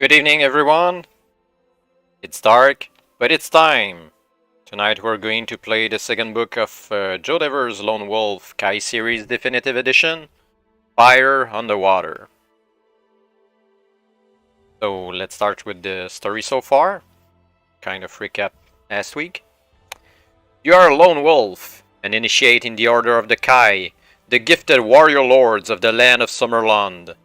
Good evening, everyone. It's dark, but it's time. Tonight we're going to play the second book of Joe Dever's Lone Wolf Kai Series Definitive Edition, Fire on the Water. So let's start with the story so far. Kind of recap last week. You are a lone wolf, an initiate in the Order of the Kai, the gifted warrior lords of the land of Sommerlund.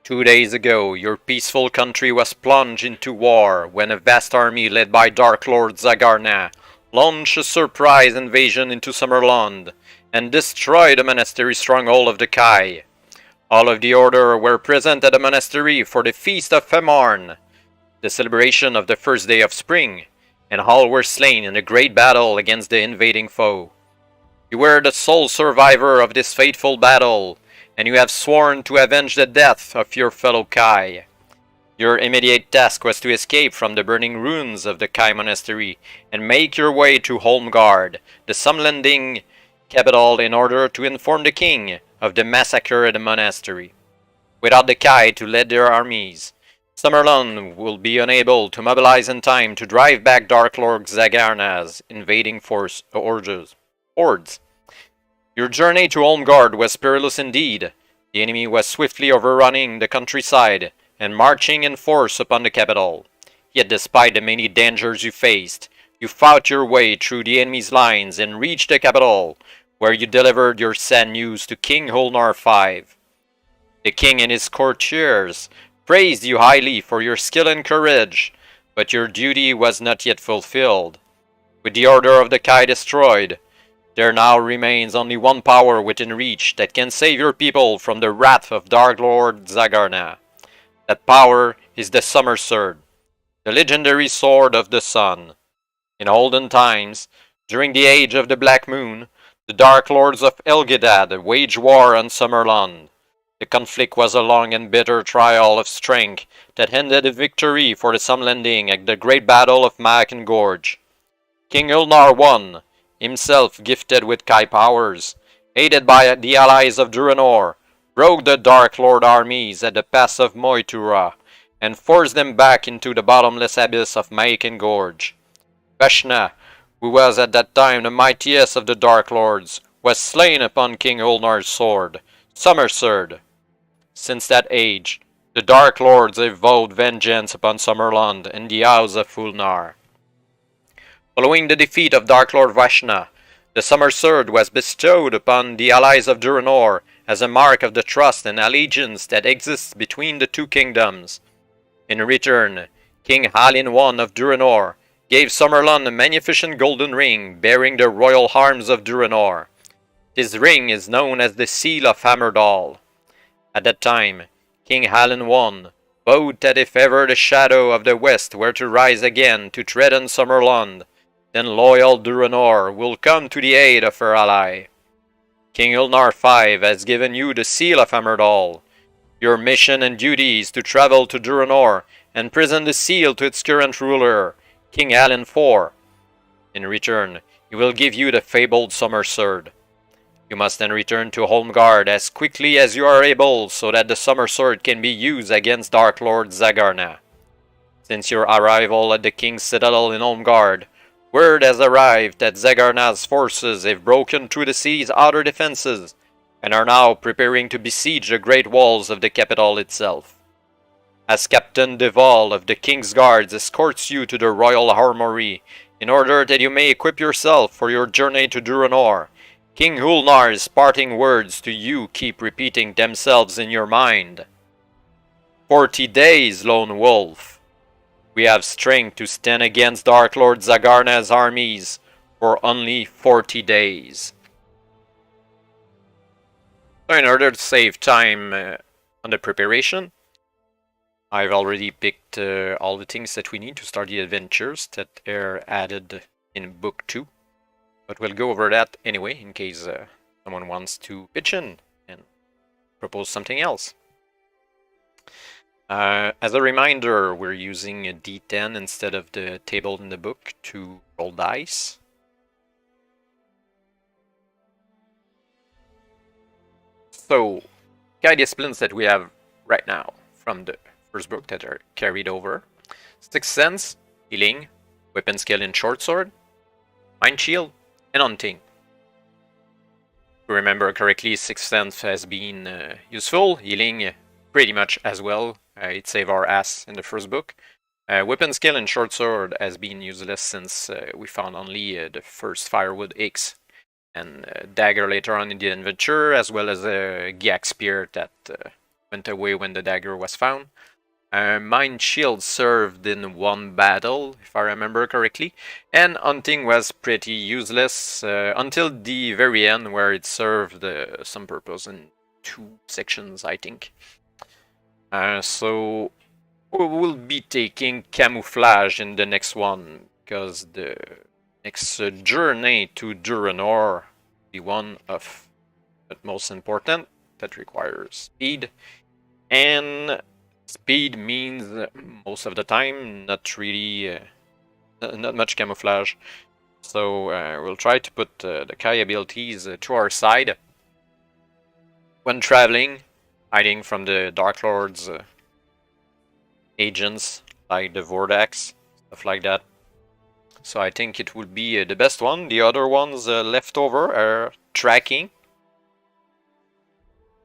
2 days ago, your peaceful country was plunged into war when a vast army led by Darklord Zagarna launched a surprise invasion into Sommerlund and destroyed the monastery stronghold of the Kai. All of the Order were present at the monastery for the Feast of Femarn, the celebration of the first day of spring, and all were slain in a great battle against the invading foe. You were the sole survivor of this fateful battle, and you have sworn to avenge the death of your fellow Kai. Your immediate task was to escape from the burning ruins of the Kai monastery and make your way to Holmgard, the Sommerlunding capital, in order to inform the king of the massacre at the monastery. Without the Kai to lead their armies, Sommerlund will be unable to mobilize in time to drive back Darklord Zagarna's invading hordes. Your journey to Holmgard was perilous indeed. The enemy was swiftly overrunning the countryside and marching in force upon the capital. Yet despite the many dangers you faced, you fought your way through the enemy's lines and reached the capital, where you delivered your sad news to King Durenor V. The king and his courtiers praised you highly for your skill and courage, but your duty was not yet fulfilled. With the Order of the Kai destroyed, there now remains only one power within reach that can save your people from the wrath of Darklord Zagarna. That power is the Sommerswerd, the legendary sword of the sun. In olden times, during the age of the Black Moon, the Dark Lords of Elgedad waged war on Sommerlund. The conflict was a long and bitter trial of strength that ended in victory for the Sommerlunding at the great battle of Macken Gorge. King Durenor won, himself gifted with Kai powers, aided by the allies of Durenor, broke the Dark Lord armies at the pass of Moitura, and forced them back into the bottomless abyss of Macken Gorge. Vashna, who was at that time the mightiest of the Dark Lords, was slain upon King Durenor's sword, Sommerswerd. Since that age, the Dark Lords have vowed vengeance upon Sommerlund and the House of Ulnar. Following the defeat of Darklord Vashna, the Sommerswerd was bestowed upon the allies of Durenor as a mark of the trust and allegiance that exists between the two kingdoms. In return, King Halin I of Durenor gave Sommerlund a magnificent golden ring bearing the royal arms of Durenor. This ring is known as the Seal of Hammerdal. At that time, King Halin I vowed that if ever the shadow of the west were to rise again to threaten Sommerlund, then loyal Durenor will come to the aid of her ally. King Durenor V has given you the Seal of Hammerdal. Your mission and duty is to travel to Durenor and present the seal to its current ruler, King Halin IV. In return, he will give you the fabled Sommerswerd. You must then return to Holmgard as quickly as you are able so that the Sommerswerd can be used against Darklord Zagarna. Since your arrival at the King's Citadel in Holmgard, word has arrived that Zagarna's forces have broken through the city's outer defenses and are now preparing to besiege the great walls of the capital itself. As Captain Deval of the King's Guards escorts you to the Royal Armory in order that you may equip yourself for your journey to Durenor, King Durenor's parting words to you keep repeating themselves in your mind. 40 days, Lone Wolf. We have strength to stand against Darklord Zagarna's armies for only 40 days. So in order to save time on the preparation, I've already picked all the things that we need to start the adventures that are added in Book 2. But we'll go over that anyway, in case someone wants to pitch in and propose something else. As a reminder, we're using a D10 instead of the table in the book to roll dice. So, Kai disciplines that we have right now from the first book that are carried over. Sixth Sense, Healing, Weapon Skill in Short Sword, Mind Shield, and Hunting. If you remember correctly, Sixth Sense has been useful, Healing pretty much as well. It saved our ass in the first book. Weapon Skill in Short Sword has been useless since we found only the first Firewood X and Dagger later on in the adventure, as well as a Gyak Spear that went away when the dagger was found. Mind Shield served in one battle, if I remember correctly, and Hunting was pretty useless until the very end, where it served some purpose in 2 sections, I think. So we will be taking Camouflage in the next one, because the next journey to Durenor be one of the most important that requires speed, and speed means most of the time not really not much camouflage. So we'll try to put the Kai abilities to our side when traveling, hiding from the Darklord's agents like the Vordax, stuff like that. So I think it would be the best one. The other ones left over are Tracking,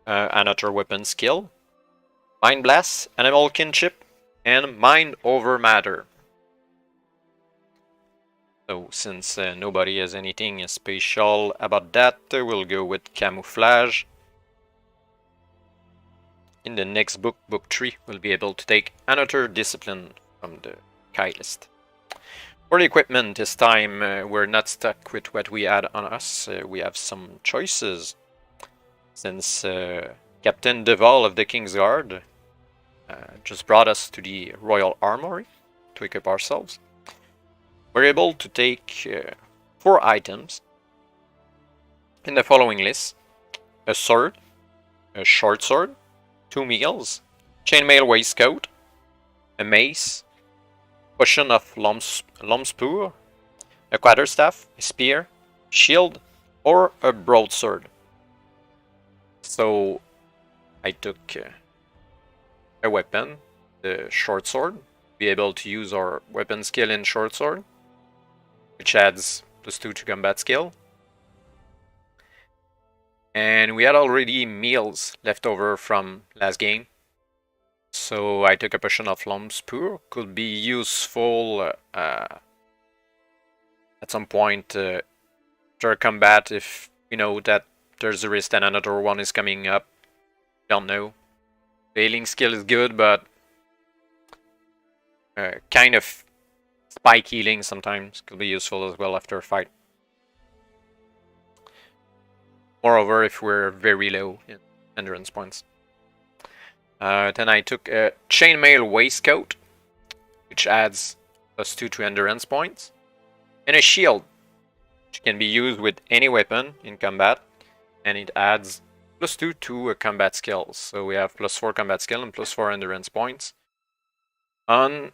another weapon skill, Mind Blast, Animal Kinship, and Mind Over Matter. So since nobody has anything special about that, we'll go with Camouflage. In the next book, book 3, we'll be able to take another discipline from the Kai list. For the equipment this time, we're not stuck with what we had on us. We have some choices. Since Captain Deval of the King's Guard just brought us to the Royal Armory to equip ourselves, we're able to take 4 items in the following list: a sword, a short sword, 2 meals, chainmail waistcoat, a mace, potion of Lomspur, a quarterstaff, a spear, shield, or a broadsword. So I took a weapon, the short sword, be able to use our weapon skill in short sword, which adds +2 to combat skill. And we had already meals left over from last game, so I took a potion of Lomspur. Could be useful at some point after combat if we know that there's a risk that another one is coming up. Don't know. The healing skill is good, but kind of spike healing sometimes could be useful as well after a fight. Moreover, if we're very low in endurance points. Then I took a chainmail waistcoat, which adds +2 to endurance points, and a shield, which can be used with any weapon in combat, and it adds +2 to combat skills. So we have +4 combat skill and +4 endurance points on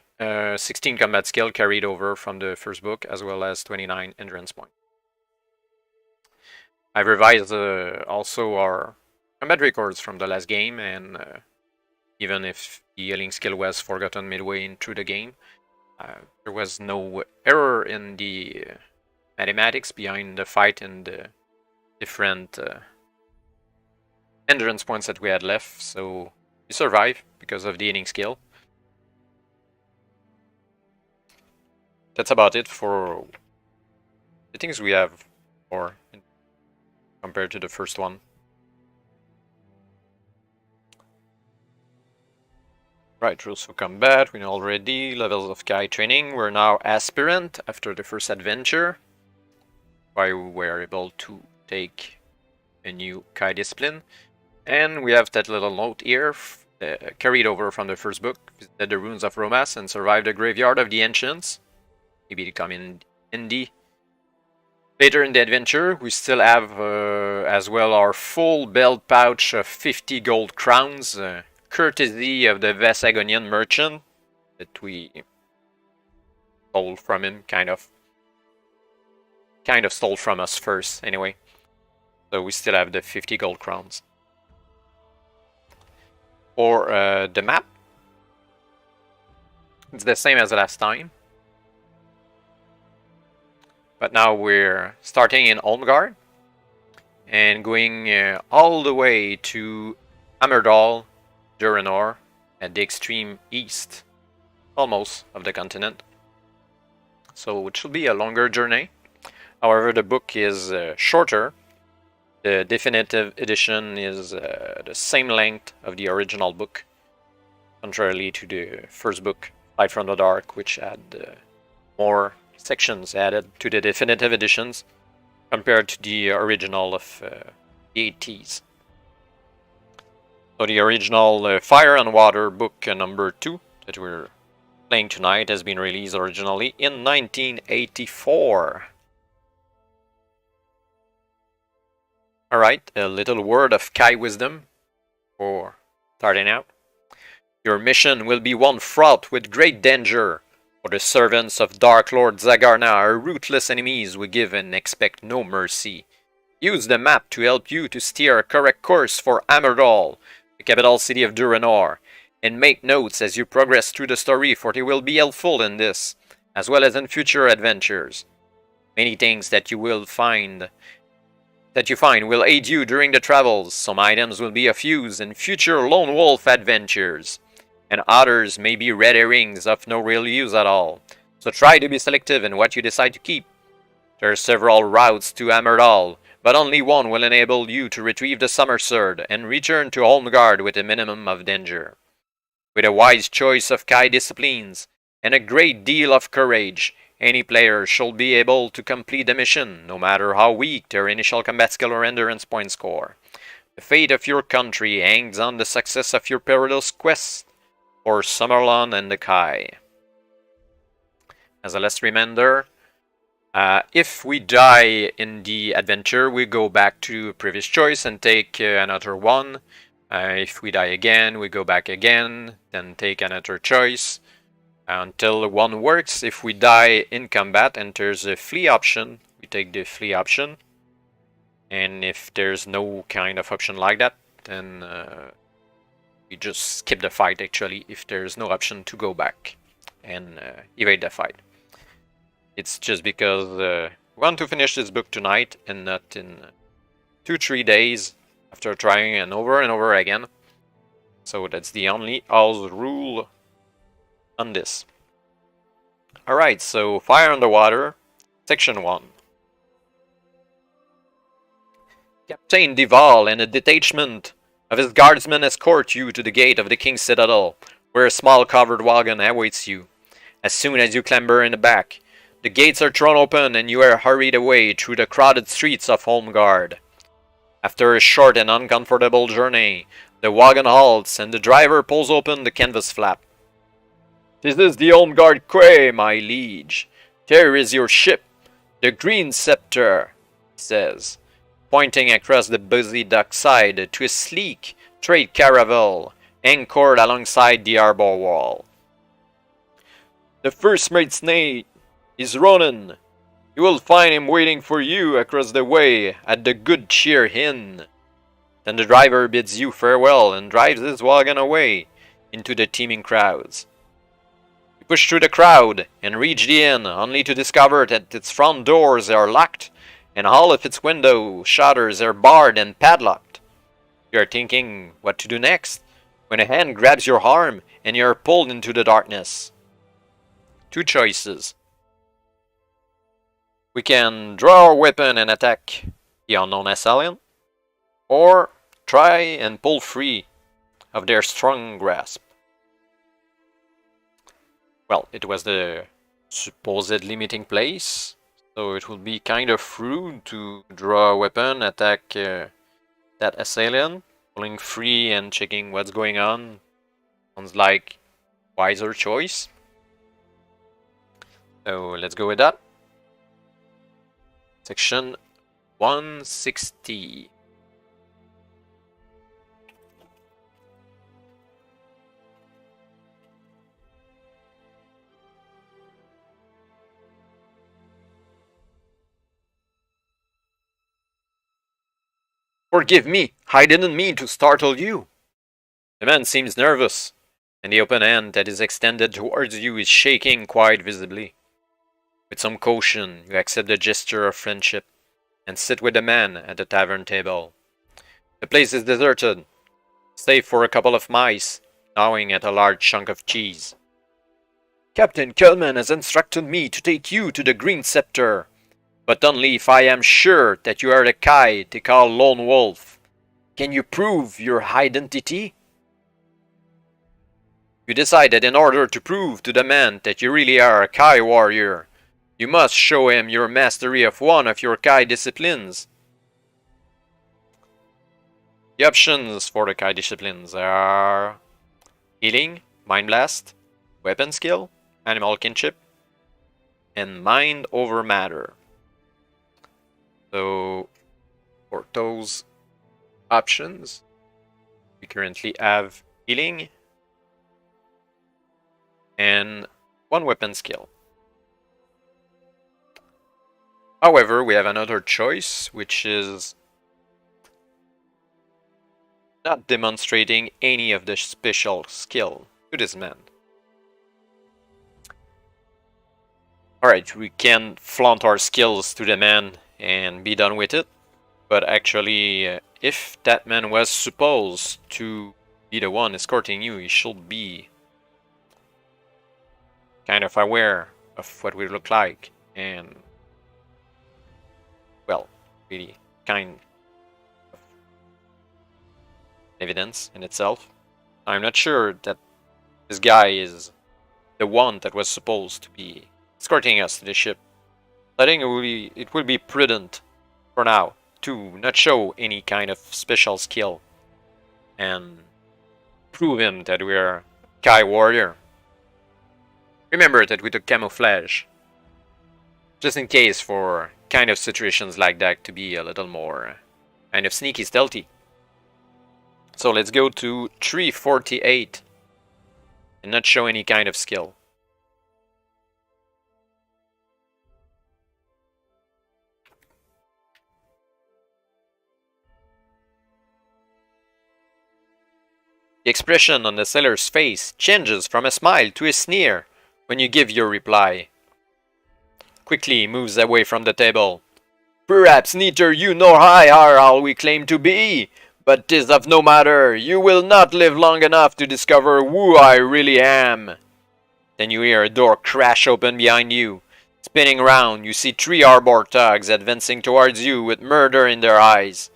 16 combat skill carried over from the first book, as well as 29 endurance points. I've revised also our combat records from the last game, and even if the healing skill was forgotten midway through the game, there was no error in the mathematics behind the fight and the different endurance points that we had left, so we survived because of the healing skill. That's about it for the things we have for compared to the first one. Right, rules for combat, we know already. Levels of Kai training, we're now aspirant after the first adventure, why we were able to take a new Kai discipline. And we have that little note here, carried over from the first book: visited the ruins of Romas and survived the graveyard of the ancients. Maybe to come in Indy. Later in the adventure, we still have as well our full belt pouch of 50 gold crowns, courtesy of the Vesagonian merchant that we stole from him, kind of stole from us first, anyway. So we still have the 50 gold crowns. For the map, It's the same as last time. But now we're starting in Holmgard and going all the way to Ammerdal, Durenor, at the extreme east, almost, of the continent. So it should be a longer journey. However, the book is shorter. The definitive edition is the same length of the original book, contrarily to the first book, Light from the Dark, which had more sections added to the definitive editions compared to the original of the 80s. So the original Fire and Water book number 2 that we're playing tonight has been released originally in 1984. Alright, a little word of Kai wisdom for starting out. Your mission will be one fraught with great danger, for the servants of Darklord Zagarna are ruthless enemies who give and expect no mercy. Use the map to help you to steer a correct course for Ammerdal, the capital city of Durenor, and make notes as you progress through the story, for they will be helpful in this, as well as in future adventures. Many things that you find will aid you during the travels. Some items will be of use in future lone wolf adventures, and others may be red herrings of no real use at all. So try to be selective in what you decide to keep. There are several routes to Ammerdal, but only one will enable you to retrieve the Sommerswerd and return to Holmgard with a minimum of danger. With a wise choice of Kai disciplines and a great deal of courage, any player should be able to complete the mission, no matter how weak their initial combat skill or endurance point score. The fate of your country hangs on the success of your perilous quest for Sommerlund and the Kai. As a last reminder, if we die in the adventure, we go back to previous choice and take another one. If we die again, we go back again, then take another choice until one works. If we die in combat and there's a flee option, we take the flee option. And if there's no kind of option like that, then we just skip the fight, actually, if there's no option to go back and evade the fight. It's just because we want to finish this book tonight and not in 2-3 days after trying and over again. So that's the only house rule on this. Alright, so Fire on the Water, Section 1. Captain Duval and a detachment of his guardsmen escort you to the gate of the King's Citadel, where a small covered wagon awaits you. As soon as you clamber in the back, the gates are thrown open and you are hurried away through the crowded streets of Holmgard. After a short and uncomfortable journey, the wagon halts and the driver pulls open the canvas flap. "This is the Holmgard Quay, my liege. There is your ship, the Green Scepter," he says, pointing across the busy dockside to a sleek trade caravel anchored alongside the harbor wall. "The first mate's name is Ronan. You will find him waiting for you across the way at the Good Cheer Inn." Then the driver bids you farewell and drives his wagon away into the teeming crowds. You push through the crowd and reach the inn, only to discover that its front doors are locked and all of its window shutters are barred and padlocked. You are thinking what to do next, when a hand grabs your arm and you are pulled into the darkness. Two choices. We can draw our weapon and attack the unknown assailant, or try and pull free of their strong grasp. Well, it was the supposed limiting place, so it would be kind of rude to draw a weapon, attack that assailant. Pulling free and checking what's going on sounds like wiser choice. So let's go with that. Section 160. "Forgive me, I didn't mean to startle you." The man seems nervous. and the open hand that is extended towards you is shaking quite visibly. With some caution, you accept the gesture of friendship and sit with the man at the tavern table. The place is deserted, save for a couple of mice gnawing at a large chunk of cheese. Captain Kelman has instructed me to take you to the Green Scepter, but only if I am sure that you are the Kai they call Lone Wolf. Can you prove your identity? You decide that in order to prove to the man that you really are a Kai warrior, you must show him your mastery of one of your Kai disciplines. The options for the Kai disciplines are Healing, Mind Blast, Weapon Skill, Animal Kinship, and Mind over Matter. So, for those options, we currently have Healing and one Weapon Skill. However, we have another choice, which is not demonstrating any of the special skill to this man. Alright, we can flaunt our skills to the man and be done with it, but actually, if that man was supposed to be the one escorting you, he should be kind of aware of what we look like, and well, really kind of evidence in itself. I'm not sure that this guy is the one that was supposed to be escorting us to the ship. I think it would be prudent for now to not show any kind of special skill and prove him that we are Kai warrior. Remember that we took camouflage, just in case for kind of situations like that to be a little more kind of sneaky stealthy. So let's go to 348 and not show any kind of skill. The expression on the seller's face changes from a smile to a sneer when you give your reply. Quickly moves away from the table. Perhaps neither you nor I are all we claim to be, but 'tis of no matter. You will not live long enough to discover who I really am. Then you hear a door crash open behind you. Spinning round, you see 3 arbor thugs advancing towards you with murder in their eyes.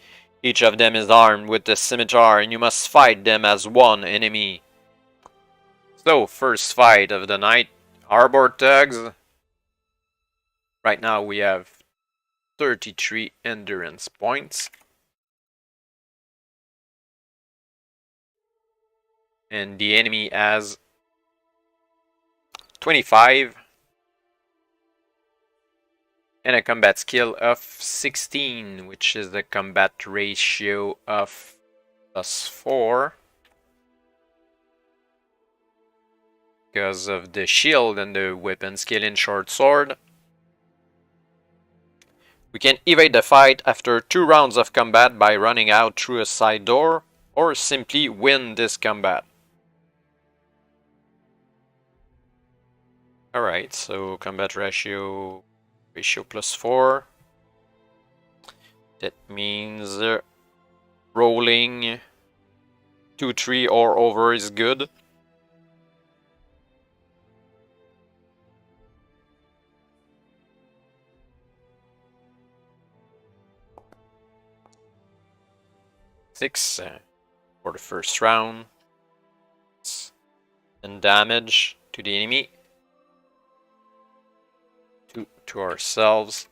Each of them is armed with a scimitar, and you must fight them as one enemy. So, first fight of the night. Arbor thugs. Right now we have 33 endurance points. And the enemy has 25. And a combat skill of 16, which is the combat ratio of +4. Because of the shield and the weapon skill in short sword. We can evade the fight after 2 rounds of combat by running out through a side door, or simply win this combat. Alright, so combat ratio +4. That means rolling 2, 3 or over is good. Six for the first round. And damage to the enemy. To ourselves.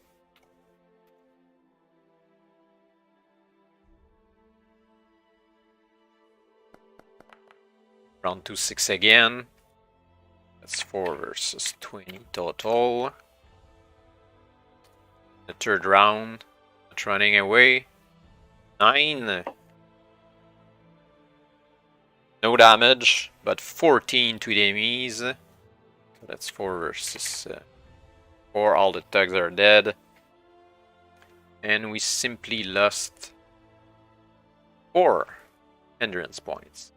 Round 2, 6 again. That's 4 versus 20 total. The third round, not running away. 9. No damage, but 14 to the enemies. So that's 4 versus 4. All the thugs are dead. And we simply lost 4 endurance points.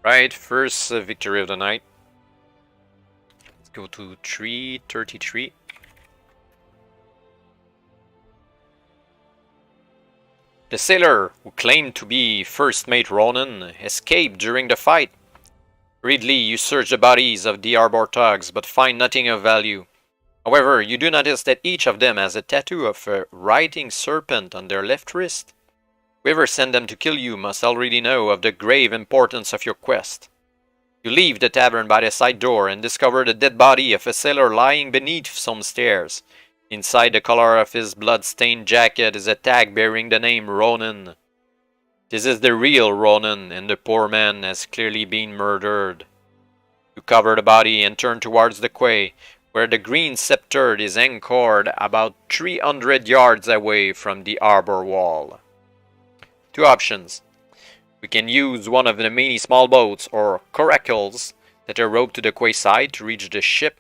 Right, first victory of the night. Let's go to 333. The sailor, who claimed to be First Mate Ronan, escaped during the fight. Hurriedly, you search the bodies of the Arbor thugs, but find nothing of value. However, you do notice that each of them has a tattoo of a writhing serpent on their left wrist. Whoever sent them to kill you must already know of the grave importance of your quest. You leave the tavern by the side door and discover the dead body of a sailor lying beneath some stairs. Inside the collar of his blood-stained jacket is a tag bearing the name Ronan. This is the real Ronan, and the poor man has clearly been murdered. You cover the body and turn towards the quay, where the green scepter is anchored about 300 yards away from the arbor wall. Two options. We can use one of the many small boats or coracles that are rowed to the quay side to reach the ship,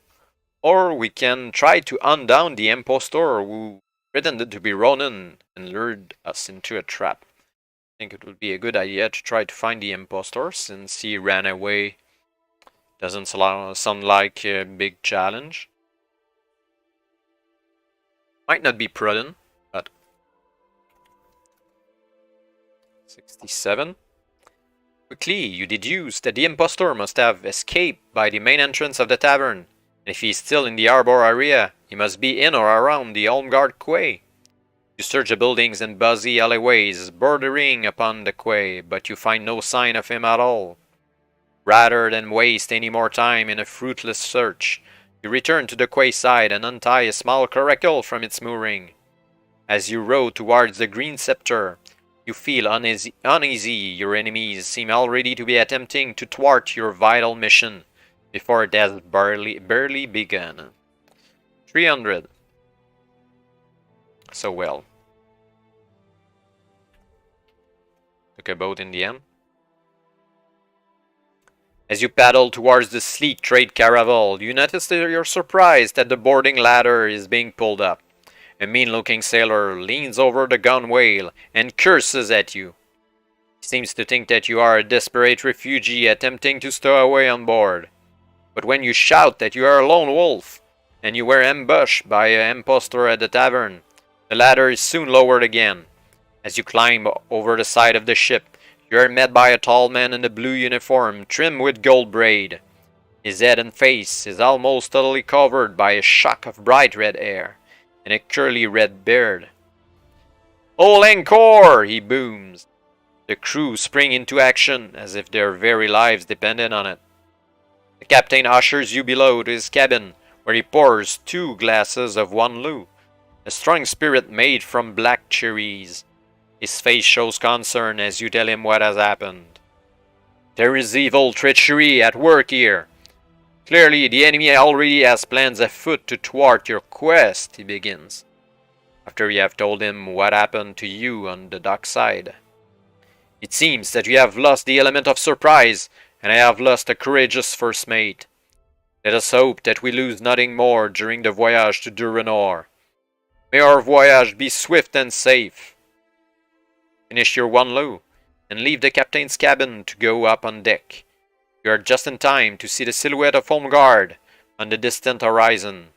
or we can try to hunt down the impostor who pretended to be Ronan and lured us into a trap. I think it would be a good idea to try to find the impostor since he ran away. Doesn't sound like a big challenge. Might not be prudent, but 67. Quickly, you deduce that the impostor must have escaped by the main entrance of the tavern, and if he is still in the arbor area, he must be in or around the Holmgard quay. You search the buildings and busy alleyways bordering upon the quay, but you find no sign of him at all. Rather than waste any more time in a fruitless search, you return to the quay side and untie a small coracle from its mooring. As you row towards the green scepter, you feel uneasy. Your enemies seem already to be attempting to thwart your vital mission before it has barely begun. 300. So well. Took a boat in the end. As you paddle towards the sleek trade caravel, you notice that you're surprised that the boarding ladder is being pulled up. A mean-looking sailor leans over the gunwale and curses at you. He seems to think that you are a desperate refugee attempting to stow away on board. But when you shout that you are a lone wolf, and you were ambushed by an impostor at the tavern, the ladder is soon lowered again. As you climb over the side of the ship, you are met by a tall man in a blue uniform trimmed with gold braid. His head and face is almost totally covered by a shock of bright red hair and a curly red beard. "All anchor!" he booms. The crew spring into action as if their very lives depended on it. The captain ushers you below to his cabin, where he pours 2 glasses of Wanlu, a strong spirit made from black cherries. His face shows concern as you tell him what has happened. "There is evil treachery at work here. Clearly, the enemy already has plans afoot to thwart your quest," he begins, after you have told him what happened to you on the dockside. "It seems that you have lost the element of surprise, and I have lost a courageous first mate. Let us hope that we lose nothing more during the voyage to Durenor. May our voyage be swift and safe. Finish your Wanlu, and leave the captain's cabin to go up on deck. You are just in time to see the silhouette of Holmgard on the distant horizon.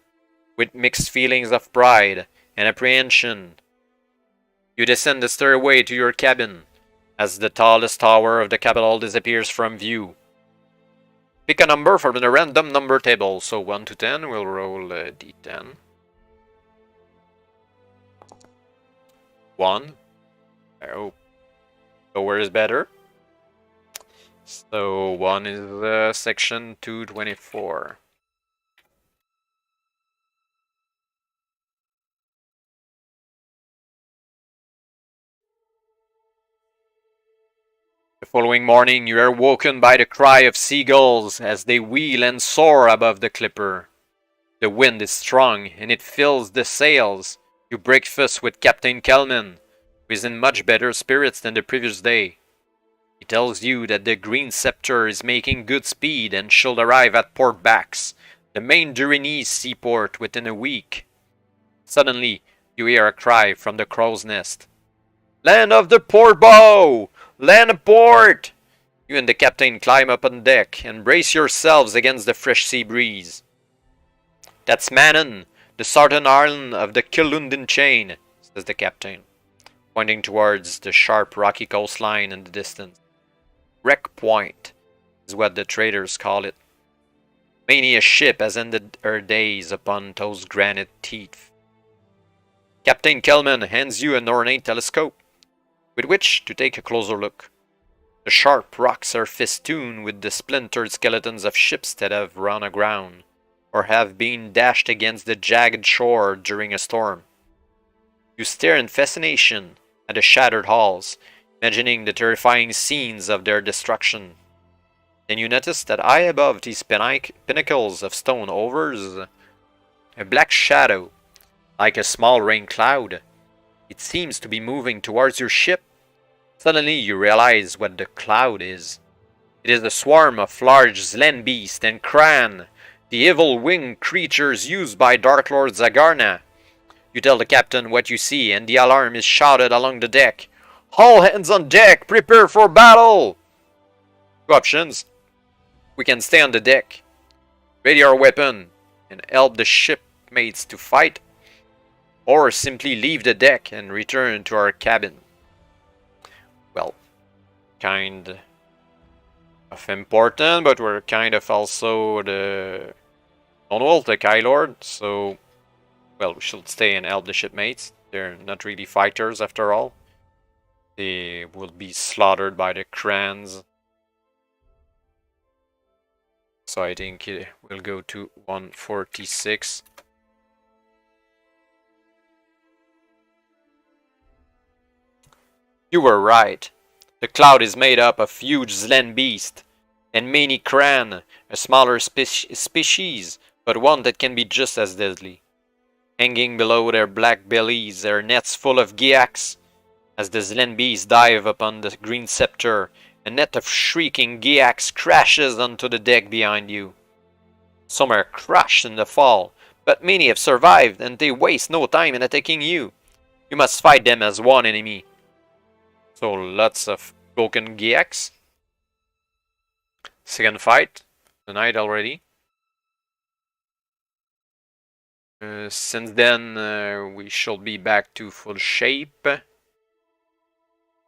With mixed feelings of pride and apprehension, you descend the stairway to your cabin as the tallest tower of the capital disappears from view. Pick a number from the random number table, so 1 to 10, we'll roll a d10. 1. Oh, lower is better. So 1 is section 224. The following morning, you are woken by the cry of seagulls as they wheel and soar above the clipper. The wind is strong and it fills the sails. You breakfast with Captain Kelman, who is in much better spirits than the previous day. He tells you that the Green Scepter is making good speed and should arrive at Port Bax, the main Durenor seaport, within a week. Suddenly, you hear a cry from the crow's nest. "Land of the port bow! Land a port!" You and the captain climb up on deck and brace yourselves against the fresh sea breeze. That's Manon, the southern island of the Killunden chain, says the captain, pointing towards the sharp rocky coastline in the distance. Wreck Point is what the traders call it. Many a ship has ended her days upon those granite teeth. Captain Kelman hands you an ornate telescope, with which to take a closer look. The sharp rocks are festooned with the splintered skeletons of ships that have run aground, or have been dashed against the jagged shore during a storm. You stare in fascination at the shattered hulls, imagining the terrifying scenes of their destruction. Then you notice that high above these pinnacles of stone hovers a black shadow, like a small rain cloud. It seems to be moving towards your ship. Suddenly you realize what the cloud is. It is a swarm of large Zlen beasts and Kran, the evil winged creatures used by Darklord Zagarna. You tell the captain what you see, and the alarm is shouted along the deck. All hands on deck! Prepare for battle! Two options. We can stay on the deck, ready our weapon, and help the shipmates to fight, or simply leave the deck and return to our cabin. Well, kind of important, but we're kind of also the Lone Wolf, the Sky Lord, so, well, we should stay and help the shipmates. They're not really fighters after all. They will be slaughtered by the Krans. So I think we'll go to 146. You were right. The cloud is made up of huge Zlen beasts and many Kran, a smaller species, but one that can be just as deadly. Hanging below their black bellies are nets full of Giax. As the Zlen beasts dive upon the green scepter, a net of shrieking Giax crashes onto the deck behind you. Some are crushed in the fall, but many have survived, and they waste no time in attacking you. You must fight them as one enemy. So lots of broken Giax. Second fight, tonight already. Since then, we should be back to full shape.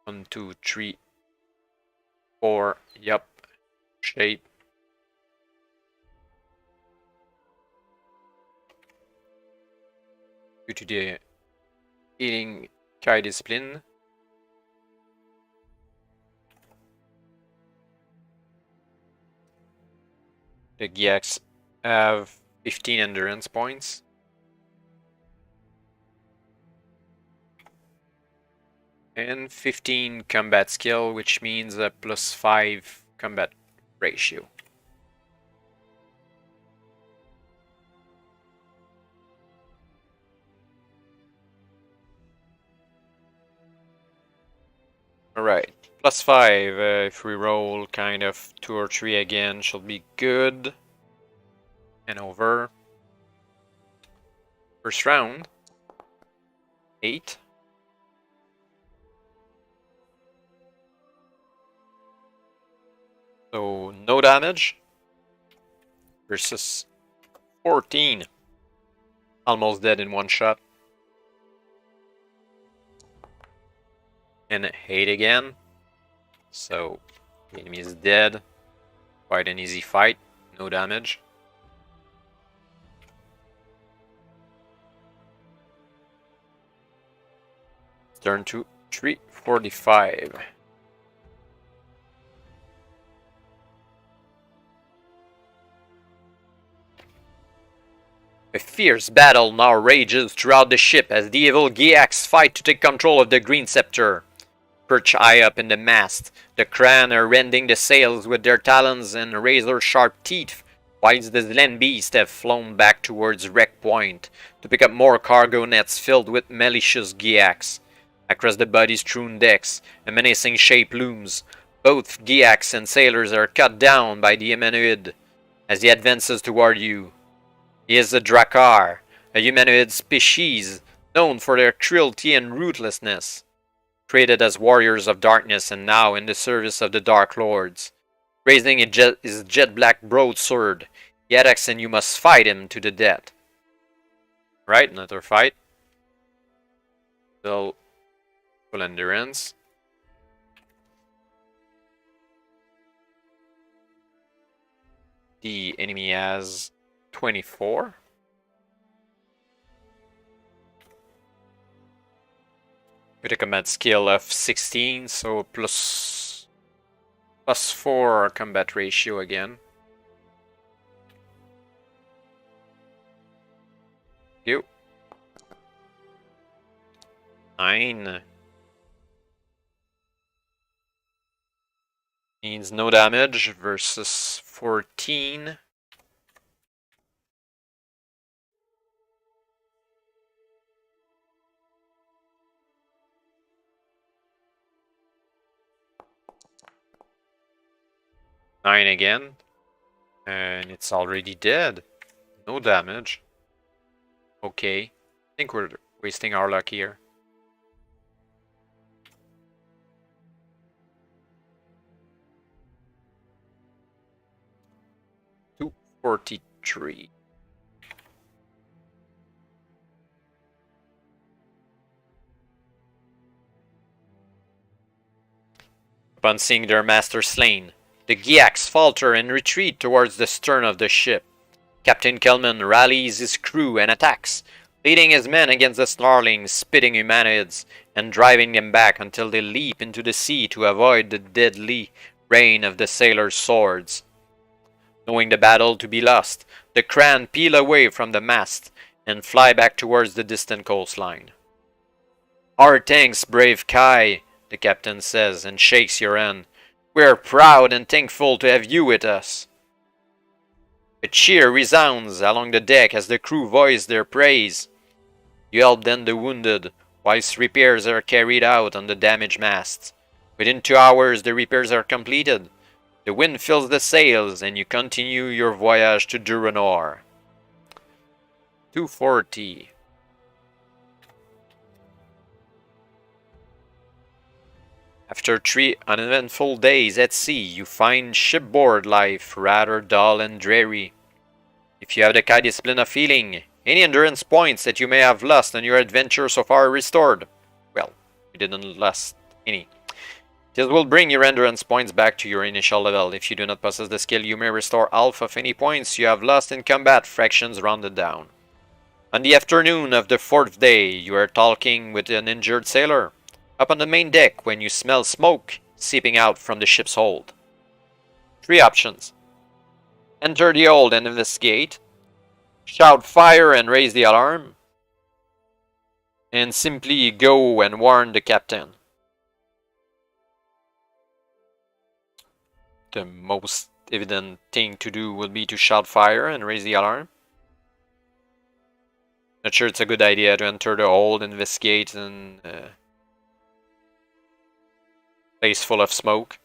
1, 2, 3, 4, yep, shape. Due to the eating Kai discipline. The Giax have 15 endurance points. And 15 combat skill, which means a +5 combat ratio. Alright, +5, if we roll kind of 2 or 3 again, should be good. And over. First round, 8. So no damage versus 14. Almost dead in one shot. And 8 again. So the enemy is dead. Quite an easy fight. No damage. Turn to 345. A fierce battle now rages throughout the ship as the evil Giax fight to take control of the Green Scepter. Perched high up in the mast, the Kran are rending the sails with their talons and razor-sharp teeth, whilst the Zlen beasts have flown back towards Wreck Point to pick up more cargo nets filled with malicious Giax. Across the body's strewn decks, a menacing shape looms. Both Giax and sailors are cut down by the humanoid as he advances toward you. He is a Drakkar, a humanoid species known for their cruelty and ruthlessness. Created as warriors of darkness and now in the service of the Dark Lords, raising his jet black broadsword. He attacks and you must fight him to the death. Right, another fight. Still full endurance. The enemy has 24. With a combat skill of 16, so plus 4 combat ratio again. You. 9. Means no damage versus 14. Nine again. And it's already dead. No damage. Okay. I think we're wasting our luck here. 243. Upon seeing their master slain, the Giaks falter and retreat towards the stern of the ship. Captain Kelman rallies his crew and attacks, leading his men against the snarling, spitting humanoids and driving them back until they leap into the sea to avoid the deadly rain of the sailors' swords. Knowing the battle to be lost, the Kran peel away from the mast and fly back towards the distant coastline. "Our thanks, brave Kai," the captain says and shakes your hand. "We are proud and thankful to have you with us." A cheer resounds along the deck as the crew voice their praise. You help then the wounded, whilst repairs are carried out on the damaged masts. Within 2 hours the repairs are completed. The wind fills the sails and you continue your voyage to Durenor. 240. After 3 uneventful days at sea, you find shipboard life rather dull and dreary. If you have the Kai discipline of healing, any endurance points that you may have lost on your adventure so far are restored. Well, you didn't lose any. This will bring your endurance points back to your initial level. If you do not possess the skill, you may restore half of any points you have lost in combat, fractions rounded down. On the afternoon of the 4th day, you are talking with an injured sailor up on the main deck when you smell smoke seeping out from the ship's hold. 3 options. Enter the hold and investigate, shout fire and raise the alarm, and simply go and warn the captain. The most evident thing to do would be to shout fire and raise the alarm. Not sure it's a good idea to enter the hold, investigate, and place full of smoke.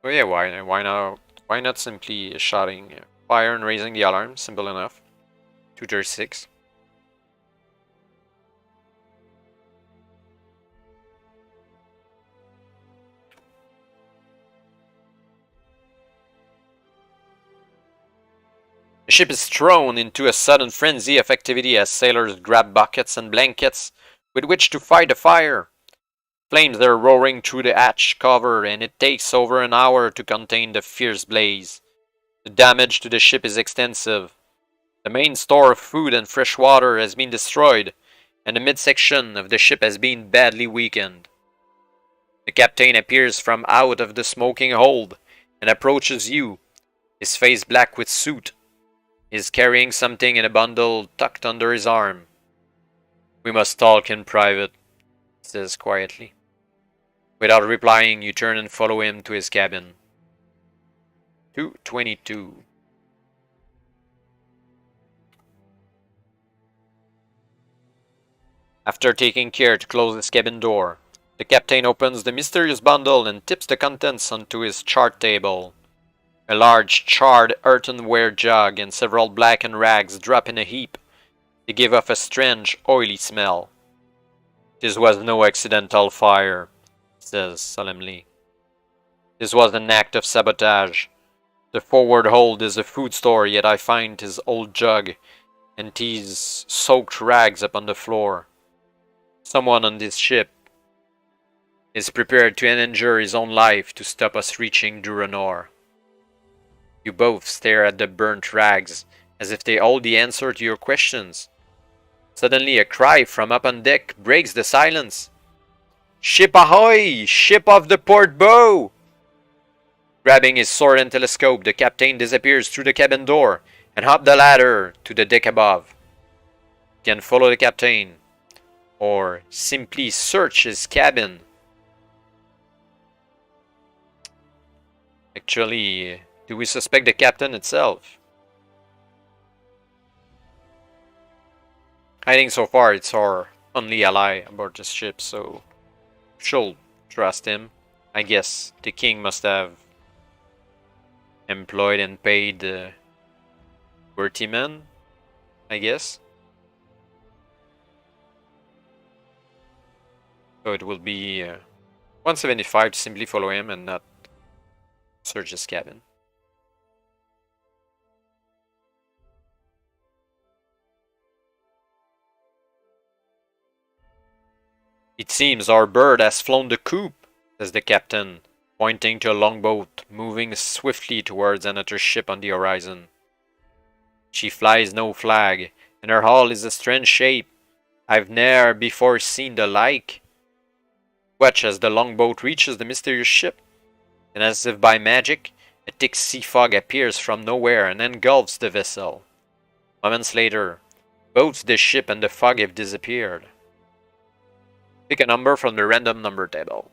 Oh yeah, why not simply shouting fire and raising the alarm? Simple enough. 236. The ship is thrown into a sudden frenzy of activity as sailors grab buckets and blankets with which to fight the fire. Flames are roaring through the hatch cover and it takes over an hour to contain the fierce blaze. The damage to the ship is extensive. The main store of food and fresh water has been destroyed and the midsection of the ship has been badly weakened. The captain appears from out of the smoking hold and approaches you, his face black with soot. He is carrying something in a bundle tucked under his arm. "We must talk in private," he says quietly. Without replying, you turn and follow him to his cabin. 222. After taking care to close his cabin door, the captain opens the mysterious bundle and tips the contents onto his chart table. A large charred earthenware jug and several blackened rags drop in a heap. They give off a strange, oily smell. This was no accidental fire. says solemnly. This was an act of sabotage. The forward hold is a food store, yet I find his old jug and these soaked rags upon the floor. Someone on this ship is prepared to endanger his own life to stop us reaching Durenor. You both stare at the burnt rags, as if they hold the answer to your questions. Suddenly a cry from up on deck breaks the silence. Ship ahoy! Ship off the port bow! Grabbing his sword and telescope, the captain disappears through the cabin door and up the ladder to the deck above. You can follow the captain, or simply search his cabin. Actually, do we suspect the captain itself? I think so far it's our only ally aboard this ship, so should trust him. I guess the king must have employed and paid worthy men, I guess. So it will be 175 to simply follow him and not search his cabin. It seems our bird has flown the coop, says the captain, pointing to a longboat moving swiftly towards another ship on the horizon. She flies no flag, and her hull is a strange shape. I've ne'er before seen the like. Watch as the longboat reaches the mysterious ship, and as if by magic, a thick sea fog appears from nowhere and engulfs the vessel. Moments later, both the ship and the fog have disappeared. Pick a number from the random number table.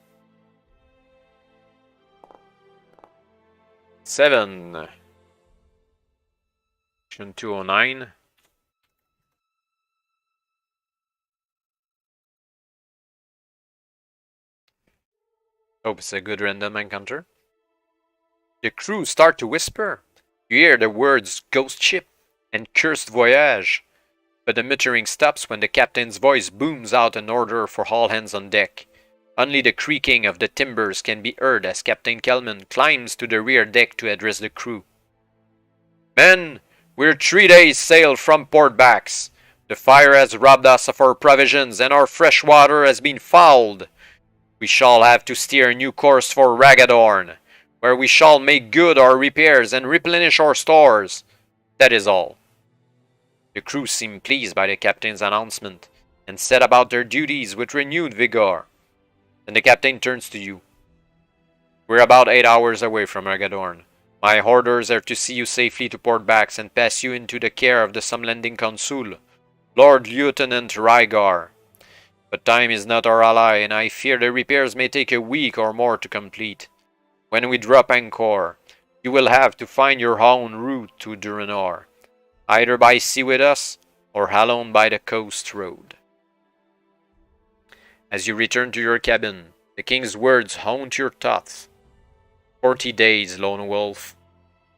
7. 209. Hope it's a good random encounter. The crew start to whisper. You hear the words ghost ship and cursed voyage. But the muttering stops when the captain's voice booms out an order for all hands on deck. Only the creaking of the timbers can be heard as Captain Kelman climbs to the rear deck to address the crew. Men, we're 3 days sail from port backs. The fire has robbed us of our provisions and our fresh water has been fouled. We shall have to steer a new course for Ragadorn, where we shall make good our repairs and replenish our stores. That is all. The crew seem pleased by the captain's announcement and set about their duties with renewed vigor. Then the captain turns to you. We're about 8 hours away from Ragadorn. My orders are to see you safely to port backs and pass you into the care of the Sommerlunding Consul, Lord Lieutenant Rygar. But time is not our ally, and I fear the repairs may take a week or more to complete. When we drop anchor, you will have to find your own route to Durenor, either by sea with us, or alone by the coast road. As you return to your cabin, the king's words haunt your thoughts. 40 days, Lone Wolf.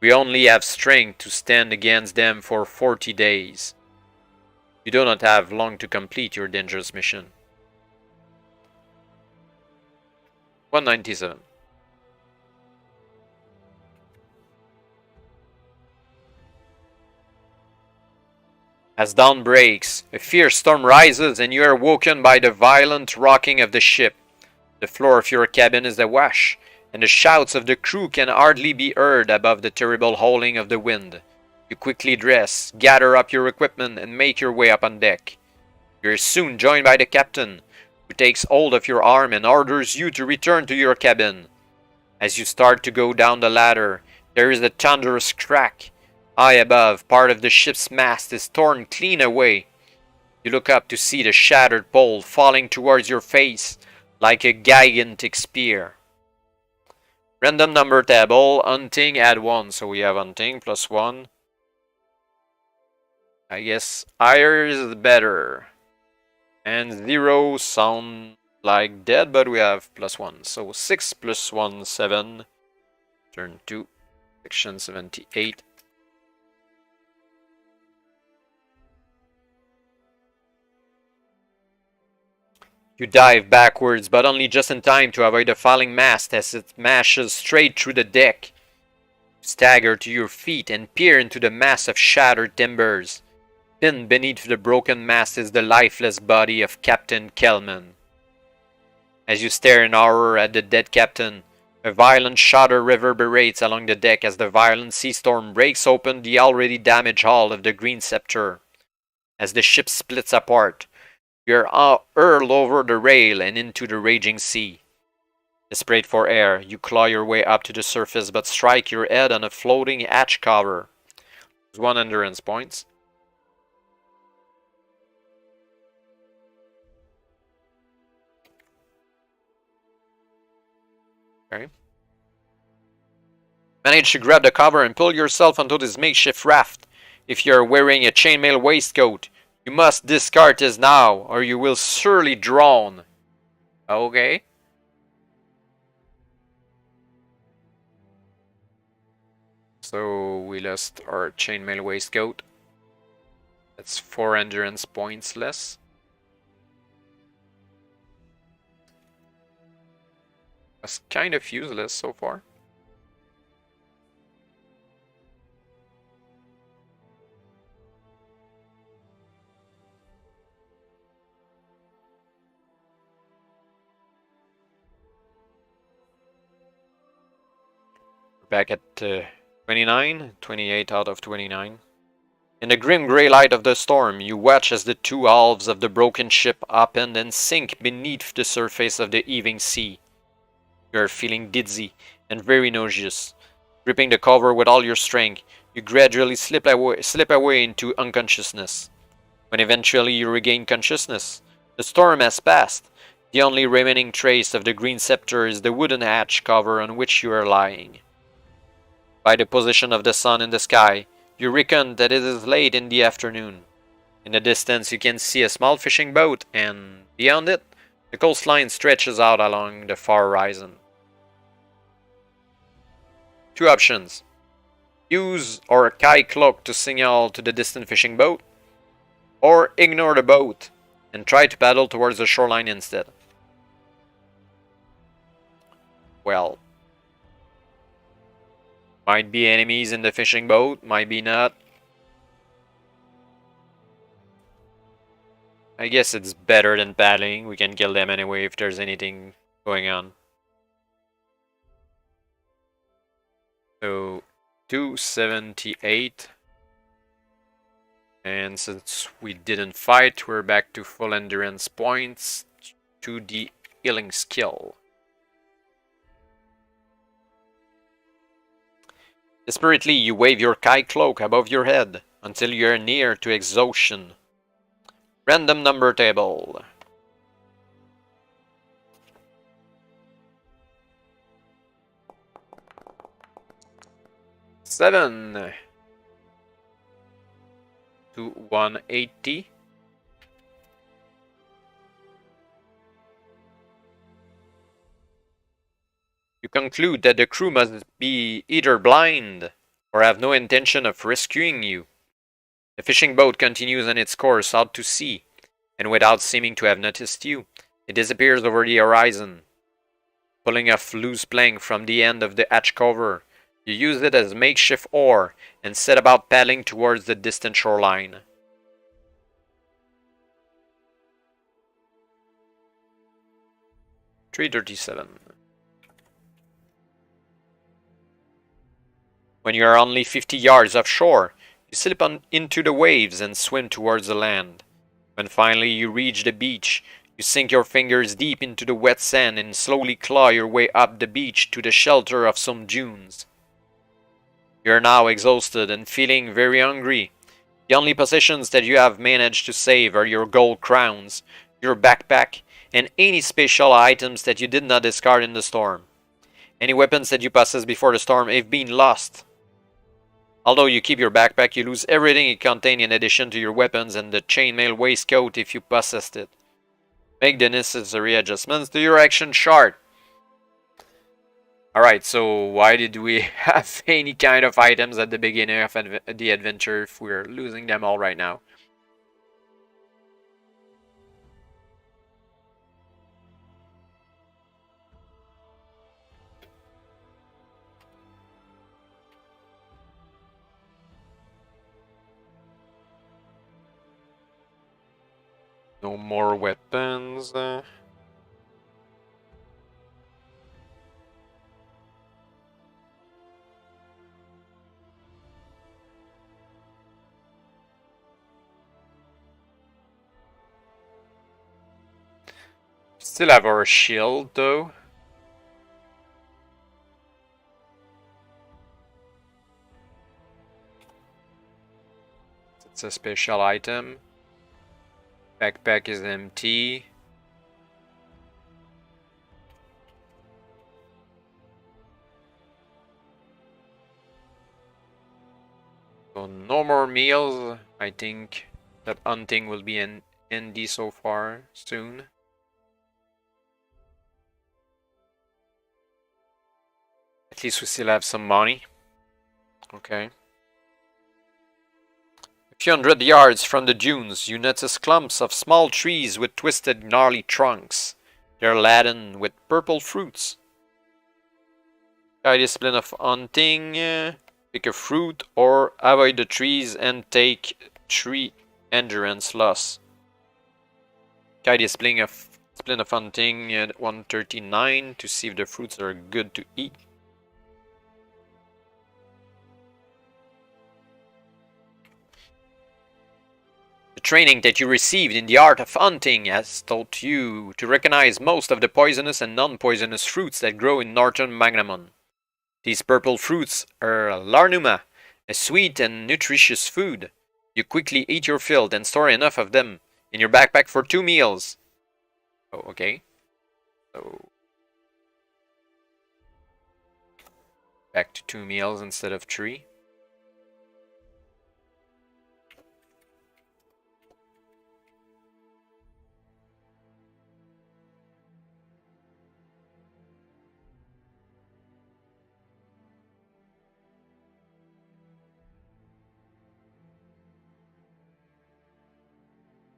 We only have strength to stand against them for 40 days. You do not have long to complete your dangerous mission. 197. As dawn breaks, a fierce storm rises and you are woken by the violent rocking of the ship. The floor of your cabin is awash, and the shouts of the crew can hardly be heard above the terrible howling of the wind. You quickly dress, gather up your equipment, and make your way up on deck. You are soon joined by the captain, who takes hold of your arm and orders you to return to your cabin. As you start to go down the ladder, there is a thunderous crack. High above, part of the ship's mast is torn clean away. You look up to see the shattered pole falling towards your face like a gigantic spear. Random number table, hunting add 1, so we have hunting plus 1. I guess higher is better. And 0 sound like dead, but we have plus 1. So 6 plus 1, 7. Turn 2, section 78. You dive backwards, but only just in time to avoid the falling mast as it mashes straight through the deck. You stagger to your feet and peer into the mass of shattered timbers. Pinned beneath the broken mast is the lifeless body of Captain Kelman. As you stare in horror at the dead captain, a violent shudder reverberates along the deck as the violent sea storm breaks open the already damaged hull of the Green Scepter. As the ship splits apart, you are hurled over the rail and into the raging sea. Desperate for air, you claw your way up to the surface but strike your head on a floating hatch cover. There's 1 endurance points. Okay. Manage to grab the cover and pull yourself onto this makeshift raft. If you are wearing a chainmail waistcoat, you must discard this now, or you will surely drown. Okay. So we lost our chainmail waistcoat. That's 4 endurance points less. That's kind of useless so far. Back at 29, 28 out of 29. In the grim grey light of the storm, you watch as the 2 halves of the broken ship upend and sink beneath the surface of the heaving sea. You are feeling dizzy and very nauseous. Gripping the cover with all your strength, you gradually slip away into unconsciousness. When eventually you regain consciousness, the storm has passed. The only remaining trace of the Green Scepter is the wooden hatch cover on which you are lying. By the position of the sun in the sky, you reckon that it is late in the afternoon. In the distance you can see a small fishing boat, and beyond it, the coastline stretches out along the far horizon. 2 options. Use our Kai cloak to signal to the distant fishing boat, or ignore the boat and try to paddle towards the shoreline instead. Well, might be enemies in the fishing boat, might be not. I guess it's better than paddling. We can kill them anyway if there's anything going on. So 278. And since we didn't fight, we're back to full endurance points to the healing skill. Desperately, you wave your Kai cloak above your head until you're near to exhaustion. Random number table. Seven to 180. You conclude that the crew must be either blind or have no intention of rescuing you. The fishing boat continues on its course out to sea, and without seeming to have noticed you, it disappears over the horizon. Pulling off loose plank from the end of the hatch cover, you use it as makeshift oar and set about paddling towards the distant shoreline. $337. When you are only 50 yards offshore, you slip into the waves and swim towards the land. When finally you reach the beach, you sink your fingers deep into the wet sand and slowly claw your way up the beach to the shelter of some dunes. You are now exhausted and feeling very hungry. The only possessions that you have managed to save are your gold crowns, your backpack, and any special items that you did not discard in the storm. Any weapons that you possessed before the storm have been lost. Although you keep your backpack, you lose everything it contained in addition to your weapons and the chainmail waistcoat if you possessed it. Make the necessary adjustments to your action chart. Alright, so why did we have any kind of items at the beginning of the adventure if we're losing them all right now? No more weapons. Still have our shield though. It's a special item. Backpack is empty. So no more meals. I think that hunting will be an ND so far soon. At least we still have some money. Okay. A few hundred yards from the dunes, you notice clumps of small trees with twisted, gnarly trunks. They're laden with purple fruits. High discipline of hunting. Pick a fruit or avoid the trees and take tree endurance loss. High discipline of hunting at 139 to see if the fruits are good to eat. The training that you received in the art of hunting has taught you to recognize most of the poisonous and non-poisonous fruits that grow in northern Magnamon. These purple fruits are larnuma, a sweet and nutritious food. You quickly eat your fill and store enough of them in your backpack for 2 meals. Oh, okay. So back to 2 meals instead of 3.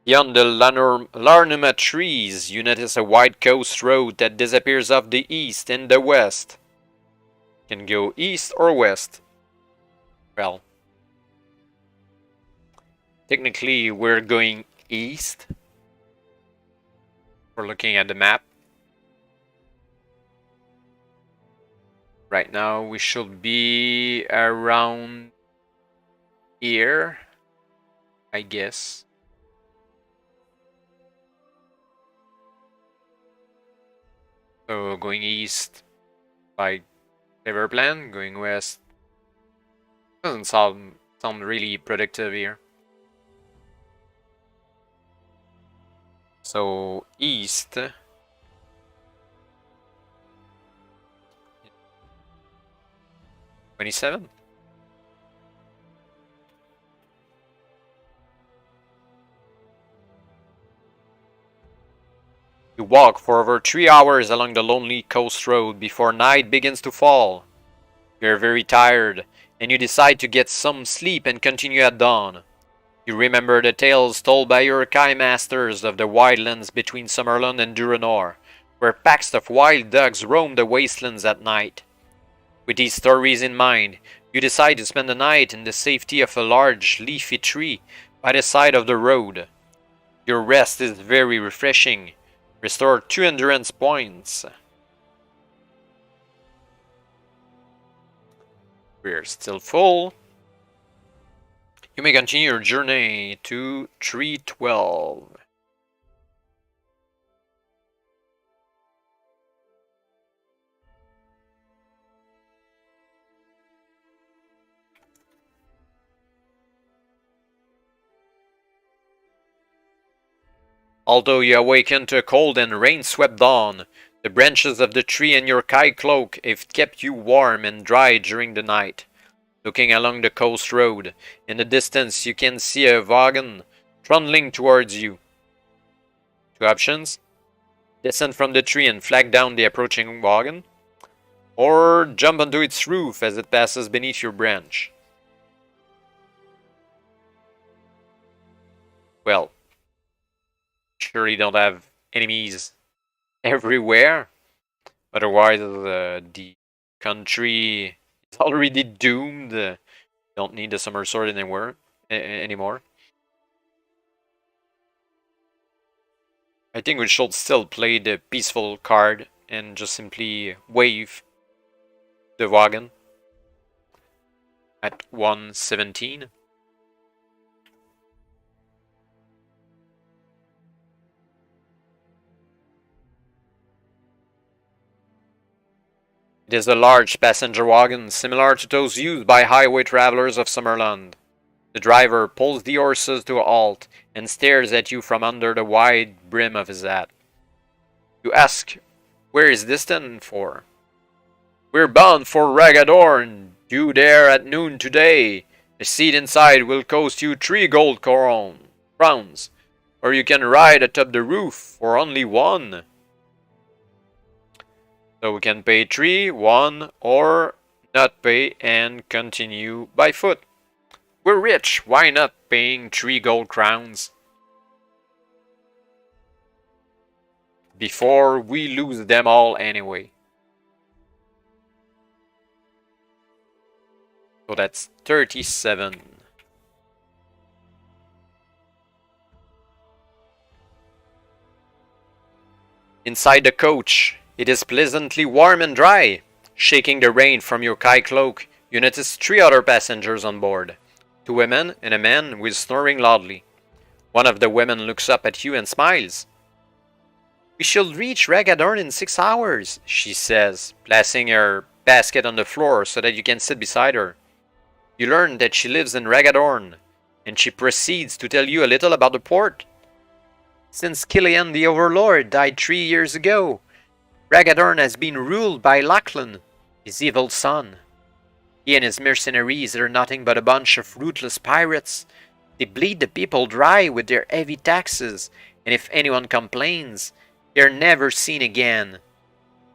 Beyond the Larnuma trees, you notice a wide coast road that disappears off the east and the west. You can go east or west. Well, technically we're going east. We're looking at the map. Right now we should be around here, I guess. So going east by clever plan, going west doesn't sound really productive here. So east. 27? You walk for over 3 hours along the lonely coast road before night begins to fall. You're very tired, and you decide to get some sleep and continue at dawn. You remember the tales told by your Kai masters of the wildlands between Sommerlund and Durenor, where packs of wild dogs roam the wastelands at night. With these stories in mind, you decide to spend the night in the safety of a large, leafy tree by the side of the road. Your rest is very refreshing. Restore 2 endurance points. We're still full. You may continue your journey to 312. Although you awaken to a cold and rain-swept dawn, the branches of the tree and your Kai cloak have kept you warm and dry during the night. Looking along the coast road, in the distance you can see a wagon trundling towards you. 2 options. Descend from the tree and flag down the approaching wagon, or jump onto its roof as it passes beneath your branch. Well, sure you don't have enemies everywhere, otherwise the country is already doomed. Don't need the Sommerswerd anymore. I think we should still play the peaceful card and just simply wave the wagon at 117. It is a large passenger wagon, similar to those used by highway travelers of Sommerlund. The driver pulls the horses to a halt and stares at you from under the wide brim of his hat. You ask, "Where is this then for?" "We're bound for Ragadorn, due there at noon today. A seat inside will cost you 3 gold crowns, or you can ride atop the roof for only 1. So we can pay 3, 1, or not pay and continue by foot. We're rich, why not paying 3 gold crowns? Before we lose them all anyway. So that's 37. Inside the coach, it is pleasantly warm and dry. Shaking the rain from your kai cloak, you notice 3 other passengers on board. 2 women and a man who is snoring loudly. One of the women looks up at you and smiles. "We shall reach Ragadorn in 6 hours, she says, placing her basket on the floor so that you can sit beside her. You learn that she lives in Ragadorn, and she proceeds to tell you a little about the port. Since Killian the Overlord died 3 years ago, Ragadorn has been ruled by Lachlan, his evil son. He and his mercenaries are nothing but a bunch of ruthless pirates. They bleed the people dry with their heavy taxes, and if anyone complains, they're never seen again.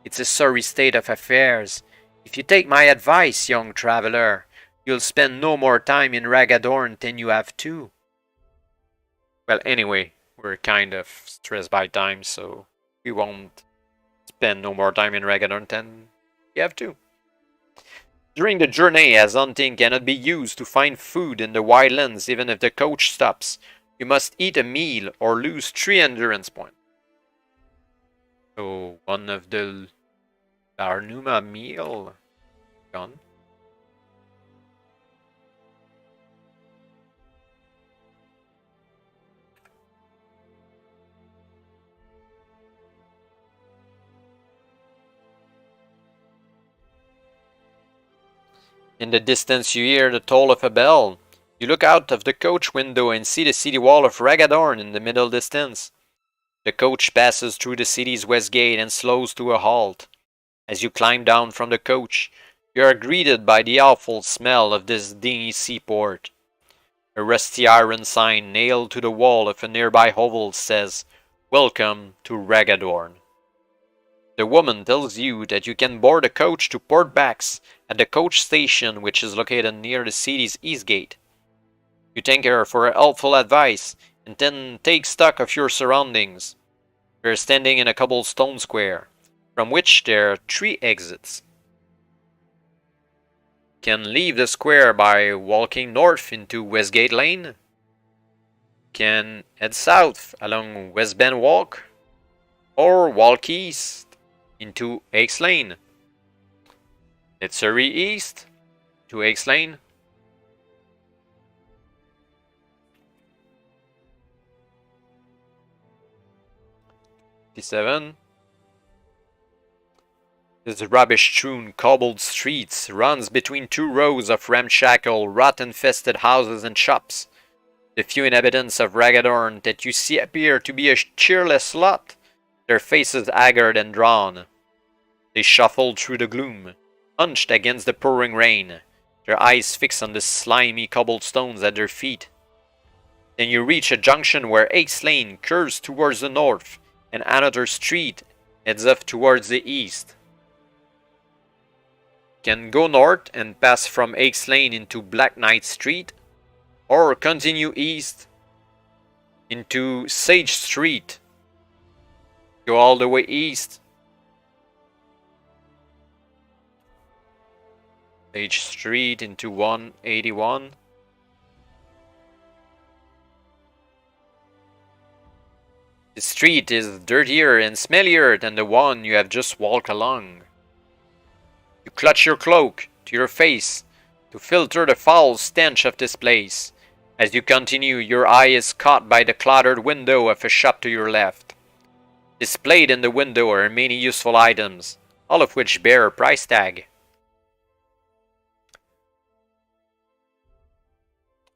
It's a sorry state of affairs. If you take my advice, young traveler, you'll spend no more time in Ragadorn than you have to." Well, anyway, we're kind of stressed by time, so we won't spend no more time in Ragadorn than we have to. During the journey, as hunting cannot be used to find food in the wildlands even if the coach stops, you must eat a meal or lose 3 endurance points. So one of the Larnuma meal gone. In the distance you hear the toll of a bell. You look out of the coach window and see the city wall of Ragadorn in the middle distance. The coach passes through the city's west gate and slows to a halt. As you climb down from the coach, you are greeted by the awful smell of this dingy seaport. A rusty iron sign nailed to the wall of a nearby hovel says, "Welcome to Ragadorn." The woman tells you that you can board a coach to Port Bax at the coach station, which is located near the city's east gate. You thank her for her helpful advice and then take stock of your surroundings. You are standing in a cobblestone square, from which there are 3 exits. You can leave the square by walking north into Westgate Lane. You can head south along West Bend Walk, or walk east into Aix Lane. Let's hurry east to Aix Lane. This rubbish-strewn cobbled streets runs between 2 rows of ramshackle, rot-infested houses and shops. The few inhabitants of Ragadorn that you see appear to be a cheerless lot, their faces haggard and drawn. They shuffle through the gloom, hunched against the pouring rain, their eyes fixed on the slimy cobblestones at their feet. Then you reach a junction where Aix Lane curves towards the north, and another street heads off towards the east. You can go north and pass from Aix Lane into Black Knight Street, or continue east into Sage Street. Go all the way east. Sage Street into 181. The street is dirtier and smellier than the one you have just walked along. You clutch your cloak to your face to filter the foul stench of this place. As you continue, your eye is caught by the cluttered window of a shop to your left. Displayed in the window are many useful items, all of which bear a price tag.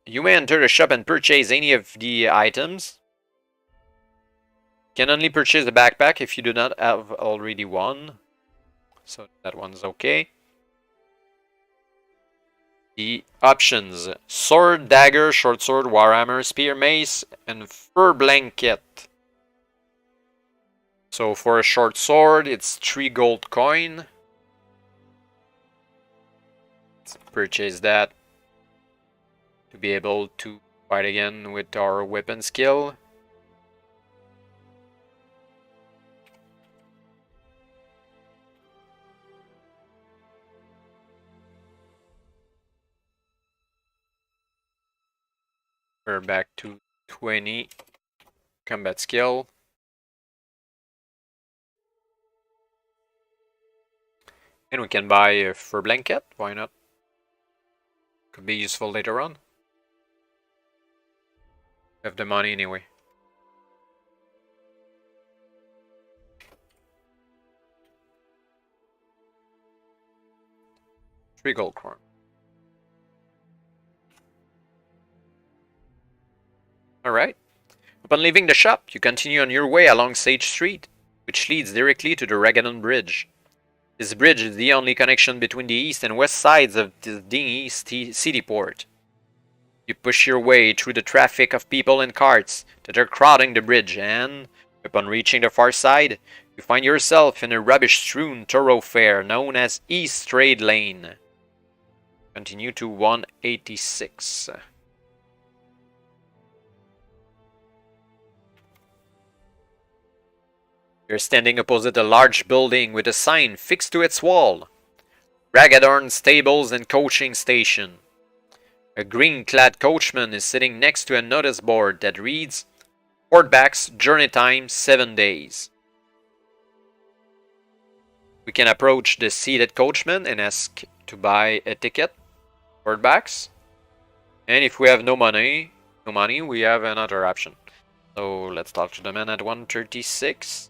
You may enter the shop and purchase any of the items. You can only purchase a backpack if you do not have already one. So that one's okay. The options: sword, dagger, short sword, warhammer, spear, mace, and fur blanket. So for a short sword, it's 3 gold coin. Let's purchase that to be able to fight again with our weapon skill. We're back to 20 combat skill. And we can buy a fur blanket, why not? Could be useful later on. We have the money anyway. Three gold coin. Alright. Upon leaving the shop, you continue on your way along Sage Street, which leads directly to the Ragadon Bridge. This bridge is the only connection between the east and west sides of the dingy city port. You push your way through the traffic of people and carts that are crowding the bridge and, upon reaching the far side, you find yourself in a rubbish-strewn thoroughfare known as East Trade Lane. Continue to 186. You're standing opposite a large building with a sign fixed to its wall. Ragadorn Stables and Coaching Station. A green-clad coachman is sitting next to a notice board that reads, Portback's journey time 7 days. We can approach the seated coachman and ask to buy a ticket. Portbacks. And if we have no money, we have another option. So let's talk to the man at 136.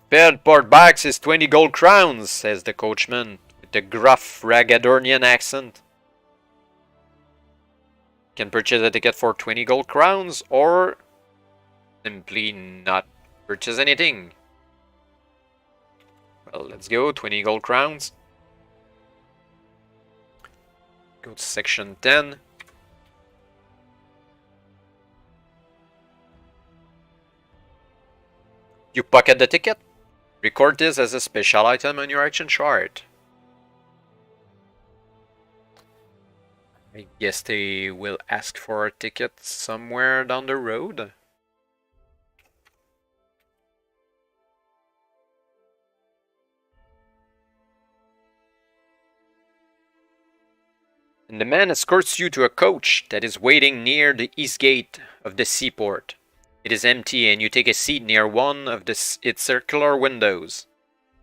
Paid portbacks is 20 gold crowns, says the coachman, with a gruff Ragadornian accent. You can purchase a ticket for 20 gold crowns, or simply not purchase anything. Well, let's go, 20 gold crowns. Go to section 10. You pocket the ticket. Record this as a special item on your action chart. I guess they will ask for a ticket somewhere down the road. And the man escorts you to a coach that is waiting near the east gate of the seaport. It is empty and you take a seat near one of its circular windows.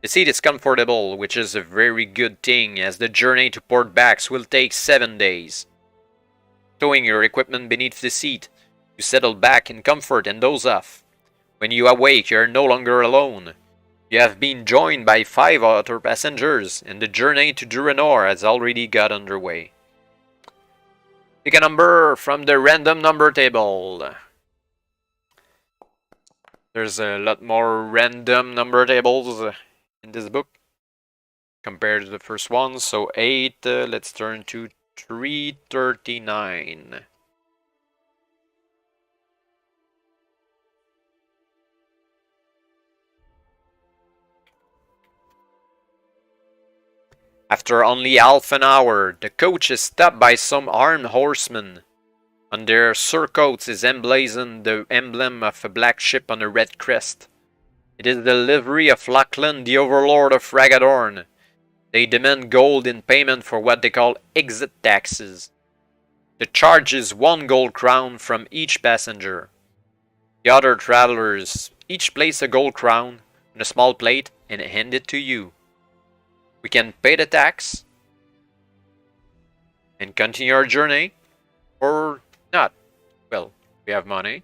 The seat is comfortable, which is a very good thing as the journey to Portbacks will take 7 days. Towing your equipment beneath the seat, you settle back in comfort and doze off. When you awake, you are no longer alone. You have been joined by 5 other passengers and the journey to Durenor has already got underway. Pick a number from the random number table. There's a lot more random number tables in this book compared to the first one. So 8, let's turn to 339. After only half an hour, the coach is stopped by some armed horsemen. On their surcoats is emblazoned the emblem of a black ship on a red crest. It is the livery of Lachlan, the overlord of Ragadorn. They demand gold in payment for what they call exit taxes. The charge is 1 gold crown from each passenger. The other travelers each place a gold crown on a small plate and hand it to you. We can pay the tax and continue our journey, or not. Well, we have money.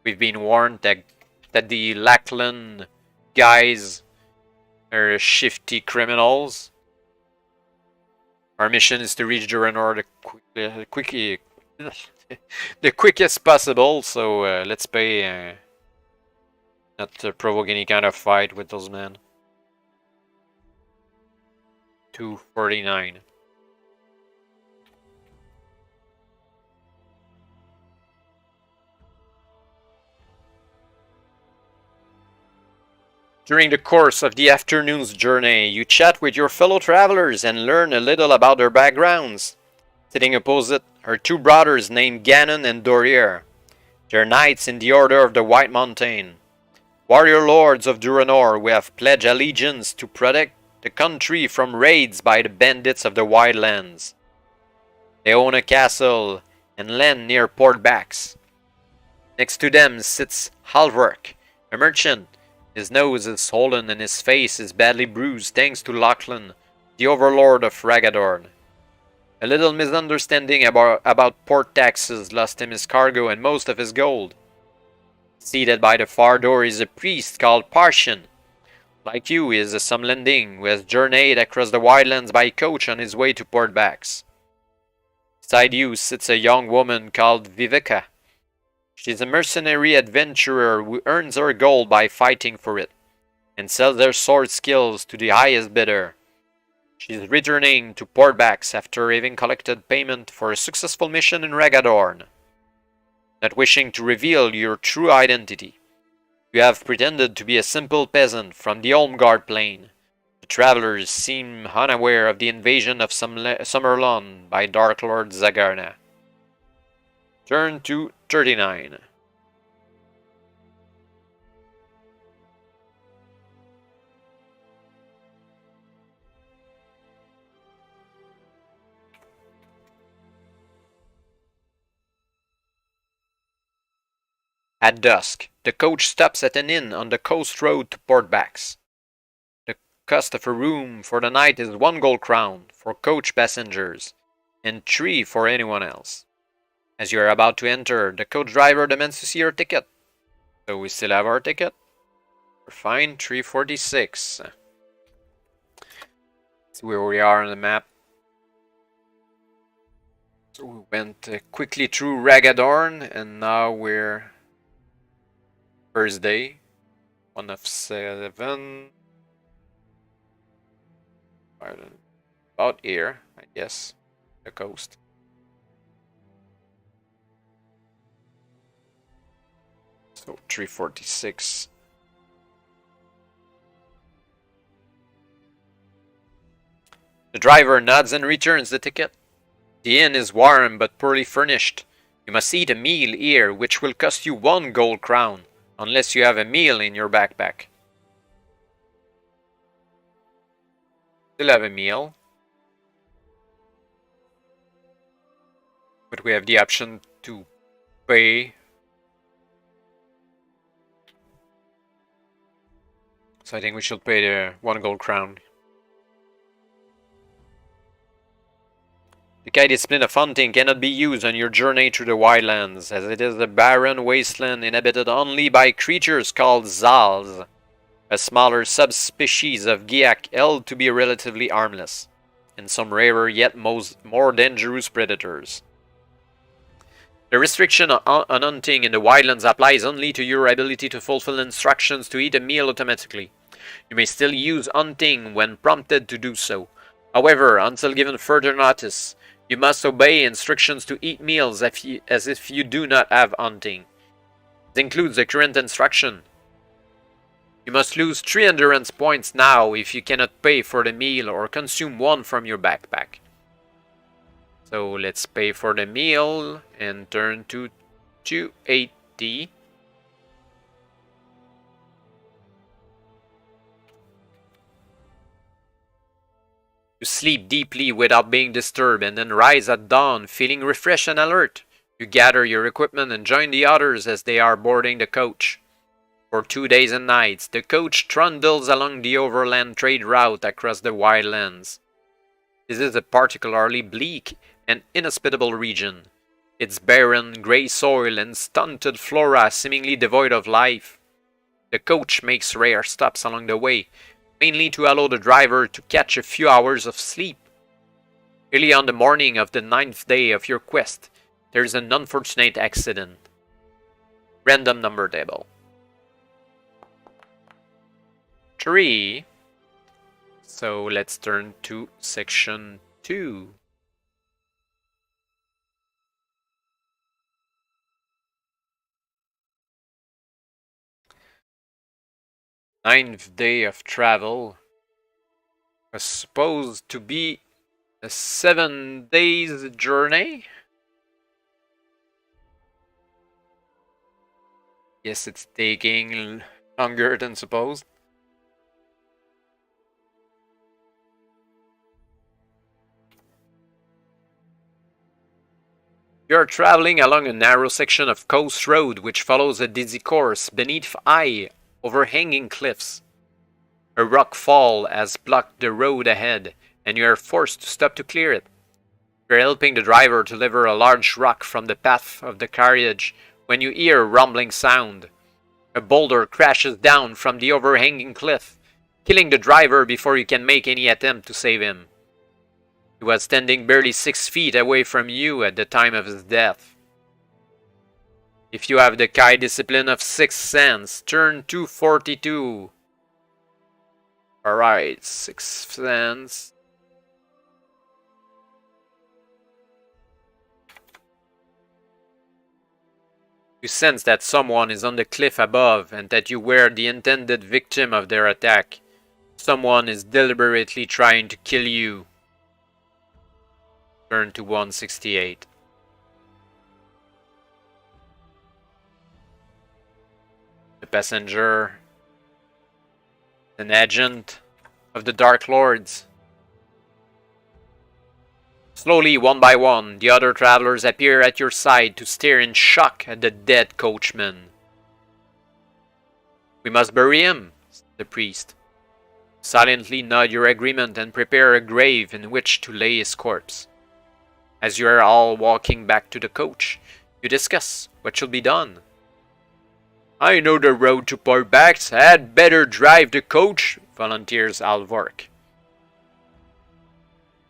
We've been warned that the Lackland guys are shifty criminals. Our mission is to reach Durenor the quickest possible, so let's pay, not to provoke any kind of fight with those men. 249. During the course of the afternoon's journey, you chat with your fellow travelers and learn a little about their backgrounds. Sitting opposite are 2 brothers named Ganon and Durenor. They're knights in the Order of the White Mountain, warrior lords of Durenor who have pledged allegiance to protect the country from raids by the bandits of the Wildlands. They own a castle and land near Portbacks. Next to them sits Halvark, a merchant. His nose is swollen and his face is badly bruised thanks to Lachlan, the overlord of Ragadorn. A little misunderstanding about port taxes lost him his cargo and most of his gold. Seated by the far door is a priest called Parshin. Like you, he is a Sommerlunding who has journeyed across the Wildlands by coach on his way to Portbacks. Beside you sits a young woman called Viveka. She's a mercenary adventurer who earns her gold by fighting for it, and sells her sword skills to the highest bidder. She's returning to Portbacks after having collected payment for a successful mission in Ragadorn. Not wishing to reveal your true identity, you have pretended to be a simple peasant from the Olmgard plain. The travelers seem unaware of the invasion of Sommerlund by Darklord Zagarna. Turn to 39. At dusk, the coach stops at an inn on the coast road to Portbacks. The cost of a room for the night is 1 gold crown for coach passengers, and 3 for anyone else. As you are about to enter, the coach driver demands to see your ticket. So we still have our ticket. We're fine, 346. See where we are on the map. So we went quickly through Ragadorn, and now we're first day, 1 of 7. About here, I guess, the coast. So 346. The driver nods and returns the ticket. The inn is warm but poorly furnished. You must eat a meal here, which will cost you 1 gold crown, unless you have a meal in your backpack. Still have a meal, but we have the option to pay. So I think we should pay the 1 gold crown. The kite discipline of hunting cannot be used on your journey through the wildlands, as it is a barren wasteland inhabited only by creatures called Zals, a smaller subspecies of Giak held to be relatively harmless, and some rarer yet more dangerous predators. The restriction on hunting in the wildlands applies only to your ability to fulfill instructions to eat a meal automatically. You may still use hunting when prompted to do so. However, until given further notice, you must obey instructions to eat meals as if you do not have hunting. This includes the current instruction. You must lose 3 endurance points now if you cannot pay for the meal or consume 1 from your backpack. So let's pay for the meal and turn to 280. You sleep deeply without being disturbed and then rise at dawn feeling refreshed and alert. You gather your equipment and join the others as they are boarding the coach. For 2 days and nights, the coach trundles along the overland trade route across the wide lands. This is a particularly bleak and inhospitable region. Its barren, grey soil and stunted flora seemingly devoid of life. The coach makes rare stops along the way, mainly to allow the driver to catch a few hours of sleep. Early on the morning of the 9th day of your quest, there is an unfortunate accident. Random number table. 3. So let's turn to section 2. Ninth day of travel was supposed to be a 7 days journey. Yes, it's taking longer than supposed. You are traveling along a narrow section of coast road which follows a dizzy course beneath high, overhanging cliffs. A rock fall has blocked the road ahead, and you are forced to stop to clear it. You are helping the driver to lever a large rock from the path of the carriage when you hear a rumbling sound. A boulder crashes down from the overhanging cliff, killing the driver before you can make any attempt to save him. He was standing barely 6 feet away from you at the time of his death. If you have the Kai discipline of 6th sense, turn 242. Alright, 6th sense. You sense that someone is on the cliff above and that you were the intended victim of their attack. Someone is deliberately trying to kill you. Turn to 168. The passenger, an agent of the Dark Lords. Slowly, one by one, the other travelers appear at your side to stare in shock at the dead coachman. We must bury him, said the priest. Silently nod your agreement and prepare a grave in which to lay his corpse. As you are all walking back to the coach, you discuss what should be done. I know the road to Portbacks. I had better drive the coach, volunteers Alvork.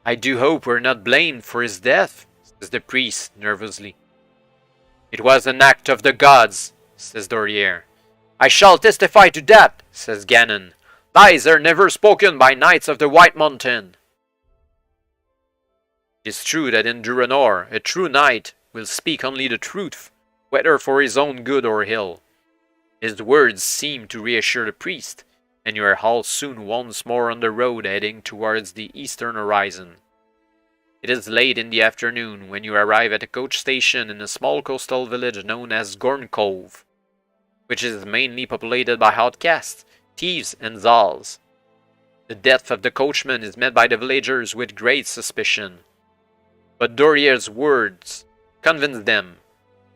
I do hope we're not blamed for his death, says the priest nervously. It was an act of the gods, says Dorier. I shall testify to that, says Ganon. Lies are never spoken by knights of the White Mountain. It is true that in Durenor, a true knight will speak only the truth, whether for his own good or ill. His words seem to reassure the priest, and you are all soon once more on the road heading towards the eastern horizon. It is late in the afternoon when you arrive at a coach station in a small coastal village known as Gorn Cove, which is mainly populated by outcasts, thieves, and Zals. The death of the coachman is met by the villagers with great suspicion. But Dorier's words convince them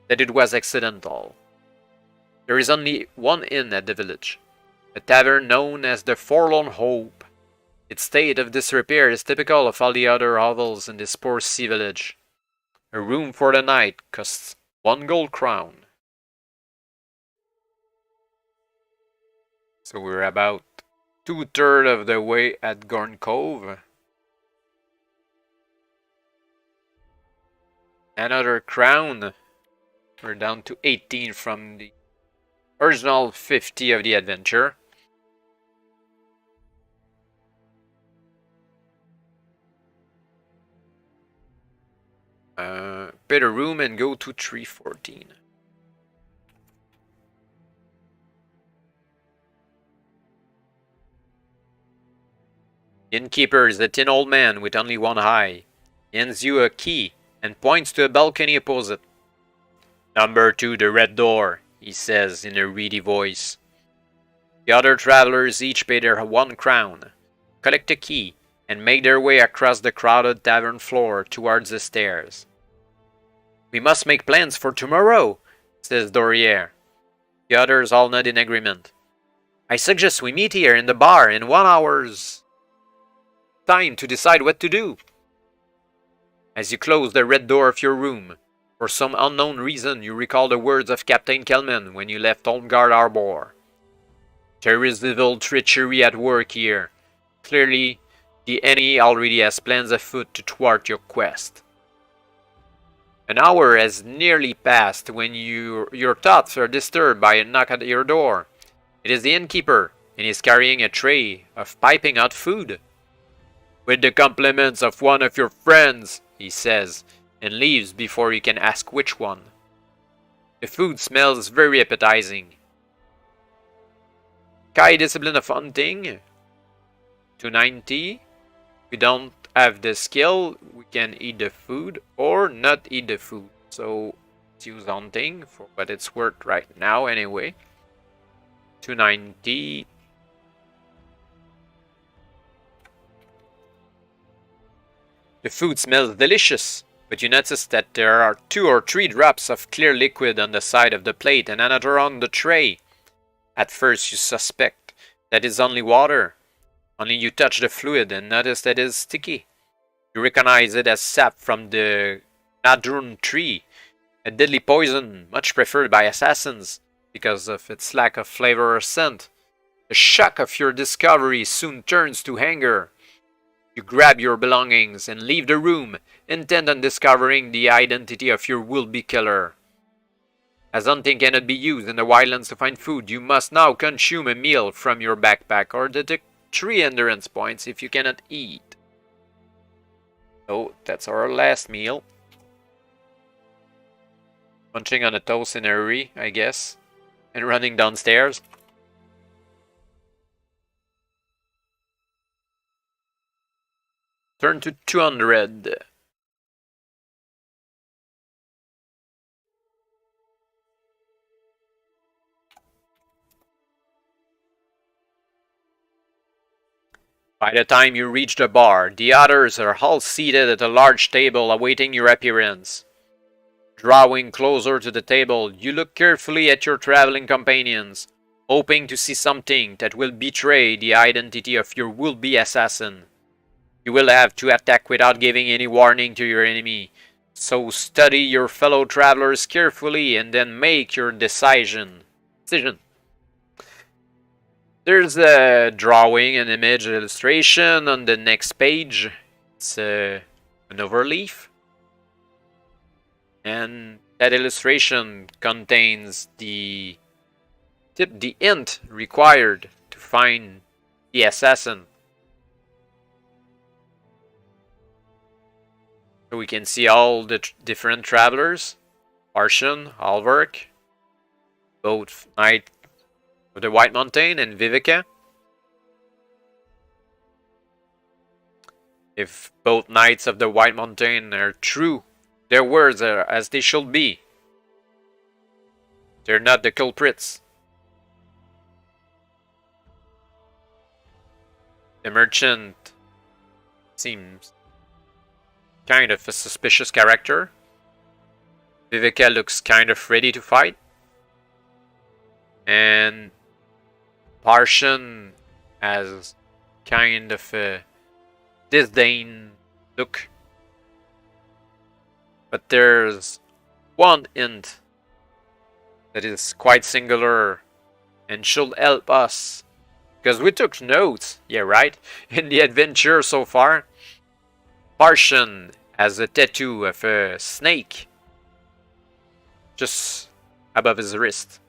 that it was accidental. There is only one inn at the village, a tavern known as the Forlorn Hope. Its state of disrepair is typical of all the other hovels in this poor sea village. A room for the night costs 1 gold crown. So we're about 2/3 of the way at Gorn Cove. Another crown. We're down to 18 from the original 50 of the adventure. Pay the room and go to 314. Innkeeper is a thin old man with only one eye. He hands you a key and points to a balcony opposite. Number 2, the red door, he says in a reedy voice. The other travelers each pay their 1 crown, collect a key, and make their way across the crowded tavern floor towards the stairs. "We must make plans for tomorrow," says Dorier. The others all nod in agreement. "I suggest we meet here in the bar in 1 hour's time to decide what to do." As you close the red door of your room, for some unknown reason you recall the words of Captain Kelman when you left Holmgard Arbor. There is evil treachery at work here. Clearly, the enemy already has plans afoot to thwart your quest. An hour has nearly passed when your thoughts are disturbed by a knock at your door. It is the innkeeper, and he is carrying a tray of piping hot food. "With the compliments of one of your friends," he says, and leaves before you can ask which one. The food smells very appetizing. Kai discipline of hunting, 290. We don't have the skill, we can eat the food or not eat the food. So let's use hunting for what it's worth right now anyway. 290. The food smells delicious, but you notice that there are 2 or 3 drops of clear liquid on the side of the plate and another on the tray. At first you suspect that it's only water. Only you touch the fluid and notice that it's sticky. You recognize it as sap from the Nadrun tree, a deadly poison much preferred by assassins because of its lack of flavor or scent. The shock of your discovery soon turns to anger. You grab your belongings and leave the room, intent on discovering the identity of your will-be killer. As hunting cannot be used in the wildlands to find food, you must now consume a meal from your backpack or detect 3 endurance points if you cannot eat. So that's our last meal. Munching on a toast in a hurry, I guess, and running downstairs. Turn to 200. By the time you reach the bar, the others are all seated at a large table awaiting your appearance. Drawing closer to the table, you look carefully at your traveling companions, hoping to see something that will betray the identity of your will-be assassin. You will have to attack without giving any warning to your enemy, so study your fellow travelers carefully and then make your decision. There's a drawing and image illustration on the next page. It's an overleaf. And that illustration contains the hint required to find the assassin. So we can see all the different travelers. Arshan, Alvark, both Knight of the White Mountain and Viveka. If both Knights of the White Mountain are true, their words are as they should be. They're not the culprits. The merchant seems kind of a suspicious character. Viveka looks kind of ready to fight. And Parshan has kind of a disdain look. But there's one hint that is quite singular and should help us. Because we took notes, yeah right, in the adventure so far. Parshan has a tattoo of a snake just above his wrist.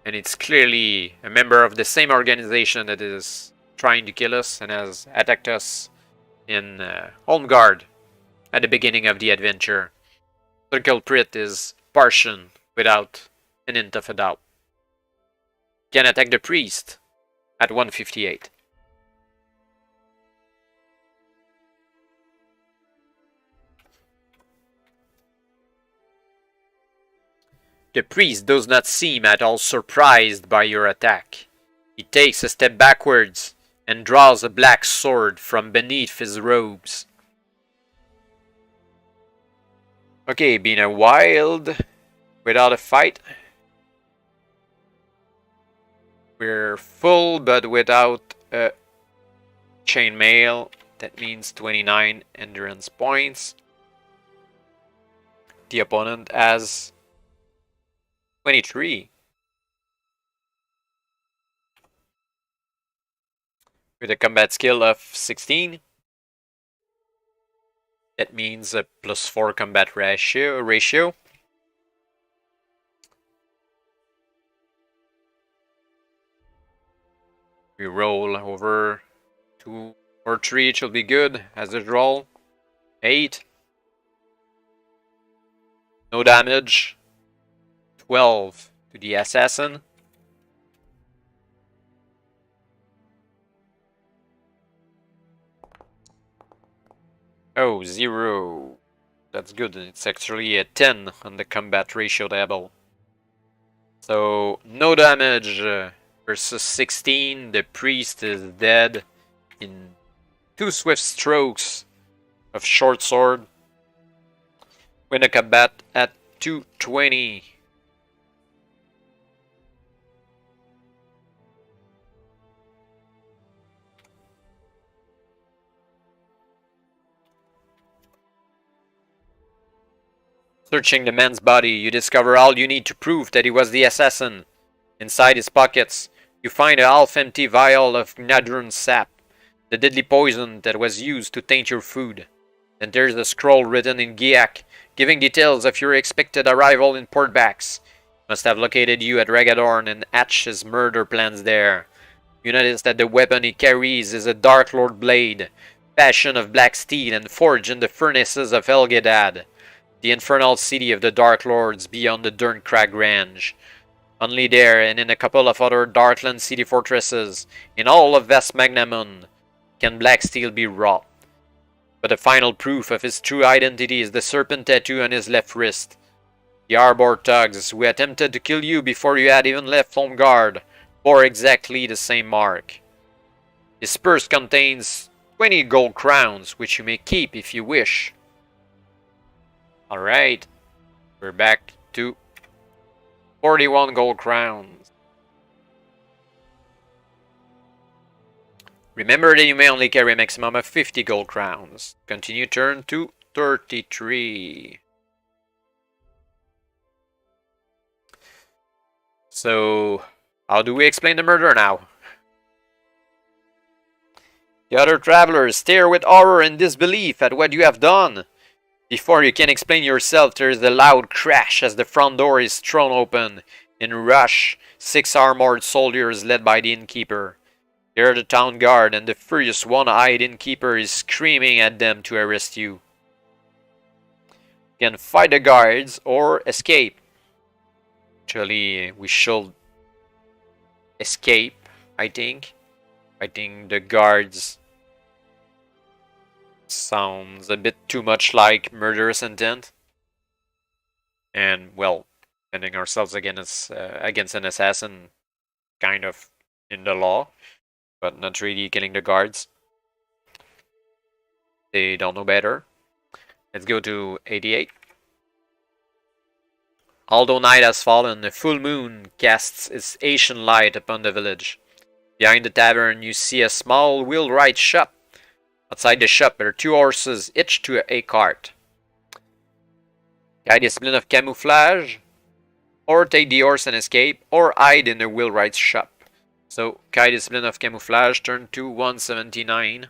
And it's clearly a member of the same organization that is trying to kill us and has attacked us in Holmgard at the beginning of the adventure. The culprit is Parshan without an hint of a doubt. Can attack the priest at 158. The priest does not seem at all surprised by your attack. He takes a step backwards and draws a black sword from beneath his robes. Okay, being a wild without a fight. We're full but without a chainmail. That means 29 endurance points. The opponent has 23. With a combat skill of 16. That means a +4 combat ratio. We roll over 2 or 3, it should be good as a roll. 8. No damage. 12 to the assassin. Oh, 0. That's good. It's actually a 10 on the combat ratio table. So, no damage versus 16. The priest is dead in 2 swift strokes of short sword. Win a combat at 220. Searching the man's body, you discover all you need to prove that he was the assassin. Inside his pockets, you find a half-empty vial of Nadrun sap, the deadly poison that was used to taint your food. Then there's a scroll written in Giak, giving details of your expected arrival in Portbacks. Must have located you at Ragadorn and hatched his murder plans there. You notice that the weapon he carries is a Darklord blade, fashioned of black steel and forged in the furnaces of Elgedad, the infernal city of the Dark Lords beyond the Durncrag Range. Only there, and in a couple of other Darkland city fortresses, in all of Vest Magnamon, can black steel be wrought. But the final proof of his true identity is the serpent tattoo on his left wrist. The Arbor thugs who attempted to kill you before you had even left Home Guard bore exactly the same mark. His purse contains 20 gold crowns, which you may keep if you wish. Alright, we're back to 41 gold crowns. Remember that you may only carry a maximum of 50 gold crowns. Continue turn to 33. So, how do we explain the murder now? The other travelers stare with horror and disbelief at what you have done. Before you can explain yourself, there is a loud crash as the front door is thrown open. In rush, 6 armored soldiers led by the innkeeper. They are the town guard, and the furious one-eyed innkeeper is screaming at them to arrest you. You can fight the guards or escape. Actually, we should escape, I think. Fighting the guards sounds a bit too much like murderous intent. And, well, defending ourselves against an assassin, kind of in the law, but not really killing the guards. They don't know better. Let's go to 88. Although night has fallen, the full moon casts its ashen light upon the village. Behind the tavern, you see a small wheelwright shop. Outside the shop are 2 horses hitched to a cart. Guide discipline of camouflage, or take the horse and escape, or hide in the wheelwright's shop. So, Kai discipline of camouflage, turn to 179.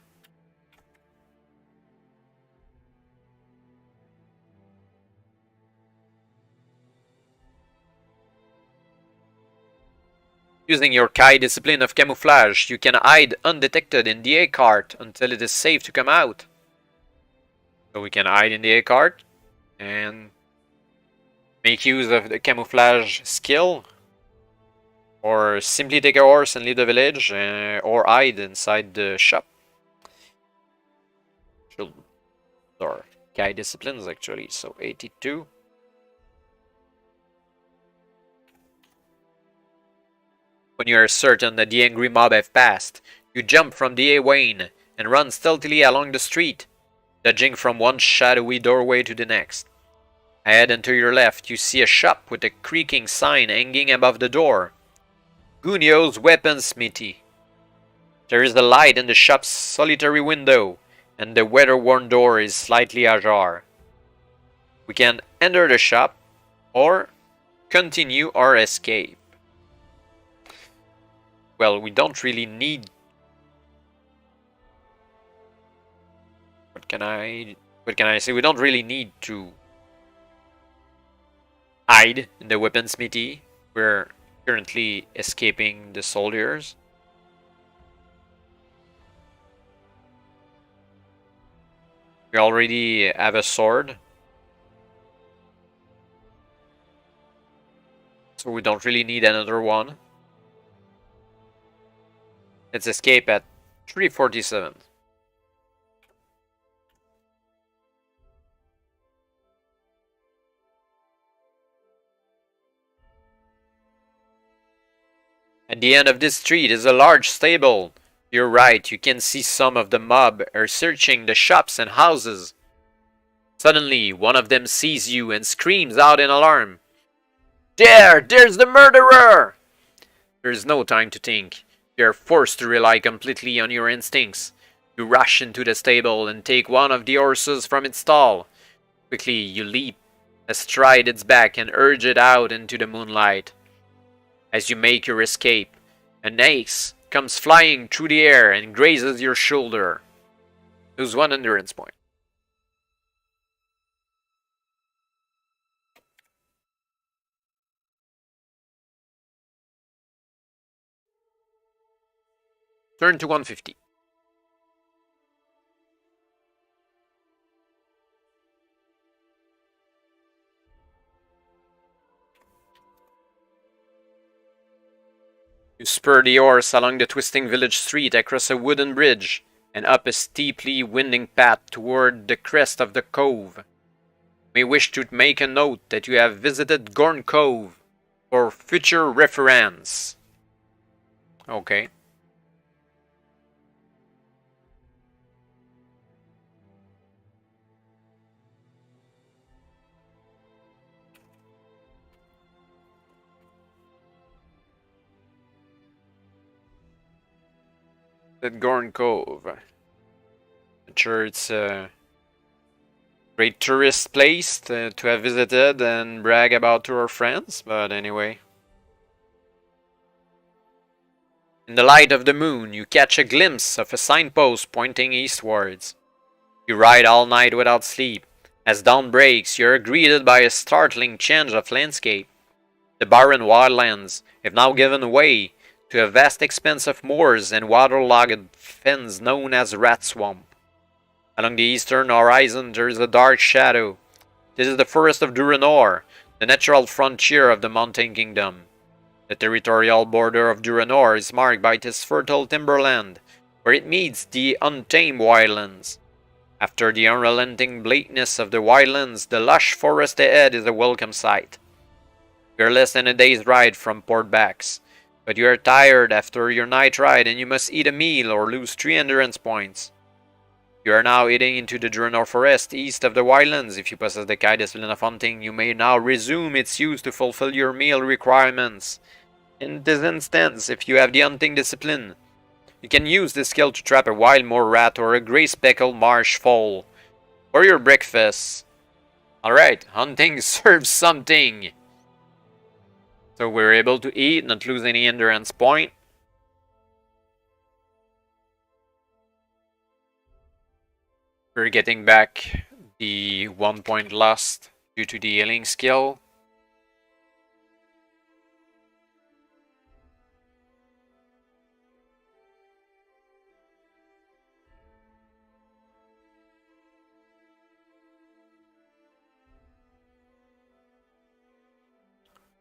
Using your Kai discipline of camouflage, you can hide undetected in the A-cart until it is safe to come out. So we can hide in the A-cart and make use of the camouflage skill, or simply take a horse and leave the village, or hide inside the shop. Or Kai disciplines actually, so 82. When you are certain that the angry mob have passed, You jump from the Awain and run stealthily along the street, dodging from one shadowy doorway to the next. Ahead and to your left, you see a shop with a creaking sign hanging above the door. Gunio's Weaponsmithy. There is a light in the shop's solitary window, and the weather-worn door is slightly ajar. We can enter the shop, or continue our escape. Well, we don't really need... What can I say? We don't really need to hide in the weaponsmithy. We're currently escaping the soldiers. We already have a sword, so we don't really need another one. Let's escape at 347. At the end of this street is a large stable. You're right, you can see some of the mob are searching the shops and houses. Suddenly, one of them sees you and screams out in alarm. There's the murderer! There's no time to think. You're forced to rely completely on your instincts. You rush into the stable and take one of the horses from its stall. Quickly, you leap astride its back and urge it out into the moonlight. As you make your escape, an axe comes flying through the air and grazes your shoulder. Lose 1 endurance point. Turn to 150. You spur the horse along the twisting village street across a wooden bridge and up a steeply winding path toward the crest of the cove. You may wish to make a note that you have visited Gorn Cove for future reference. Okay. At Gorn Cove. I'm sure it's a great tourist place to have visited and brag about to our friends, but anyway. In the light of the moon, you catch a glimpse of a signpost pointing eastwards. You ride all night without sleep. As dawn breaks, you are greeted by a startling change of landscape. The barren wildlands have now given way to a vast expanse of moors and waterlogged fens known as Rat Swamp. Along the eastern horizon there is a dark shadow. This is the forest of Durenor, the natural frontier of the Mountain Kingdom. The territorial border of Durenor is marked by this fertile timberland, where it meets the untamed wildlands. After the unrelenting bleakness of the wildlands, the lush forest ahead is a welcome sight. You are less than a day's ride from Port Bax, but you are tired after your night ride and you must eat a meal or lose 3 endurance points. You are now heading into the Durenor forest east of the wildlands. If you possess the Kai discipline of hunting, you may now resume its use to fulfill your meal requirements. In this instance, if you have the hunting discipline, you can use this skill to trap a wild moor rat or a grey-speckled marsh fowl for your breakfast. Alright, hunting serves something. So we're able to eat, not lose any endurance point. We're getting back the 1 point lost due to the healing skill.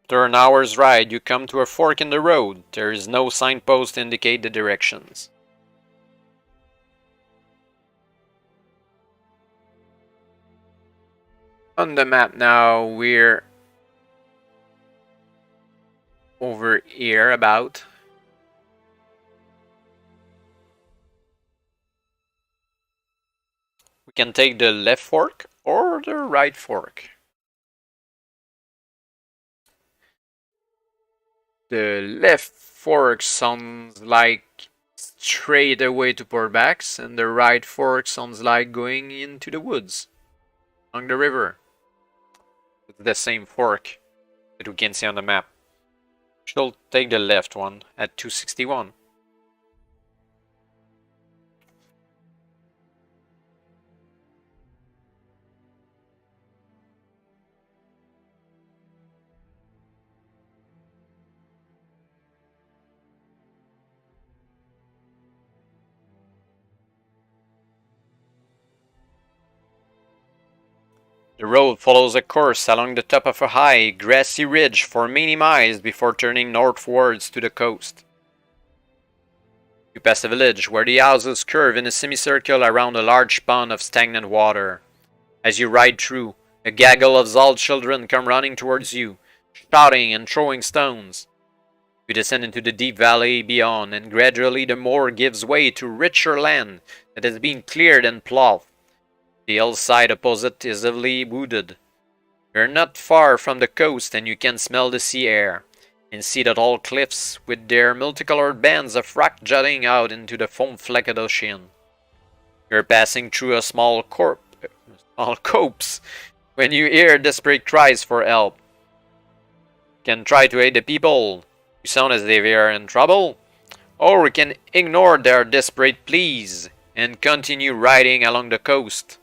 After an hour's ride, you come to a fork in the road. There is no signpost to indicate the directions. On the map now, we're over here about. can take the left fork or the right fork. The left fork sounds like straight away to Portbacks, and the right fork sounds like going into the woods along the river. It's the same fork that we can see on the map. She'll take the left one at 261. The road follows a course along the top of a high, grassy ridge for many miles before turning northwards to the coast. You pass a village where the houses curve in a semicircle around a large pond of stagnant water. As you ride through, a gaggle of Zal children come running towards you, shouting and throwing stones. You descend into the deep valley beyond, and gradually the moor gives way to richer land that has been cleared and plowed. The hillside opposite is heavily wooded. You are not far from the coast, and you can smell the sea air, and see the tall cliffs with their multicolored bands of rock jutting out into the foam-flecked ocean. You are passing through a small copse when you hear desperate cries for help. You can try to aid the people who sound as if they are in trouble, or you can ignore their desperate pleas and continue riding along the coast.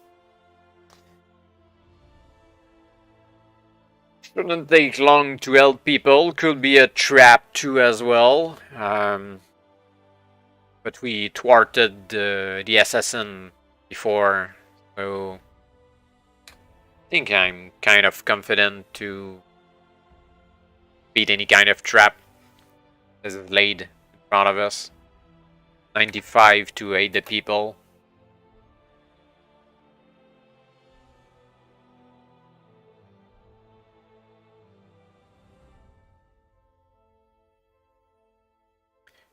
Shouldn't take long to help people, could be a trap too as well. But we thwarted the assassin before, so I think I'm kind of confident to beat any kind of trap that is laid in front of us. 95 to aid the people.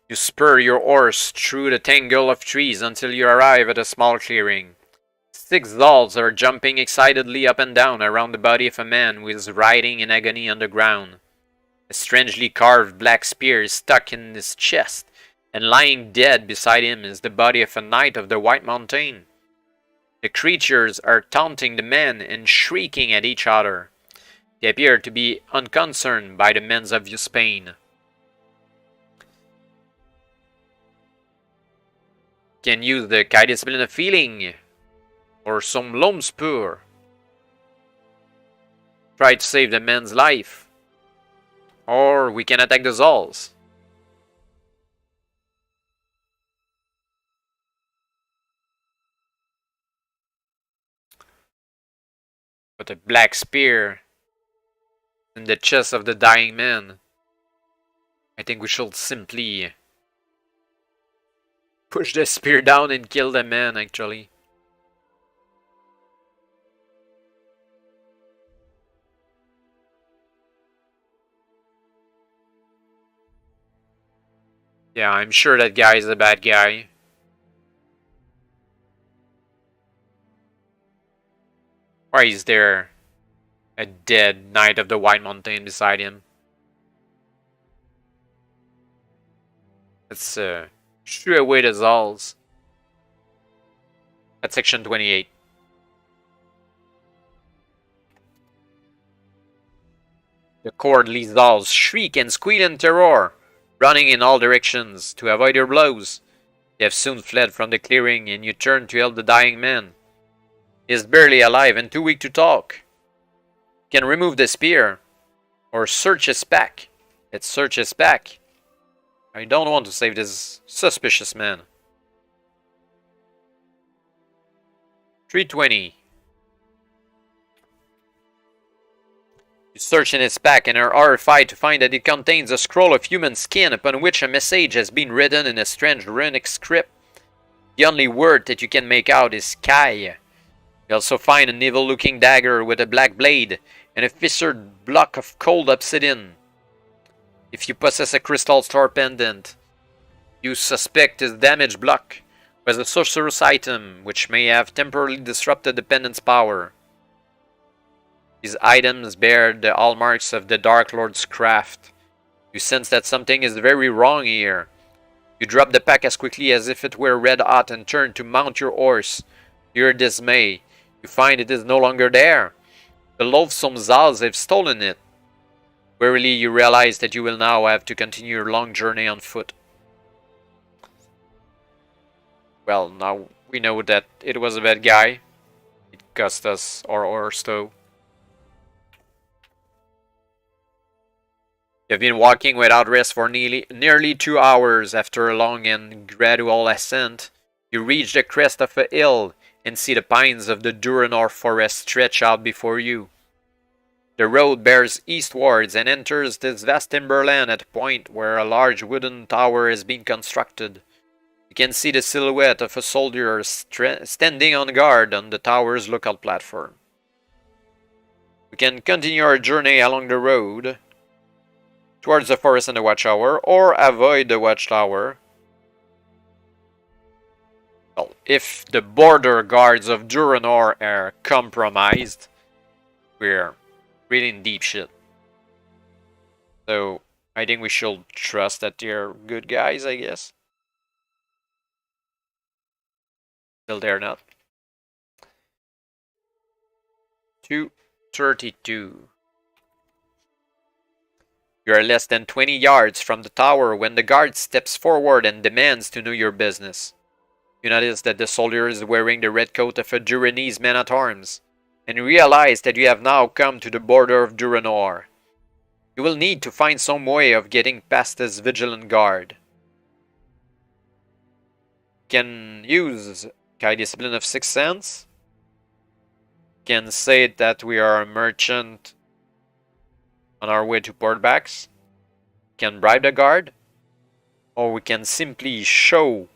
You spur your horse through the tangle of trees until you arrive at a small clearing. 6 Zals are jumping excitedly up and down around the body of a man who is writhing in agony on the ground. A strangely carved black spear is stuck in his chest, and lying dead beside him is the body of a knight of the White Mountain. The creatures are taunting the man and shrieking at each other. They appear to be unconcerned by the man's obvious pain. Can use the Kai Discipline of Feeling or some Sommerlund. Try to save the man's life. Or we can attack the Zals. But a black spear in the chest of the dying man. I think we should simply push the spear down and kill the man, actually. Yeah, I'm sure that guy is a bad guy. Why is there a dead Knight of the White Mountain beside him? Let's shoo away the Zals. At section 28. The cowardly Zals shriek and squeal in terror, running in all directions to avoid your blows. They have soon fled from the clearing, and you turn to help the dying man. He is barely alive and too weak to talk. You can remove the spear, or search his back. Let's search his back. I don't want to save this suspicious man. 320. You search in its back and are horrified to find that it contains a scroll of human skin upon which a message has been written in a strange runic script. The only word that you can make out is Kai. You also find an evil-looking dagger with a black blade and a fissured block of cold obsidian. If you possess a crystal star pendant, you suspect his damaged block Was a sorcerous item, which may have temporarily disrupted the pendant's power. These items bear the hallmarks of the Dark Lord's craft. You sense that something is very wrong here. You drop the pack as quickly as if it were red hot and turn to mount your horse. To your dismay, you find it is no longer there. The loathsome Zals have stolen it. Wearily, you realize that you will now have to continue your long journey on foot. Well, now we know that it was a bad guy. It cost us our horse though. You've been walking without rest for nearly 2 hours. After a long and gradual ascent, you reach the crest of a hill and see the pines of the Durenor forest stretch out before you. The road bears eastwards and enters this vast timberland at a point where a large wooden tower is being constructed. You can see the silhouette of a soldier standing on guard on the tower's lookout platform. We can continue our journey along the road towards the forest and the watchtower, or avoid the watchtower. Well, if the border guards of Durenor are compromised, we're really in deep shit. So, I think we should trust that they're good guys, I guess. Still they're not. 232. You are less than 20 yards from the tower when the guard steps forward and demands to know your business. You notice that the soldier is wearing the red coat of a Durenese man-at-arms, and realize that you have now come to the border of Durenor. You will need to find some way of getting past this vigilant guard. You can use Kai Discipline of 6 cents. You can say that we are a merchant on our way to Portbacks. We can bribe the guard, or we can simply show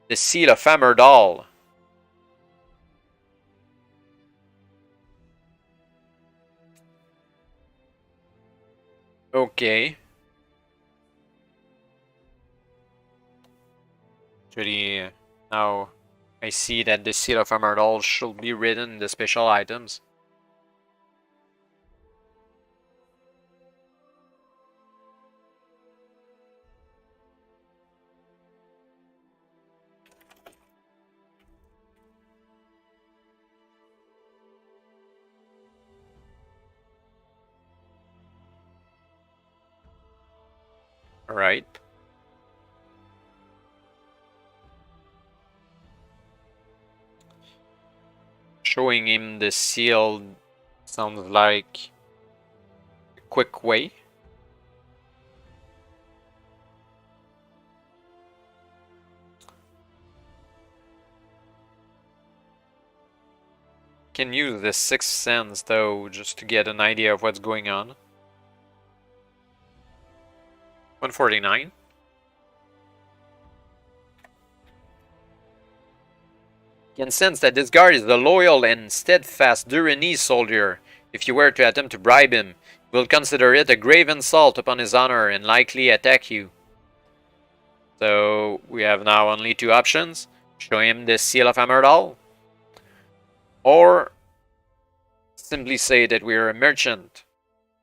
the seal of Hammerdall. Okay. Actually, now I see that the seal of Hammerdall should be written in the special items. Alright. Showing him the seal sounds like a quick way. Can use the 6th sense though, just to get an idea of what's going on. 149. You can sense that this guard is a loyal and steadfast Durenese soldier. If you were to attempt to bribe him, he will consider it a grave insult upon his honor and likely attack you. So we have now only 2 options. Show him the seal of Hammerdall, or simply say that we are a merchant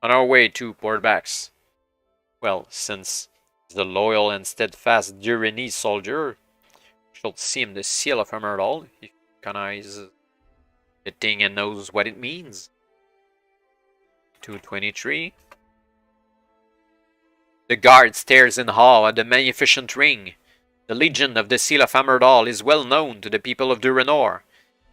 on our way to Portbacks. Well, since he's a loyal and steadfast Durenese soldier, we should see him the seal of Hammerdall. He recognizes the thing and knows what it means. 223. The guard stares in awe at the magnificent ring. The legend of the seal of Hammerdall is well known to the people of Durenor.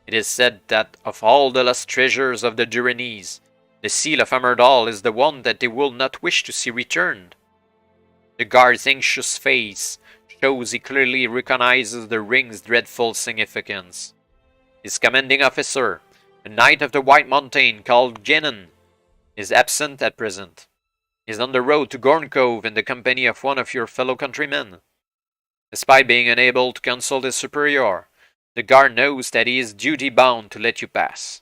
It is said that of all the lost treasures of the Durenese, the seal of Hammerdall is the one that they will not wish to see returned. The guard's anxious face shows he clearly recognizes the ring's dreadful significance. His commanding officer, a knight of the White Mountain called Genin, is absent at present. He is on the road to Gorn Cove in the company of one of your fellow countrymen. Despite being unable to consult his superior, the guard knows that he is duty-bound to let you pass.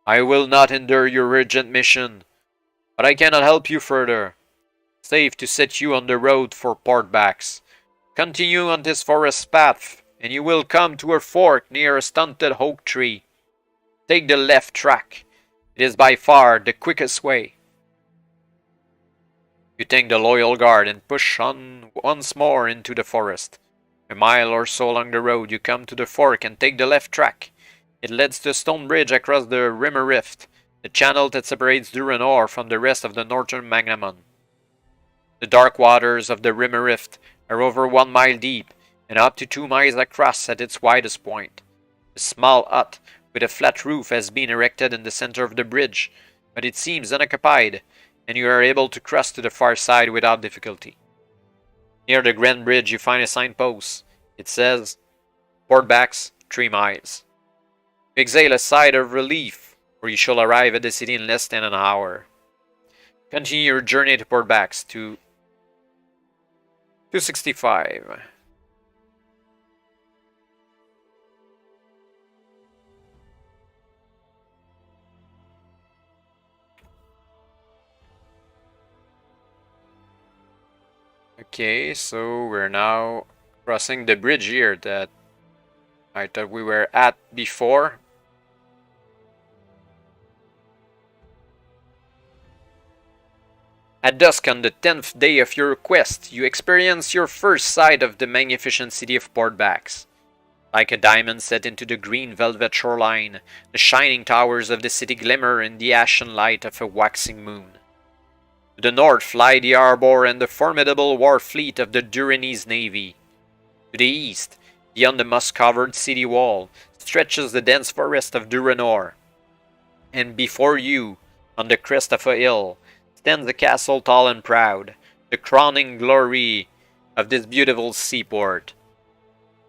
I will not hinder your urgent mission, but I cannot help you further. Safe to set you on the road for Portbacks. Continue on this forest path and you will come to a fork near a stunted oak tree. Take the left track. It is by far the quickest way. You thank the loyal guard and push on once more into the forest. A mile or so along the road, you come to the fork and take the left track. It leads to a stone bridge across the Rimmer Rift, the channel that separates Durenor from the rest of the northern Magnamon. The dark waters of the Rimmer Rift are over 1 mile deep and up to 2 miles across at its widest point. A small hut with a flat roof has been erected in the center of the bridge, but it seems unoccupied, and you are able to cross to the far side without difficulty. Near the Grand Bridge you find a signpost. It says, Portbacks, 3 miles. You exhale a sigh of relief, for you shall arrive at the city in less than an hour. Continue your journey to Portbacks to 265. Okay, so we're now crossing the bridge here that I thought we were at before. At dusk on the 10th day of your quest, you experience your first sight of the magnificent city of Portbacks. Like a diamond set into the green velvet shoreline, the shining towers of the city glimmer in the ashen light of a waxing moon. To the north fly the Arbor and the formidable war fleet of the Durenese navy. To the east, beyond the moss-covered city wall, stretches the dense forest of Durenor. And before you, on the crest of a hill, stands a castle tall and proud, the crowning glory of this beautiful seaport.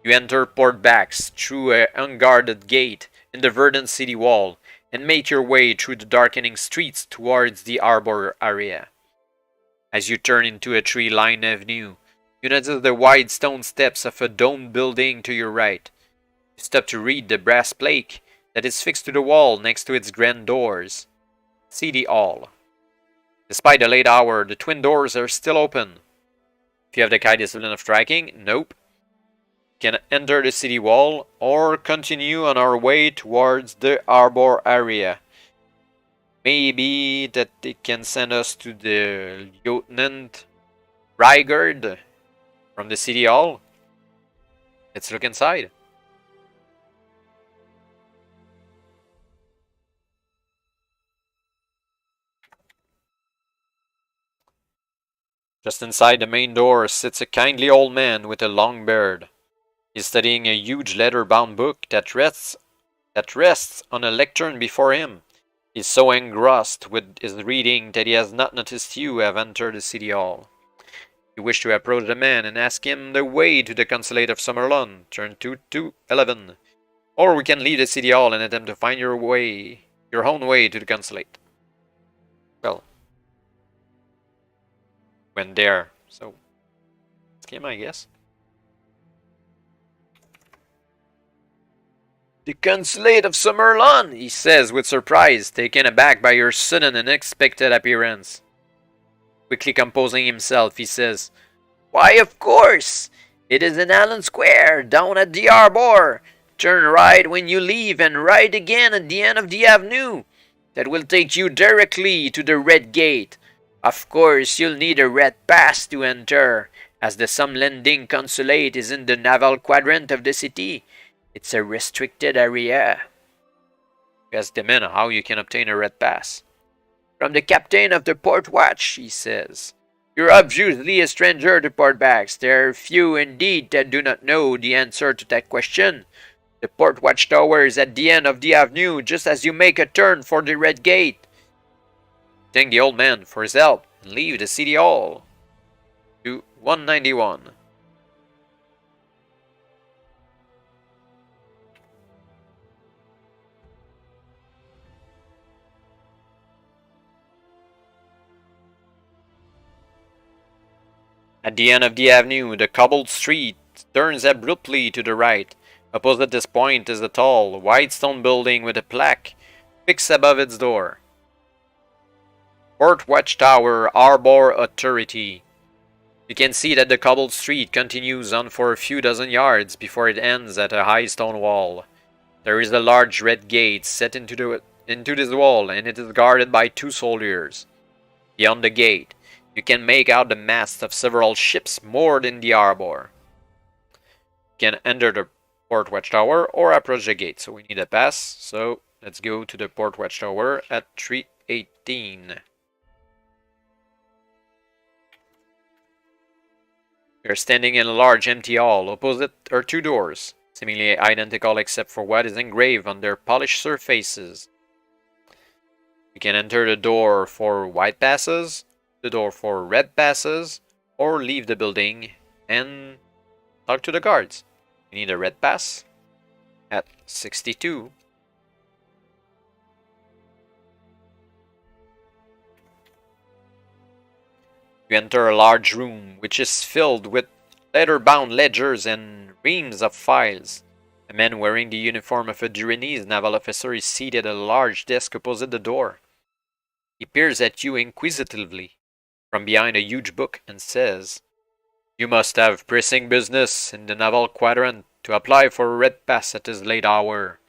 You enter Portbacks through an unguarded gate in the verdant city wall, and make your way through the darkening streets towards the Arbor area. As you turn into a tree-lined avenue, you notice the wide stone steps of a domed building to your right. You stop to read the brass plaque that is fixed to the wall next to its grand doors. City Hall. Despite the late hour, the twin doors are still open. If you have the Kai discipline of striking, nope. You can enter the city wall or continue on our way towards the Arbor area. Maybe that they can send us to the Lieutenant Rygard from the city hall. Let's look inside. Just inside the main door sits a kindly old man with a long beard. He's studying a huge leather-bound book that rests on a lectern before him. He's so engrossed with his reading that he has not noticed you have entered the city hall. You wish to approach the man and ask him the way to the consulate of Sommerlund. Turn 211. Or we can leave the city hall and attempt to find your own way to the consulate. Well, went there, so ask him, I guess. The consulate of Sommerlund, he says with surprise, taken aback by your sudden and unexpected appearance. Quickly composing himself, he says, Why, of course! It is in Allen Square, down at the Arbor. Turn right when you leave and right again at the end of the avenue. That will take you directly to the Red Gate. Of course, you'll need a red pass to enter, as the Sommerlund consulate is in the naval quadrant of the city. It's a restricted area. Ask the man how you can obtain a red pass. From the captain of the port watch, he says. You're obviously a stranger to Portbacks. There are few indeed that do not know the answer to that question. The port watch tower is at the end of the avenue just as you make a turn for the Red Gate. Thank the old man for his help and leave the city hall. To 191. At the end of the avenue, the cobbled street turns abruptly to the right. Opposite this point is a tall, white stone building with a plaque fixed above its door. Port Watchtower Arbor Authority. You can see that the cobbled street continues on for a few dozen yards before it ends at a high stone wall. There is a large red gate set into this wall, and it is guarded by 2 soldiers. Beyond the gate, you can make out the masts of several ships moored in the harbor. You can enter the port watchtower or approach the gate. So we need a pass. So let's go to the port watchtower at 318. We are standing in a large empty hall. Opposite are 2 doors, seemingly identical except for what is engraved on their polished surfaces. You can enter the door for white passes, the door for red passes, or leave the building and talk to the guards. You need a red pass at 62. You enter a large room which is filled with leather-bound ledgers and reams of files. A man wearing the uniform of a Durenese naval officer is seated at a large desk opposite the door. He peers at you inquisitively from behind a huge book and says, "You must have pressing business in the naval quadrant to apply for a red pass at this late hour.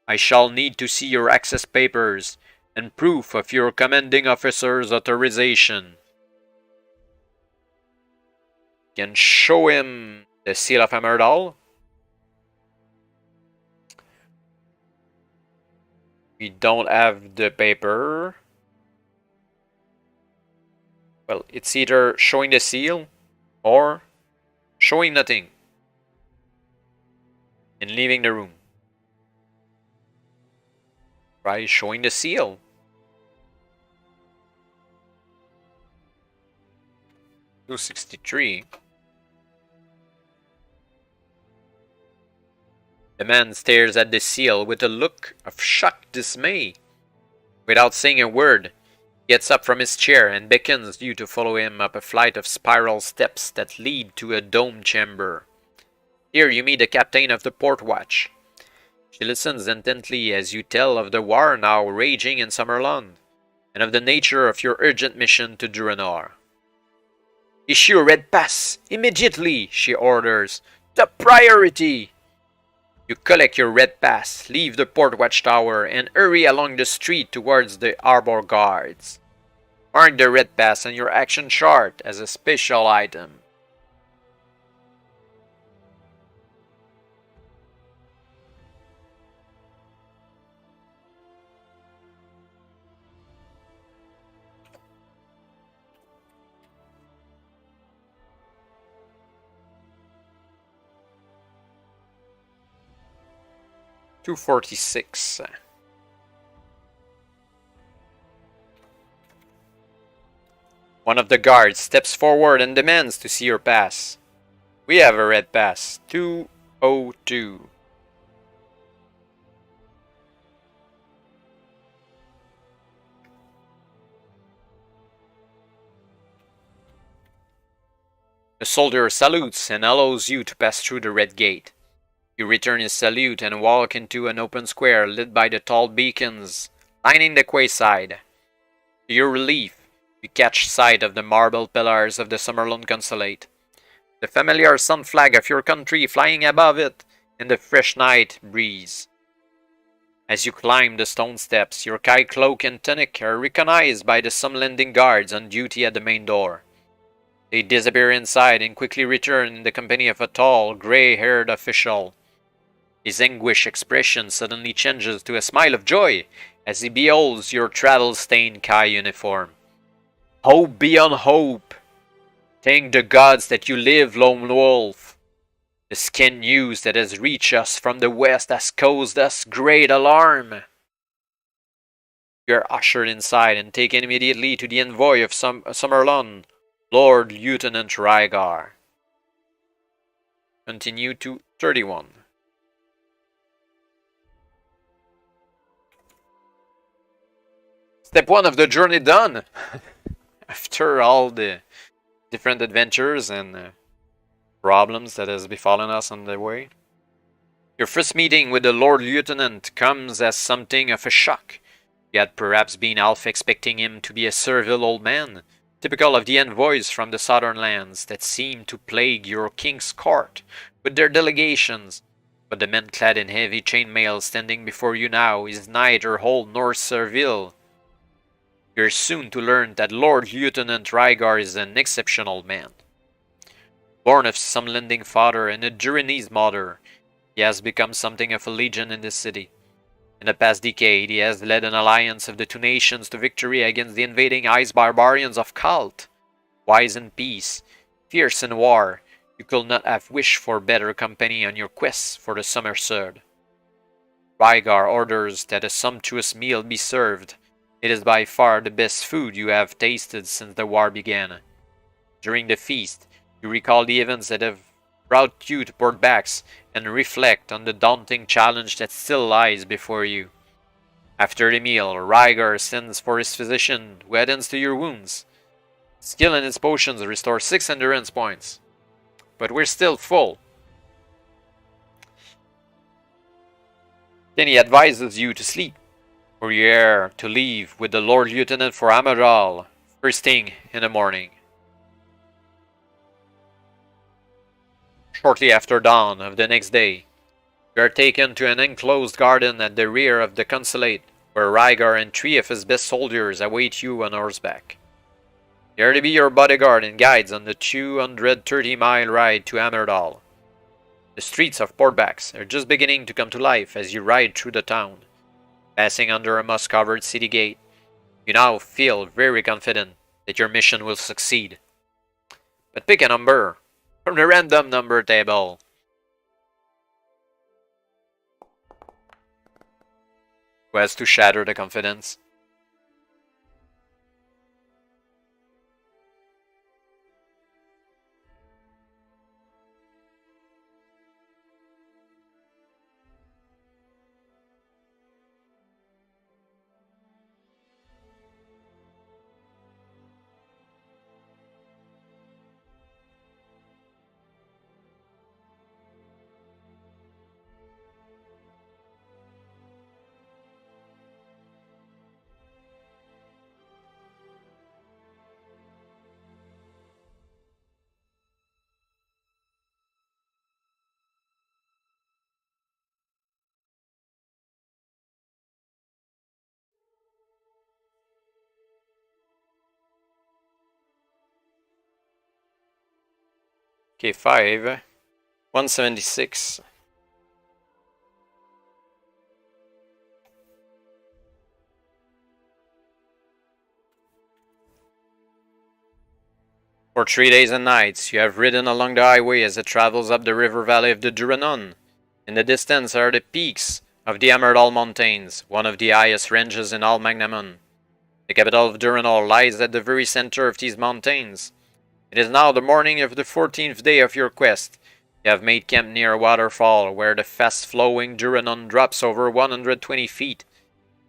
I shall need to see your access papers and proof of your commanding officer's authorization." You can show him the seal of Amerdal. We don't have the paper. Well, it's either showing the seal or showing nothing and leaving the room. Try showing the seal. $263. The man stares at the seal with a look of shocked dismay. Without saying a word, he gets up from his chair and beckons you to follow him up a flight of spiral steps that lead to a dome chamber. Here you meet the captain of the port watch. She listens intently as you tell of the war now raging in Sommerlund, and of the nature of your urgent mission to Durenor. "Issue a red pass, immediately," she orders. "The priority!" You collect your red pass, leave the port watchtower, and hurry along the street towards the harbor guards. Mark the red pass on your action chart as a special item. $246. One of the guards steps forward and demands to see your pass. "We have a red pass. 202. The soldier salutes and allows you to pass through the red gate. You return his salute and walk into an open square lit by the tall beacons lining the quayside. To your relief, you catch sight of the marble pillars of the Sommerlund consulate, the familiar sun flag of your country flying above it in the fresh night breeze. As you climb the stone steps, your kite cloak and tunic are recognized by the Sommerlunding guards on duty at the main door. They disappear inside and quickly return in the company of a tall, gray-haired official. His anguished expression suddenly changes to a smile of joy as he beholds your travel-stained Kai uniform. "Hope beyond hope! Thank the gods that you live, lone wolf! The scant news that has reached us from the west has caused us great alarm." You are ushered inside and taken immediately to the envoy of Sommerlund, Lord Lieutenant Rygar. Continue to 31. Step 1 of the journey done! After all the different adventures and problems that has befallen us on the way. Your first meeting with the Lord Lieutenant comes as something of a shock. You had perhaps been half expecting him to be a servile old man, typical of the envoys from the southern lands that seem to plague your king's court with their delegations. But the man clad in heavy chainmail standing before you now is neither Hull nor Serville. You're soon to learn that Lord Lieutenant Rygar is an exceptional man. Born of Sommerlunding father and a Durenese mother, he has become something of a legend in this city. In the past decade, he has led an alliance of the two nations to victory against the invading ice barbarians of Khalt. Wise in peace, fierce in war, you could not have wished for better company on your quest for the Sommerswerd. Rygar orders that a sumptuous meal be served. It is by far the best food you have tasted since the war began. During the feast, you recall the events that have brought you to Portbacks and reflect on the daunting challenge that still lies before you. After the meal, Rygar sends for his physician who attends to your wounds. Skill in his potions restore 6 endurance points. But we're still full. Then he advises you to sleep, for you are to leave with the Lord Lieutenant for Amaral first thing in the morning. Shortly after dawn of the next day, you are taken to an enclosed garden at the rear of the consulate, where Rygar and 3 of his best soldiers await you on horseback. They are to be your bodyguard and guides on the 230-mile ride to Amerdal. The streets of Portbacks are just beginning to come to life as you ride through the town. Passing under a moss-covered city gate, you now feel very confident that your mission will succeed. But pick a number from the random number table. Who has to shatter the confidence? Okay, 5. 176. For 3 days and nights, you have ridden along the highway as it travels up the river valley of the Durenor. In the distance are the peaks of the Amerdal Mountains, one of the highest ranges in all Magnamon. The capital of Durenor lies at the very center of these mountains. It is now the morning of the 14th day of your quest. You have made camp near a waterfall where the fast-flowing Durenor drops over 120 feet.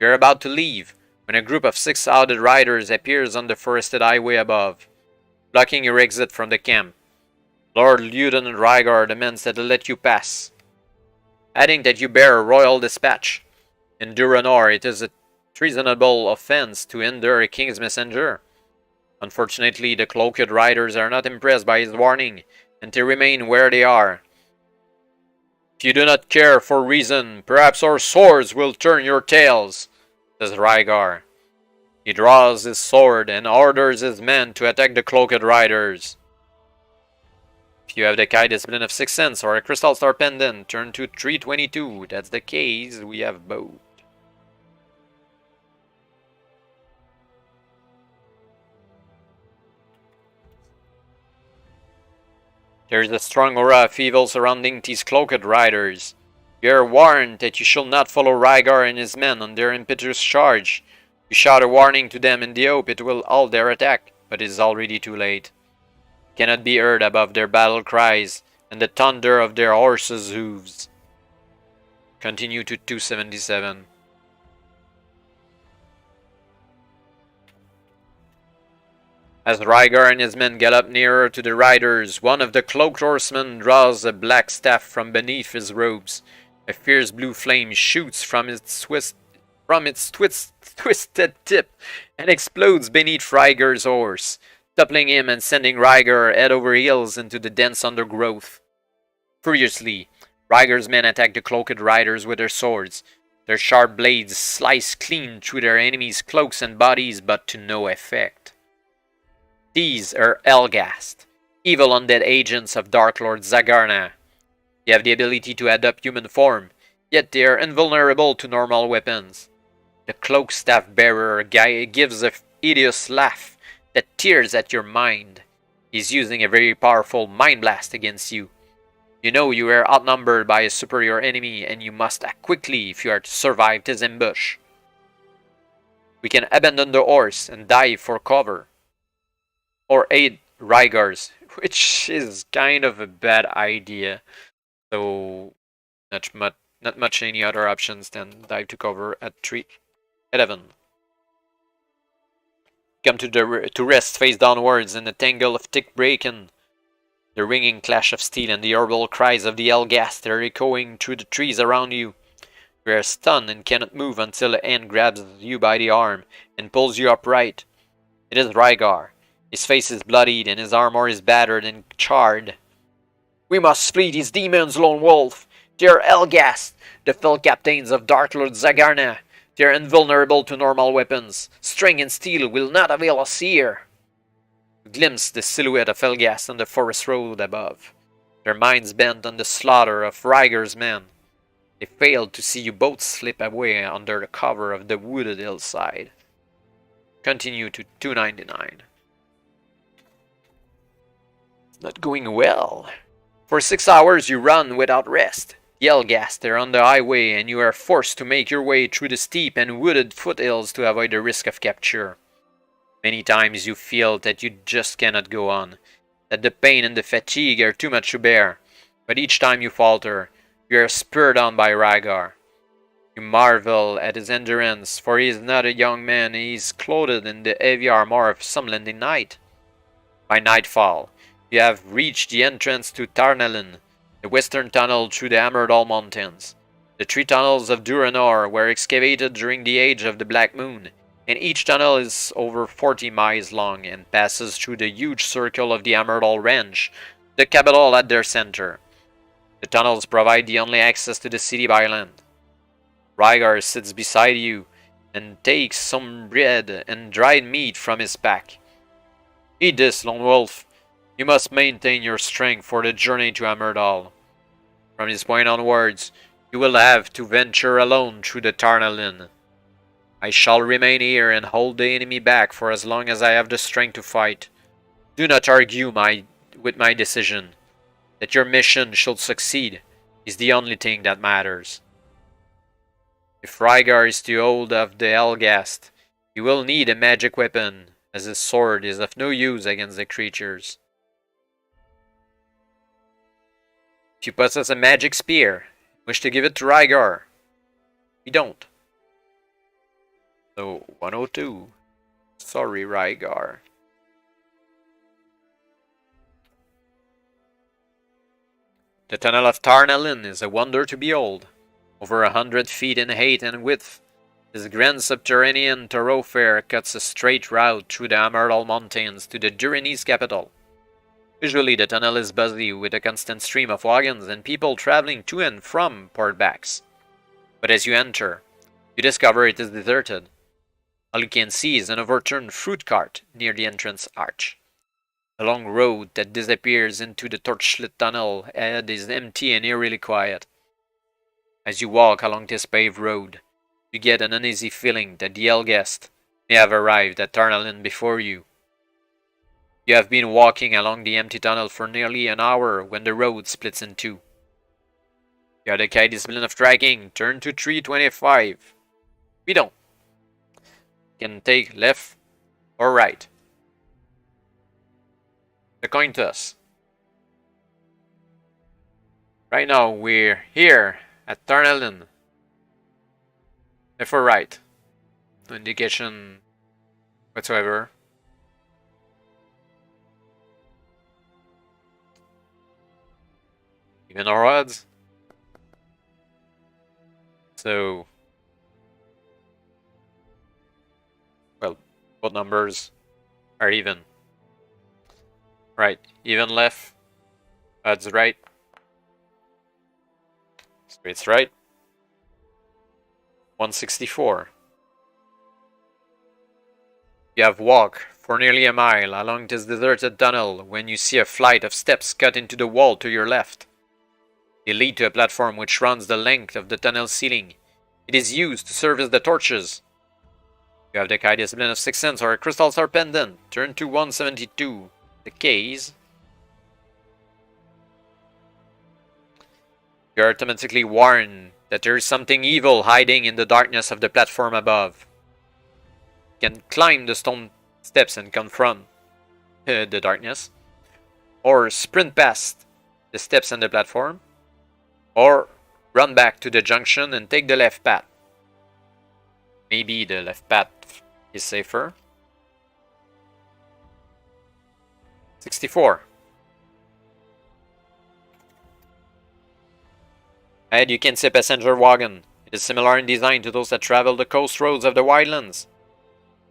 You are about to leave when a group of 6 hooded riders appears on the forested highway above, blocking your exit from the camp. Lord Lieutenant Rygar demands that they let you pass, adding that you bear a royal dispatch. In Durenor, it is a treasonable offense to hinder a king's messenger. Unfortunately, the cloaked riders are not impressed by his warning, and they remain where they are. If you do not care for reason, perhaps our swords will turn your tails, says Rygar. He draws his sword and orders his men to attack the cloaked riders. If you have the Kai Discipline of 6 Sense or a Crystal Star Pendant, turn to 322. That's the case, we have both. There is a strong aura of evil surrounding these cloaked riders. You are warned that you shall not follow Rygar and his men on their impetuous charge. You shout a warning to them in the hope it will halt their attack, but it is already too late. It cannot be heard above their battle cries and the thunder of their horses' hooves. Continue to 277. As Rygar and his men gallop nearer to the riders, one of the cloaked horsemen draws a black staff from beneath his robes. A fierce blue flame shoots from its twisted tip and explodes beneath Rygar's horse. toppling him and sending Ryger head over heels into the dense undergrowth. Furiously, Ryger's men attack the cloaked riders with their swords. Their sharp blades slice clean through their enemies' cloaks and bodies, but to no effect. These are Elgast, evil undead agents of Darklord Zagarna. They have the ability to adopt human form, yet they are invulnerable to normal weapons. The cloak staff bearer guy gives a hideous laugh that tears at your mind. He's using a very powerful mind blast against you. You know you are outnumbered by a superior enemy and you must act quickly if you are to survive this ambush. We can abandon the horse and dive for cover. Or aid Rygars, which is kind of a bad idea. So, not much any other options than dive to cover at 3:11. Come to rest face downwards in a tangle of thick bracken. The ringing clash of steel and the horrible cries of the Elgast are echoing through the trees around you. You are stunned and cannot move until a hand grabs you by the arm and pulls you upright. It is Rygar. His face is bloodied and his armor is battered and charred. We must flee these demons, Lone Wolf. They are Elgast, the fell captains of Darklord Zagarna. They are invulnerable to normal weapons. String and steel will not avail us here. You glimpse the silhouette of Elgast on the forest road above. Their minds bent on the slaughter of Ryger's men. They failed to see you both slip away under the cover of the wooded hillside. Continue to 299. It's not going well. For 6 hours you run without rest. The Elgast are on the highway and you are forced to make your way through the steep and wooded foothills to avoid the risk of capture. Many times you feel that you just cannot go on, that the pain and the fatigue are too much to bear, but each time you falter, you are spurred on by Rygar. You marvel at his endurance, for he is not a young man, he is clothed in the heavy armor of Sommerlund knight. By nightfall, you have reached the entrance to Tarnalin, the western tunnel through the Hammered Mountains. The 3 tunnels of Durenor were excavated during the age of the Black Moon, and each tunnel is over 40 miles long and passes through the huge circle of the Hammered Range, the capital at their center. The tunnels provide the only access to the city by land. Rygar sits beside you and takes some bread and dried meat from his pack. Eat this, Lone Wolf. You must maintain your strength for the journey to Hammerhall. From this point onwards, you will have to venture alone through the Tarnalin. I shall remain here and hold the enemy back for as long as I have the strength to fight. Do not argue with my decision. That your mission should succeed is the only thing that matters. If Rygar is to hold of the Elgast, he will need a magic weapon, as his sword is of no use against the creatures. If you possess a magic spear, wish to give it to Rygar. We don't. So, 102. Sorry, Rygar. The tunnel of Tarnalin is a wonder to behold. Over 100 feet in height and width, this grand subterranean thoroughfare cuts a straight route through the Hammerhall Mountains to the Durenese capital. Usually the tunnel is busy with a constant stream of wagons and people traveling to and from Portbacks. But as you enter, you discover it is deserted. All you can see is an overturned fruit cart near the entrance arch. The long road that disappears into the torchlit tunnel ahead is empty and eerily quiet. As you walk along this paved road, you get an uneasy feeling that the Elgast may have arrived at Tarnalin before you. You have been walking along the empty tunnel for nearly an hour when the road splits in two. You have the key discipline of tracking, turn to 325. We don't. You can take left or right. The coin toss. Right now we're here at Tarnalin. Left or right. No indication whatsoever. Even our odds. So, well, both numbers are even. Right, even left. Odds right. Straights right. 164. You have walked for nearly a mile along this deserted tunnel when you see a flight of steps cut into the wall to your left. They lead to a platform which runs the length of the tunnel ceiling. It is used to service the torches. You have the Kai discipline of Sixth Sense or a Crystal Star Pendant. Turn to 172. The case. You are automatically warned that there is something evil hiding in the darkness of the platform above. You can climb the stone steps and confront the darkness, or sprint past the steps and the platform, or run back to the junction and take the left path. Maybe the left path is safer. 64. Ahead you can see a passenger wagon. It is similar in design to those that travel the coast roads of the Wildlands.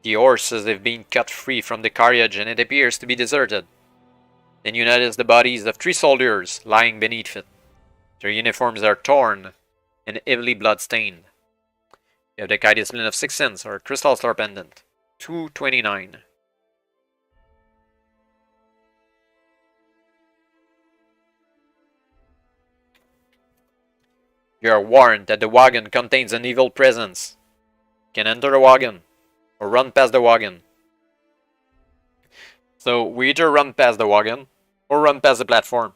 The horses have been cut free from the carriage and it appears to be deserted. Then you notice the bodies of 3 soldiers lying beneath it. Their uniforms are torn and heavily blood-stained. You have the Kai discipline of Sixth Sense or Crystal Star Pendant. 229. You are warned that the wagon contains an evil presence. You can enter the wagon or run past the wagon. So we either run past the wagon or run past the platform.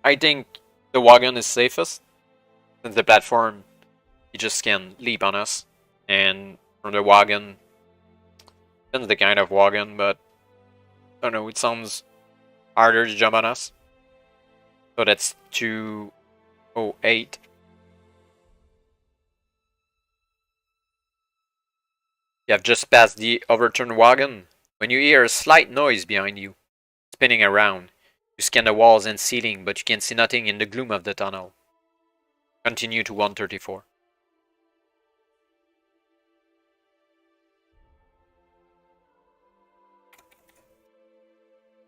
I think the wagon is safest, since the platform, you just can leap on us. And from the wagon, depends the kind of wagon, but I don't know, it sounds harder to jump on us. So that's 208. You have just passed the overturned wagon when you hear a slight noise behind you, spinning around. You scan the walls and ceiling, but you can see nothing in the gloom of the tunnel. Continue to 134.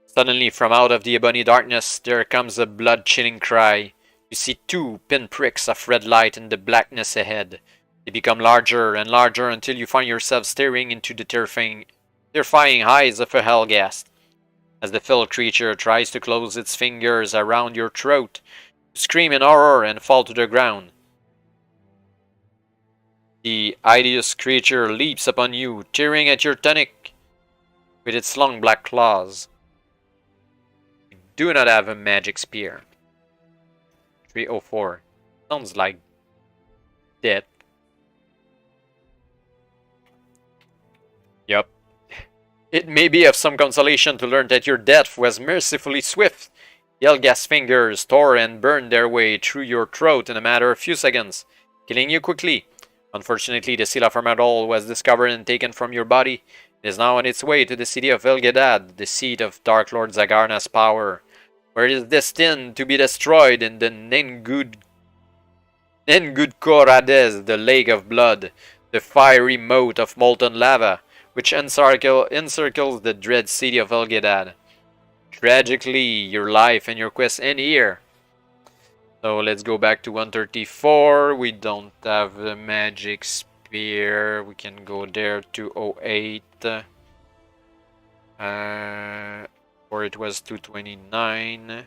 Suddenly, from out of the ebony darkness, there comes a blood-chilling cry. You see 2 pinpricks of red light in the blackness ahead. They become larger and larger until you find yourself staring into the terrifying eyes of a Hellghast. As the fell creature tries to close its fingers around your throat, you scream in horror and fall to the ground. The hideous creature leaps upon you, tearing at your tunic with its long black claws. You do not have a magic spear. 304. Sounds like death. Yup. It may be of some consolation to learn that your death was mercifully swift. The Hellghast fingers tore and burned their way through your throat in a matter of few seconds, killing you quickly. Unfortunately, the seal of Armadol was discovered and taken from your body. It is now on its way to the city of Elgadad, the seat of Darklord Zagarna's power, where it is destined to be destroyed in the Nengudkorades, the Lake of Blood, the fiery moat of molten lava, which encircles the dread city of Elgadad. Tragically, your life and your quest end here. So let's go back to 134. We don't have the magic spear. We can go there to 08. Or it was 229.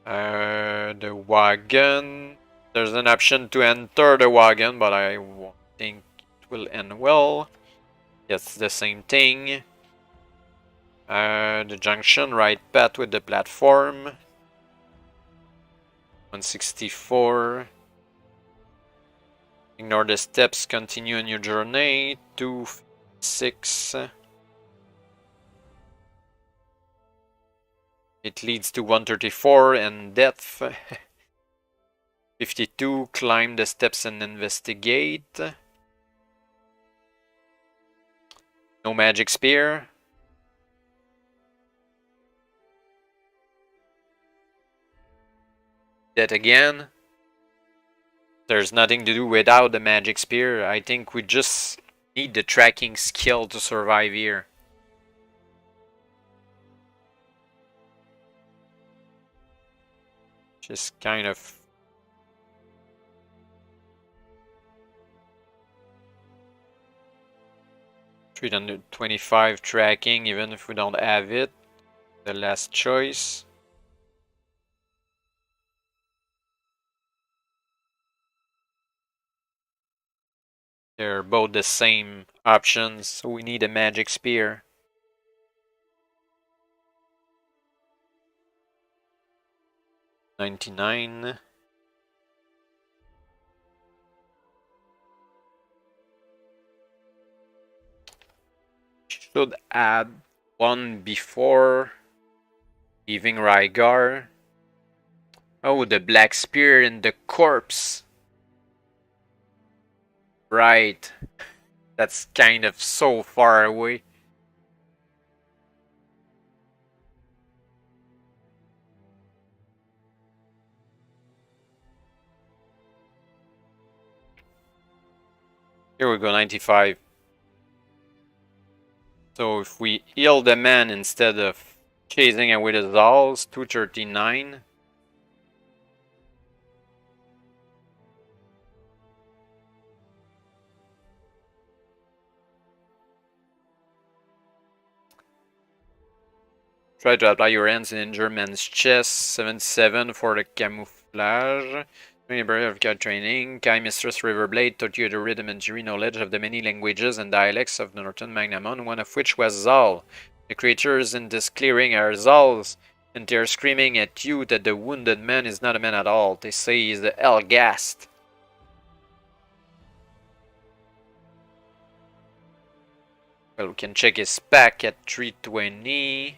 The wagon. There's an option to enter the wagon, but I won't think will end well. It's the same thing. The junction, right path with the platform. 164. Ignore the steps, continue on your journey. 256. It leads to 134 and death. 52. Climb the steps and investigate. No magic spear. Death again. There's nothing to do without the magic spear. I think we just need the tracking skill to survive here. Just kind of 325 tracking, even if we don't have it. The last choice. They're both the same options, so we need a magic spear. $99. Should add one before leaving Rygar. Oh, the black spear in the corpse. Right. That's kind of so far away. Here we go, 95. So if we heal the man instead of chasing it with his alls, 239. Try to apply your hands and injure man's chest, 77 for the camouflage. Of card training. Kai Mistress Riverblade taught you the rudimentary knowledge of the many languages and dialects of the Northern Magnamon, one of which was Zal. The creatures in this clearing are Zals, and they are screaming at you that the wounded man is not a man at all. They say he's the Elgast. Well, we can check his pack at 320.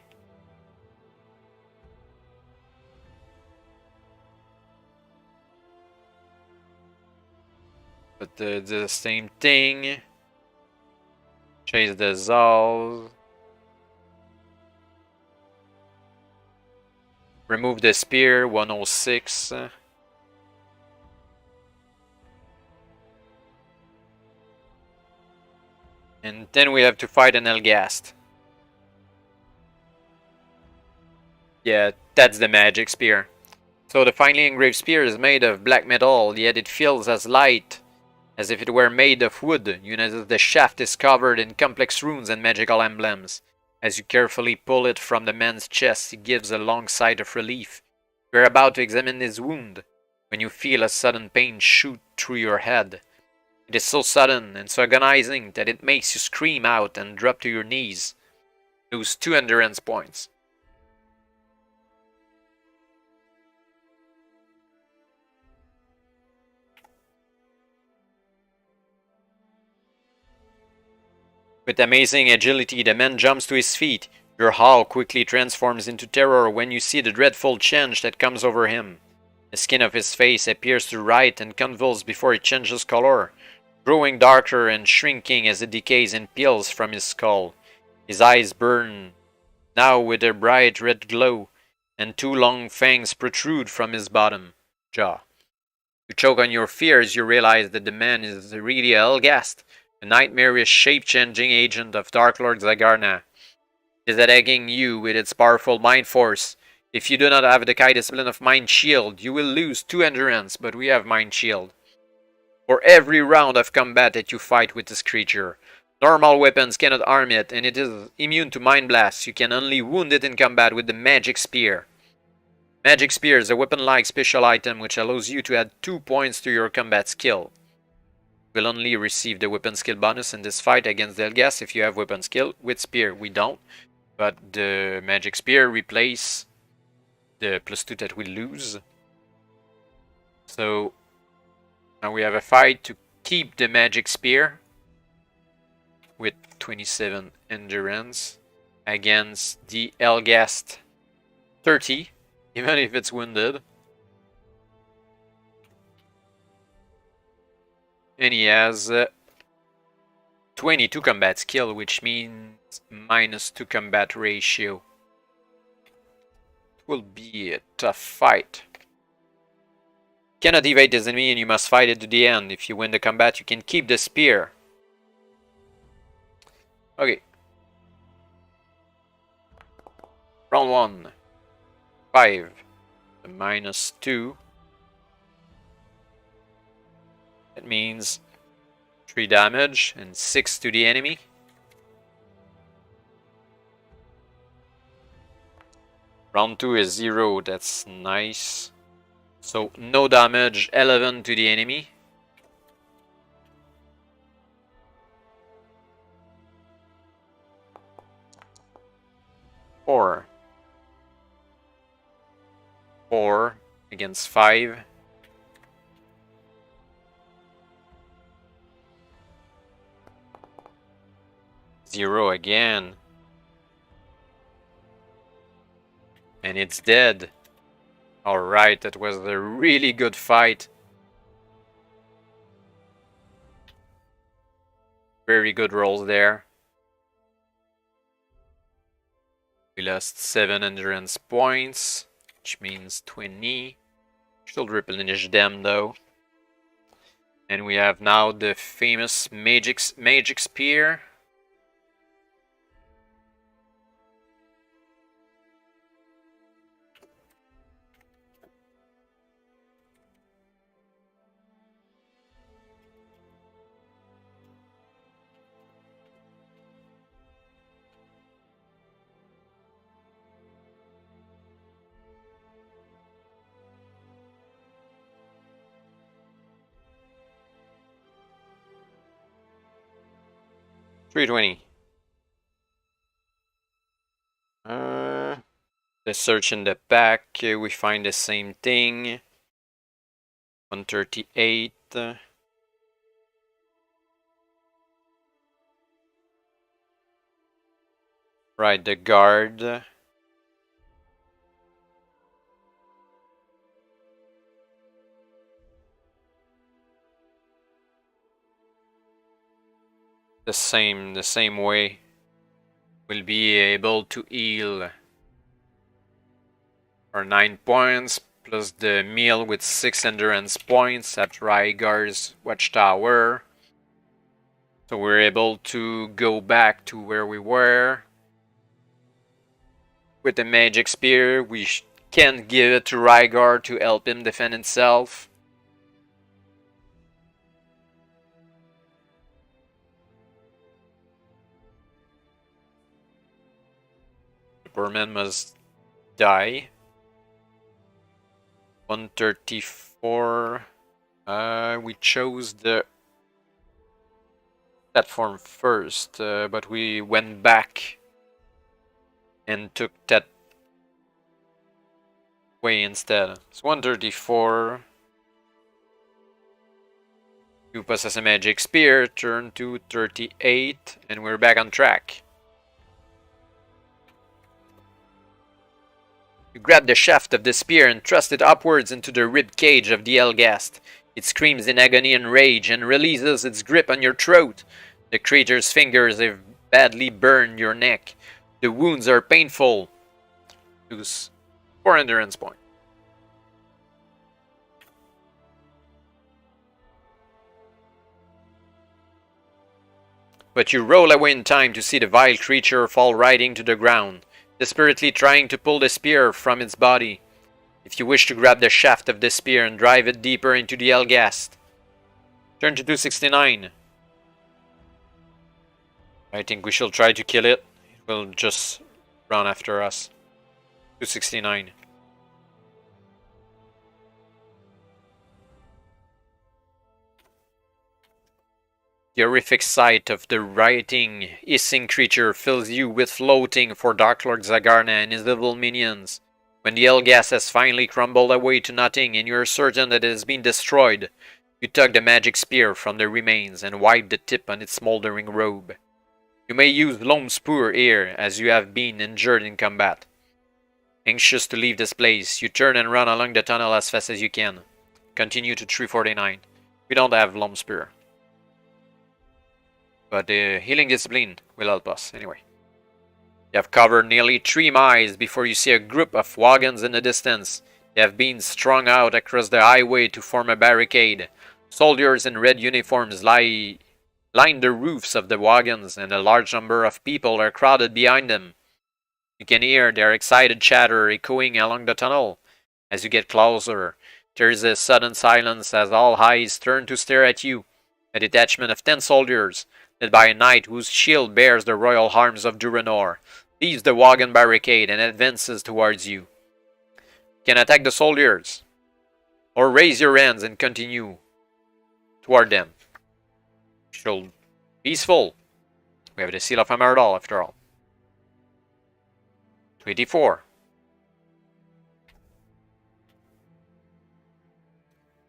But the same thing. Chase the Zal. Remove the spear, 106. And then we have to fight an Elgast. Yeah, that's the magic spear. So the finely engraved spear is made of black metal, yet it feels as light as if it were made of wood. You notice the shaft is covered in complex runes and magical emblems. As you carefully pull it from the man's chest, he gives a long sigh of relief. You are about to examine his wound when you feel a sudden pain shoot through your head. It is so sudden and so agonizing that it makes you scream out and drop to your knees. Lose 2 endurance points. With amazing agility, the man jumps to his feet. Your howl quickly transforms into terror when you see the dreadful change that comes over him. The skin of his face appears to writhe and convulse before it changes color, growing darker and shrinking as it decays and peels from his skull. His eyes burn, now with a bright red glow, and 2 long fangs protrude from his bottom jaw. You choke on your fears, you realize that the man is really Elgast, a nightmarish shape-changing agent of Darklord Zagarna. It is attacking you with its powerful mind force. If you do not have the Kai discipline of Mind Shield, you will lose 2 endurance, but we have Mind Shield. For every round of combat that you fight with this creature, normal weapons cannot harm it, and it is immune to Mind Blasts. You can only wound it in combat with the Magic Spear. Magic Spear is a weapon-like special item which allows you to add 2 points to your combat skill. You will only receive the weapon skill bonus in this fight against Elgast if you have weapon skill. With Spear, we don't. But the Magic Spear replaces the +2 that we lose. So now we have a fight to keep the Magic Spear with 27 endurance against the Elgast 30, even if it's wounded. And he has 22 combat skill, which means -2 combat ratio. It will be a tough fight. You cannot evade this enemy and you must fight it to the end. If you win the combat, you can keep the spear. Okay. Round 1. 5. the -2. That means 3 damage and 6 to the enemy. Round 2 is 0, that's nice. So no damage, 11 to the enemy. Four against 5. Zero again. And it's dead. Alright, that was a really good fight. Very good rolls there. We lost 7 endurance points, which means 20. Should replenish them though. And we have now the famous magic spear. $320. The search in the back, we find the same thing. 138. Right, the guard. The same way. We'll be able to heal for 9 points, plus the meal with 6 endurance points at Rygar's Watchtower. So we're able to go back to where we were. With the magic spear, we can give it to Rygar to help him defend himself. Superman must die. 134. We chose the platform first, but we went back and took that way instead. It's 134. You possess a magic spear, turn to 38, and we're back on track. You grab the shaft of the spear and thrust it upwards into the rib cage of the Elgast. It screams in agony and rage and releases its grip on your throat. The creature's fingers have badly burned your neck. The wounds are painful. Lose 4 endurance points. But you roll away in time to see the vile creature fall riding to the ground, desperately trying to pull the spear from its body. If you wish to grab the shaft of the spear and drive it deeper into the Elgast, turn to 269. I think we shall try to kill it. It will just run after us. 269. The horrific sight of the writhing, hissing creature fills you with loathing for Darklord Zagarna and his evil minions. When the Elgast has finally crumbled away to nothing and you are certain that it has been destroyed, you tug the magic spear from the remains and wipe the tip on its smoldering robe. You may use Lone Spur here, as you have been injured in combat. Anxious to leave this place, you turn and run along the tunnel as fast as you can. Continue to 349. We don't have Lone Spur. But the healing discipline will help us anyway. You have covered nearly 3 miles before you see a group of wagons in the distance. They have been strung out across the highway to form a barricade. Soldiers in red uniforms line the roofs of the wagons, and a large number of people are crowded behind them. You can hear their excited chatter echoing along the tunnel. As you get closer, there is a sudden silence as all eyes turn to stare at you. A detachment of 10 soldiers, led by a knight whose shield bears the royal arms of Durenor, leaves the wagon barricade and advances towards you. You can attack the soldiers, or raise your hands and continue toward them. Show peaceful. We have the seal of Amardal after all. 24.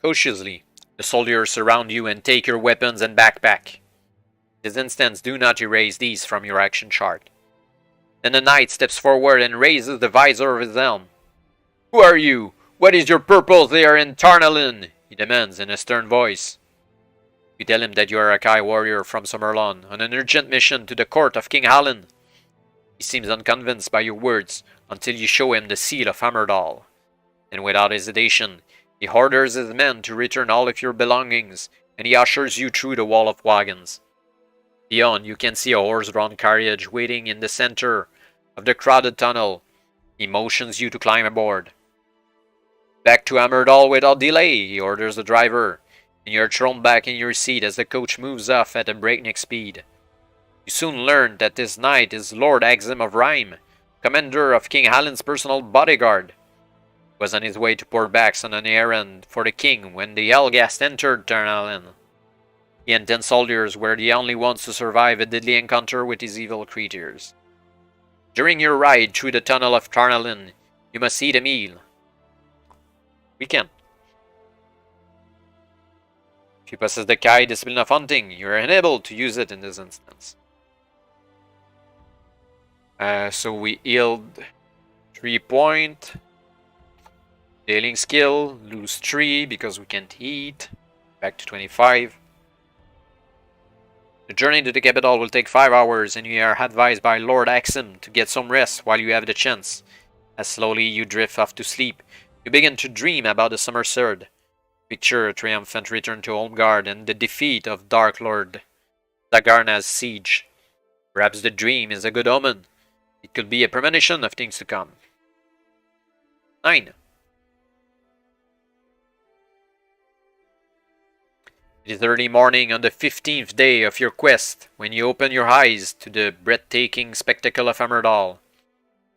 Cautiously, the soldiers surround you and take your weapons and backpack. In this instance, do not erase these from your action chart. Then the knight steps forward and raises the visor of his helm. Who are you? What is your purpose there in Tarnalin? He demands in a stern voice. You tell him that you are a Kai warrior from Sommerlund on an urgent mission to the court of King Halin. He seems unconvinced by your words until you show him the seal of Amardal. And without hesitation, he orders his men to return all of your belongings, and he ushers you through the wall of wagons. Beyond, you can see a horse-drawn carriage waiting in the center of the crowded tunnel. He motions you to climb aboard. Back to Amardal without delay, he orders the driver, and you are thrown back in your seat as the coach moves off at a breakneck speed. You soon learn that this knight is Lord Axim of Rhyme, commander of King Halin's personal bodyguard. He was on his way to Portbacks on an errand for the king when the Helghast entered Tarnalin. He and 10 soldiers were the only ones to survive a deadly encounter with these evil creatures. During your ride through the tunnel of Tarnalin, you must eat a meal. We can. If you possess the Kai discipline of hunting, you are unable to use it in this instance. So we healed 3 points. Healing skill, lose 3 because we can't eat. Back to 25. The journey to the capital will take 5 hours, and you are advised by Lord Axim to get some rest while you have the chance. As slowly you drift off to sleep, you begin to dream about the Sommerswerd. Picture a triumphant return to Holmgard and the defeat of Darklord Zagarna's siege. Perhaps the dream is a good omen. It could be a premonition of things to come. 9. It is early morning on the 15th day of your quest when you open your eyes to the breathtaking spectacle of Amardal,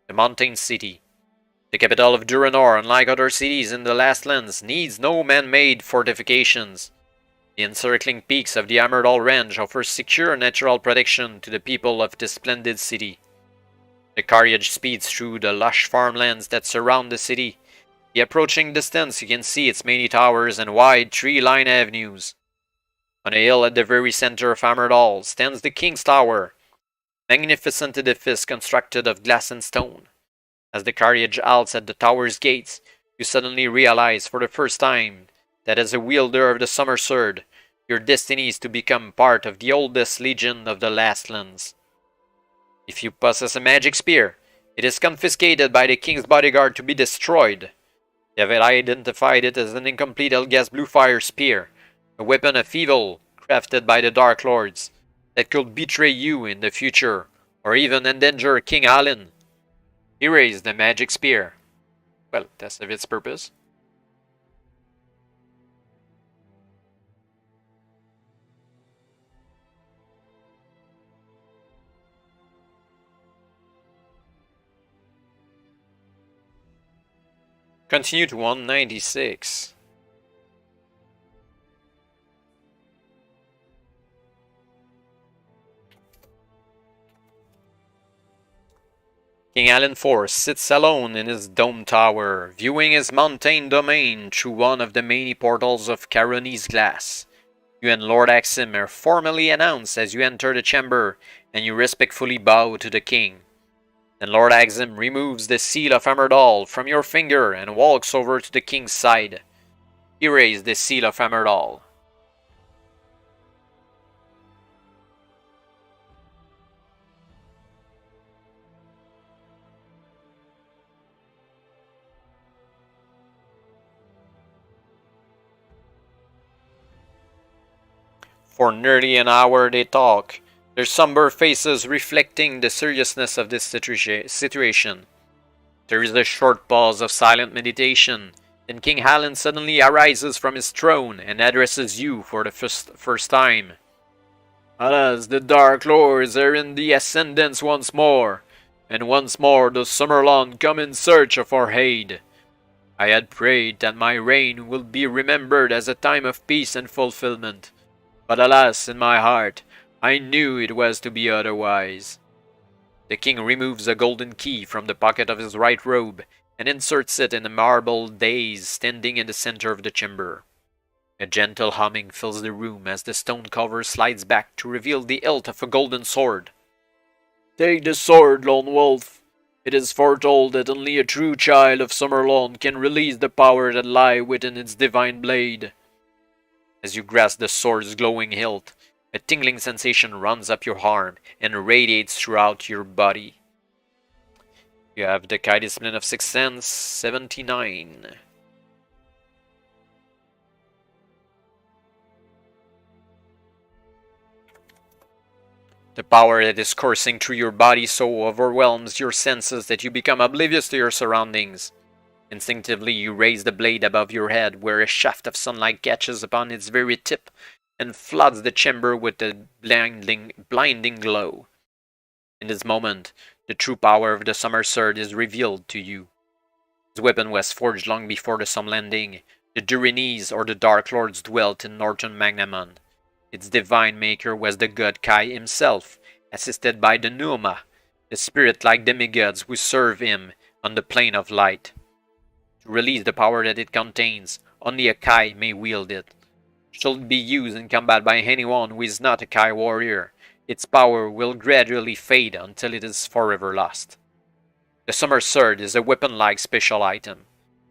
the mountain city. The capital of Durenor, unlike other cities in the Last Lands, needs no man-made fortifications. The encircling peaks of the Amardal Range offer secure natural protection to the people of this splendid city. The carriage speeds through the lush farmlands that surround the city. The approaching distance, you can see its many towers and wide tree-lined avenues. On a hill at the very center of Amardal stands the King's Tower, magnificent edifice constructed of glass and stone. As the carriage halts at the tower's gates, you suddenly realize for the first time that as a wielder of the Sommerswerd, your destiny is to become part of the oldest legion of the Last Lands. If you possess a magic spear, it is confiscated by the king's bodyguard to be destroyed. They have identified it as an incomplete Helghast Bluefire spear, a weapon of evil crafted by the Dark Lords that could betray you in the future or even endanger King Halin. Erase the magic spear. Well, test of its purpose. Continue to 196. King Halin IV sits alone in his dome tower, viewing his mountain domain through one of the many portals of Caroni's glass. You and Lord Axim are formally announced as you enter the chamber, and you respectfully bow to the king. Then Lord Axim removes the seal of Amardal from your finger and walks over to the king's side. Erase the seal of Amardal. For nearly an hour they talk, their somber faces reflecting the seriousness of this situation. There is a short pause of silent meditation, Then King Hallen suddenly arises from his throne and addresses you for the first time. Alas, the Dark Lords are in the ascendance once more, and once more the Sommerlund come in search of our aid. I had prayed that my reign will be remembered as a time of peace and fulfillment, but alas, in my heart, I knew it was to be otherwise. The king removes a golden key from the pocket of his right robe and inserts it in a marble dais standing in the center of the chamber. A gentle humming fills the room as the stone cover slides back to reveal the hilt of a golden sword. Take the sword, Lone Wolf. It is foretold that only a true child of Sommerlund can release the power that lie within its divine blade. As you grasp the sword's glowing hilt, a tingling sensation runs up your arm and radiates throughout your body. You have the Kai discipline of Sixth Sense, 79. The power that is coursing through your body so overwhelms your senses that you become oblivious to your surroundings. Instinctively, you raise the blade above your head, where a shaft of sunlight catches upon its very tip and floods the chamber with a blinding glow. In this moment, the true power of the Sommerswerd is revealed to you. This weapon was forged long before the Somme landing. The Durenor or the Dark Lords dwelt in northern Magnamon. Its divine maker was the god Kai himself, assisted by the Numa, the spirit-like demigods who serve him on the plane of light. To release the power that it contains, only a Kai may wield it. Should it be used in combat by anyone who is not a Kai warrior, its power will gradually fade until it is forever lost. The Sommerswerd is a weapon-like special item.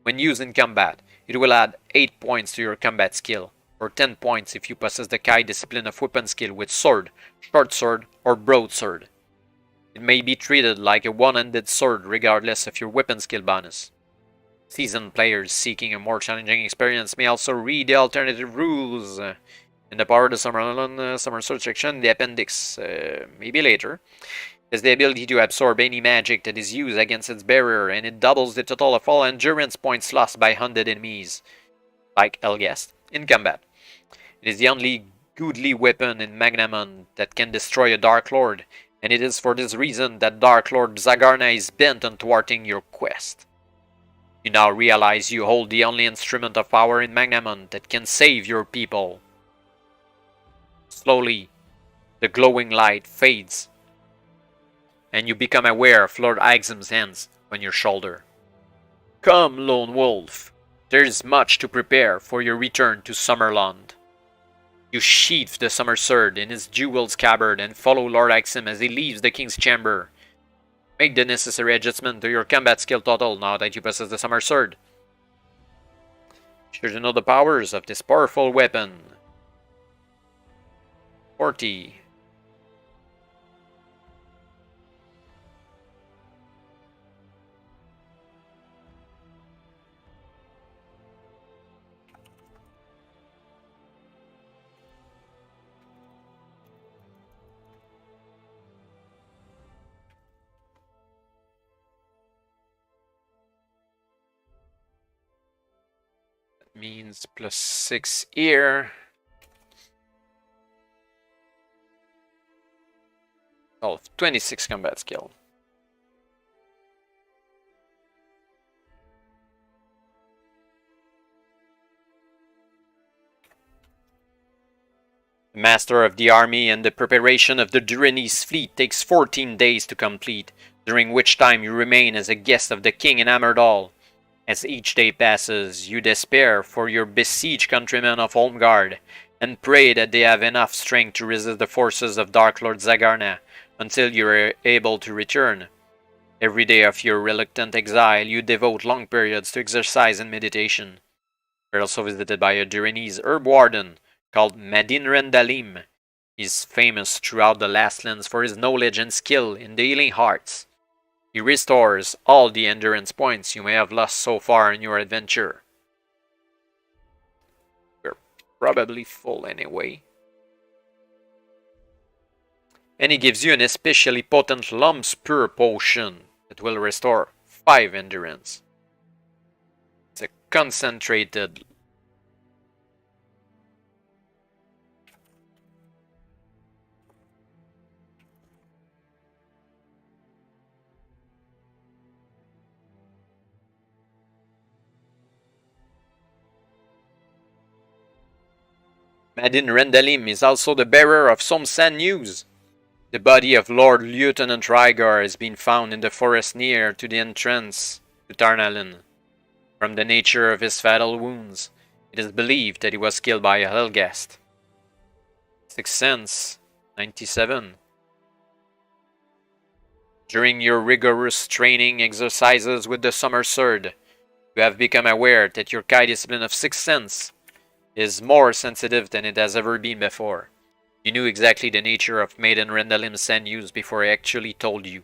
When used in combat, it will add 8 points to your combat skill, or 10 points if you possess the Kai discipline of weapon skill with sword, short sword, or broadsword. It may be treated like a one-handed sword regardless of your weapon skill bonus. Seasoned players seeking a more challenging experience may also read the alternative rules in the Power of the Sommerlund Sommersword section, the appendix, maybe later. It has the ability to absorb any magic that is used against its bearer, and it doubles the total of all endurance points lost by hunted enemies, like Elgast, in combat. It is the only goodly weapon in Magnamon that can destroy a Dark Lord, and it is for this reason that Darklord Zagarna is bent on thwarting your quest. You now realize you hold the only instrument of power in Magnamon that can save your people. Slowly, the glowing light fades, and you become aware of Lord Axum's hands on your shoulder. Come, Lone Wolf. There is much to prepare for your return to Sommerlund. You sheath the Sommerswerd in his jeweled scabbard and follow Lord Axum as he leaves the king's chamber. Make the necessary adjustment to your combat skill total now that you possess the Sommerswerd. Sure to know the powers of this powerful weapon. 40. Means plus 6 here. Oh, 26 combat skill. The master of the army and the preparation of the Durenor's fleet takes 14 days to complete, during which time you remain as a guest of the king in Hammerdall. As each day passes, you despair for your besieged countrymen of Holmgard, and pray that they have enough strength to resist the forces of Darklord Zagarna until you are able to return. Every day of your reluctant exile, you devote long periods to exercise and meditation. You are also visited by a Durenor's herb warden called Madin Rendalim. He is famous throughout the Lastlands for his knowledge and skill in the healing arts. He restores all the endurance points you may have lost so far in your adventure. We're probably full anyway. And he gives you an especially potent Lumps Pure potion that will restore 5 endurance. It's a concentrated. Madin Rendalim is also the bearer of some sad news. The body of Lord Lieutenant Rygar has been found in the forest near to the entrance to Tarnalin. From the nature of his fatal wounds, it is believed that he was killed by a Helghast. Sixth Sense, 97. During your rigorous training exercises with the Sommerswerd, you have become aware that your Kai discipline of Sixth Sense is more sensitive than it has ever been before. You knew exactly the nature of Maiden Rendalim's sand use before I actually told you.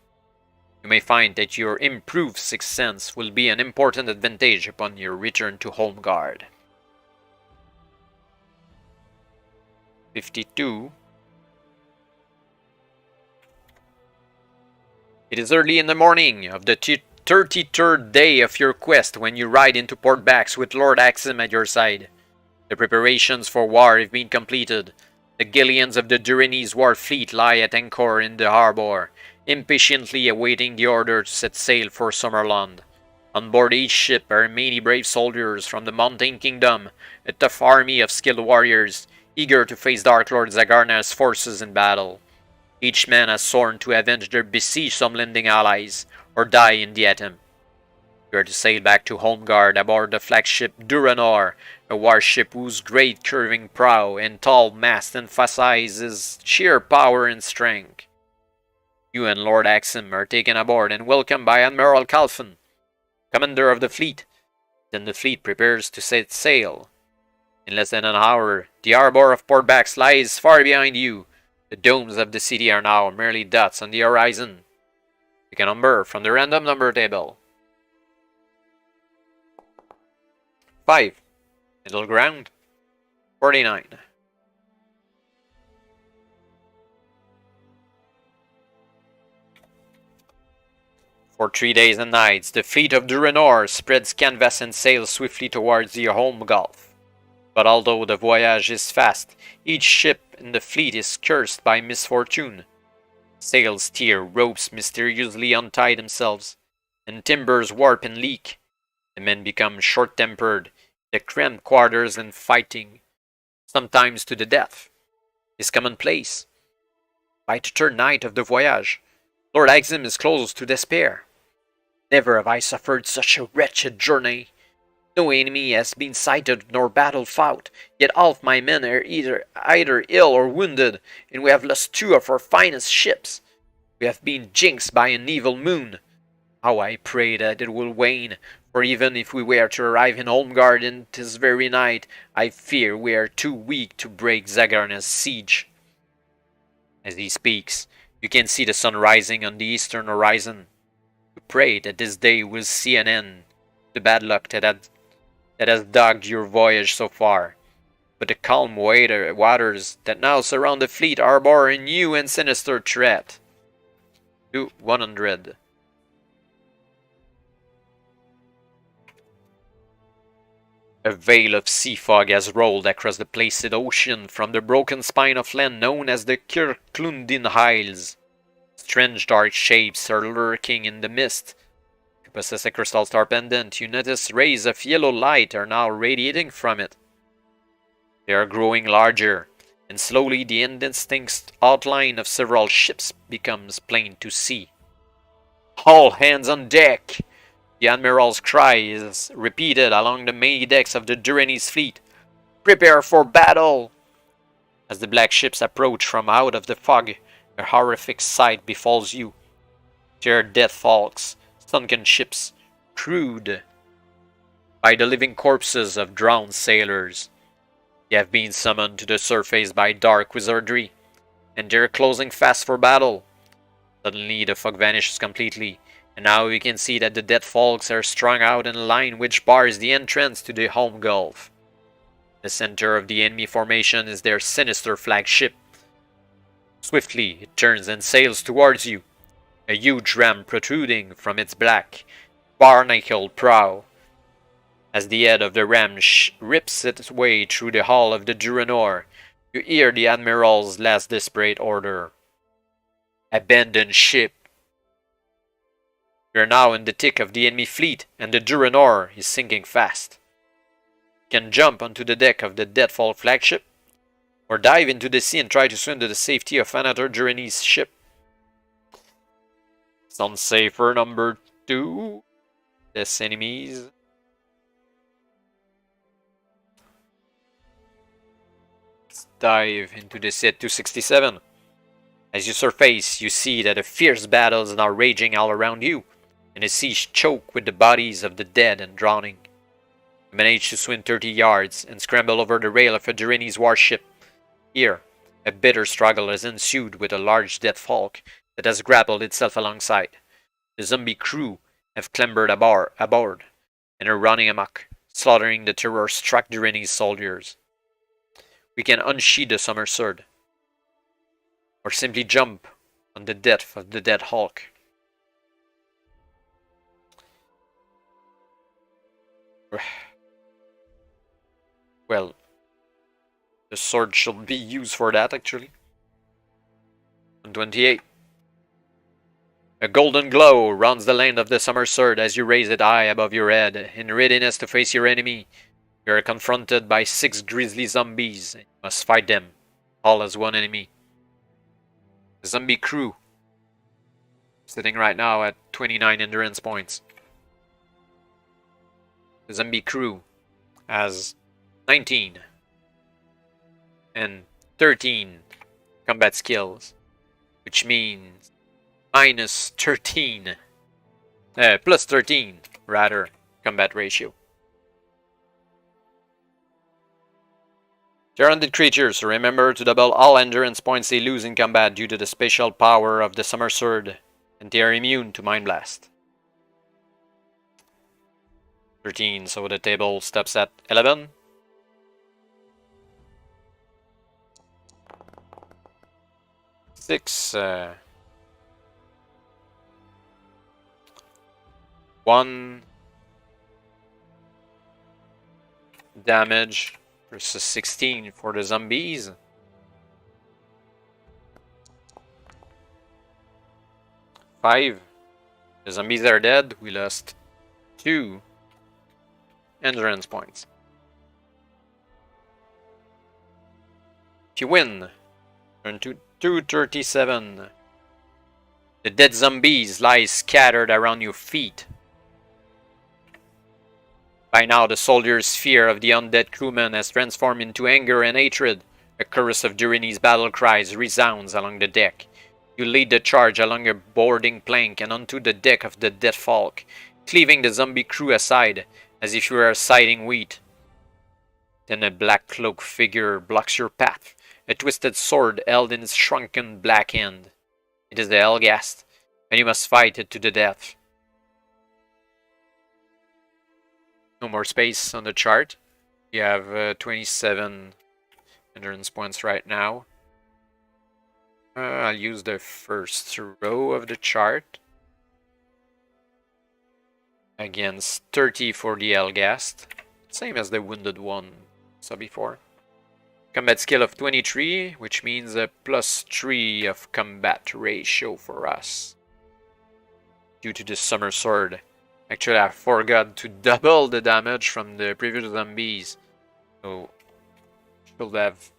You may find that your improved Sixth Sense will be an important advantage upon your return to Homeguard. 52. It is early in the morning of the 33rd day of your quest when you ride into Port Bax with Lord Axim at your side. The preparations for war have been completed. The galleons of the Durenese war fleet lie at anchor in the harbor, impatiently awaiting the order to set sail for Sommerlund. On board each ship are many brave soldiers from the Mountain Kingdom, a tough army of skilled warriors, eager to face Darklord Zagarna's forces in battle. Each man has sworn to avenge their besieged Sommerlunding allies, or die in the attempt. You are to sail back to Homeguard aboard the flagship Durenor, a warship whose great curving prow and tall mast emphasizes sheer power and strength. You and Lord Axim are taken aboard and welcomed by Admiral Calfin, commander of the fleet. Then the fleet prepares to set sail. In less than an hour, the harbor of Port Bax lies far behind you. The domes of the city are now merely dots on the horizon. Pick a number from the random number table. 5. Middle ground. 49. For 3 days and nights, the fleet of Durenor spreads canvas and sails swiftly towards the home gulf. But although the voyage is fast, each ship in the fleet is cursed by misfortune. Sails tear, ropes mysteriously untie themselves, and timbers warp and leak. The men become short-tempered, the cramped quarters and fighting, sometimes to the death, is commonplace. By the third night of the voyage, Lord Axim is close to despair. Never have I suffered such a wretched journey. No enemy has been sighted nor battle fought, yet half my men are either ill or wounded, and we have lost 2 of our finest ships. We have been jinxed by an evil moon. How I pray that it will wane, for even if we were to arrive in Homeguard in this very night, I fear we are too weak to break Zagarna's siege. As he speaks, you can see the sun rising on the eastern horizon. You pray that this day will see an end to the bad luck that has dogged your voyage so far. But the calm waters that now surround the fleet harbor a new and sinister threat. To 100. A veil of sea fog has rolled across the placid ocean from the broken spine of land known as the Kirklundin Isles. Strange dark shapes are lurking in the mist. If you possess a crystal star pendant, you notice rays of yellow light are now radiating from it. They are growing larger, and slowly the indistinct outline of several ships becomes plain to see. All hands on deck! The Admiral's cry is repeated along the many decks of the Durenese fleet. Prepare for battle! As the black ships approach from out of the fog, a horrific sight befalls you. There are dead hulks, sunken ships, crewed by the living corpses of drowned sailors. They have been summoned to the surface by dark wizardry, and they are closing fast for battle. Suddenly the fog vanishes completely, and now you can see that the dead folks are strung out in a line which bars the entrance to the home gulf. The center of the enemy formation is their sinister flagship. Swiftly it turns and sails towards you, a huge ram protruding from its black, barnacled prow. As the head of the ram rips its way through the hull of the Durenor, you hear the Admiral's last desperate order. Abandon ship. We are now in the thick of the enemy fleet, and the Durenor is sinking fast. You can jump onto the deck of the Deadfall flagship, or dive into the sea and try to swim to the safety of another Durenese ship. Sounds safer, number 2. Less enemies. Let's dive into the sea at 267. As you surface, you see that a fierce battle is now raging all around you, and the sea is choked with the bodies of the dead and drowning. You manage to swim 30 yards and scramble over the rail of a Durenese warship. Here, a bitter struggle has ensued with a large dead falk that has grappled itself alongside. The zombie crew have clambered aboard and are running amok, slaughtering the terror-struck Durenese soldiers. We can unsheath the Sommerswerd, or simply jump on the death of the dead Hulk. Well, the sword should be used for that, actually. 128. A golden glow rounds the length of the Sommerswerd as you raise it high above your head, in readiness to face your enemy. You are confronted by 6 grisly zombies, and you must fight them, all as one enemy. The zombie crew, sitting right now at 29 endurance points. The zombie crew has 19 and 13 combat skills, which means minus 13, plus 13 rather, combat ratio. They're undead creatures, so remember to double all endurance points they lose in combat due to the special power of the Sommerswerd, and they are immune to Mind Blast. 13, so the table stops at 11. Six, 1 damage versus 16 for the zombies. 5. The zombies are dead. We lost 2 endurance points. If you win, turn to 237. The dead zombies lie scattered around your feet. By now, the soldiers' fear of the undead crewmen has transformed into anger and hatred. A chorus of Durenese battle cries resounds along the deck. You lead the charge along a boarding plank and onto the deck of the Dead Falk, cleaving the zombie crew aside, as if you were siding wheat. Then a black cloaked figure blocks your path, a twisted sword held in its shrunken black hand. It is the Helghast, and you must fight it to the death. No more space on the chart. You have 27 endurance points right now. I'll use the first row of the chart. Against 30 for the Helghast. Same as the wounded one saw before. Combat skill of 23, which means a +3 of combat ratio for us. Due to the Sommerswerd. Actually, I forgot to double the damage from the previous zombies. So, should have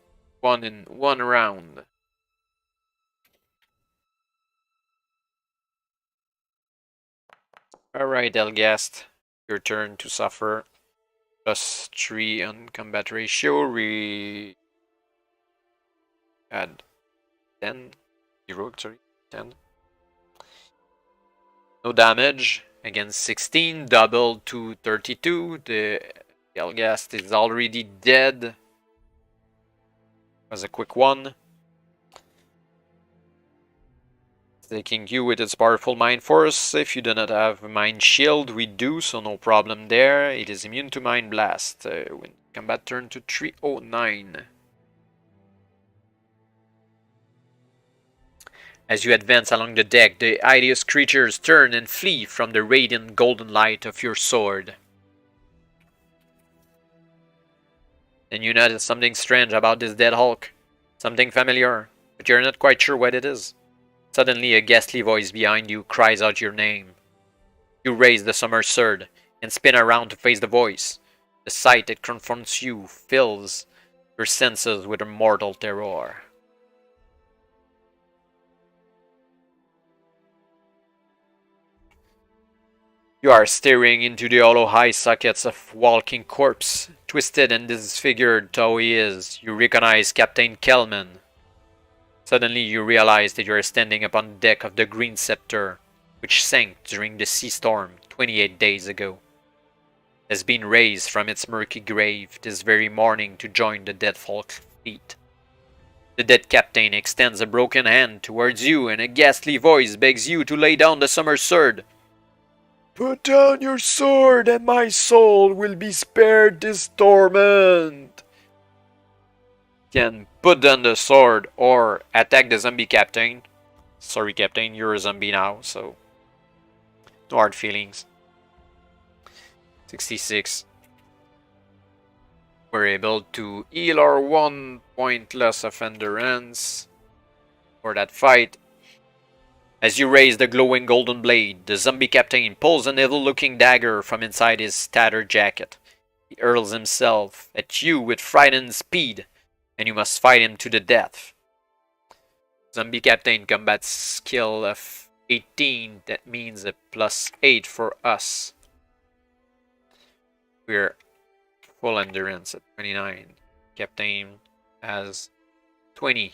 won in 1 round. Alright, Helghast. Your turn to suffer. +3 on combat ratio. We add 10. Heroic, sorry. 10. No damage. Against 16, double to 32. The Helghast is already dead. Was a quick one. Taking you with its powerful Mind Force. If you do not have Mind Shield, we do, so no problem there. It is immune to Mind Blast. When combat turn to 309. As you advance along the deck, the hideous creatures turn and flee from the radiant golden light of your sword. Then you notice something strange about this dead Hulk. Something familiar, but you're not quite sure what it is. Suddenly, a ghastly voice behind you cries out your name. You raise the Sommerswerd and spin around to face the voice. The sight that confronts you fills your senses with a mortal terror. You are staring into the hollow eye sockets of walking corpse. Twisted and disfigured though he is, you recognize Captain Kelman. Suddenly you realize that you are standing upon the deck of the Green Scepter, which sank during the sea storm 28 days ago. It has been raised from its murky grave this very morning to join the dead folk fleet. The dead captain extends a broken hand towards you, and a ghastly voice begs you to lay down the Sommerswerd. Put down your sword, and my soul will be spared this torment. Can put down the sword or attack the zombie captain. Sorry, captain, you're a zombie now, so no hard feelings. 66. We're able to heal our 1 point less of endurance for that fight. As you raise the glowing golden blade, the zombie captain pulls an evil-looking dagger from inside his tattered jacket. He hurls himself at you with frightened speed, and you must fight him to the death. Zombie captain combat skill of 18, that means a +8 for us. We're full endurance at 29. Captain has 20.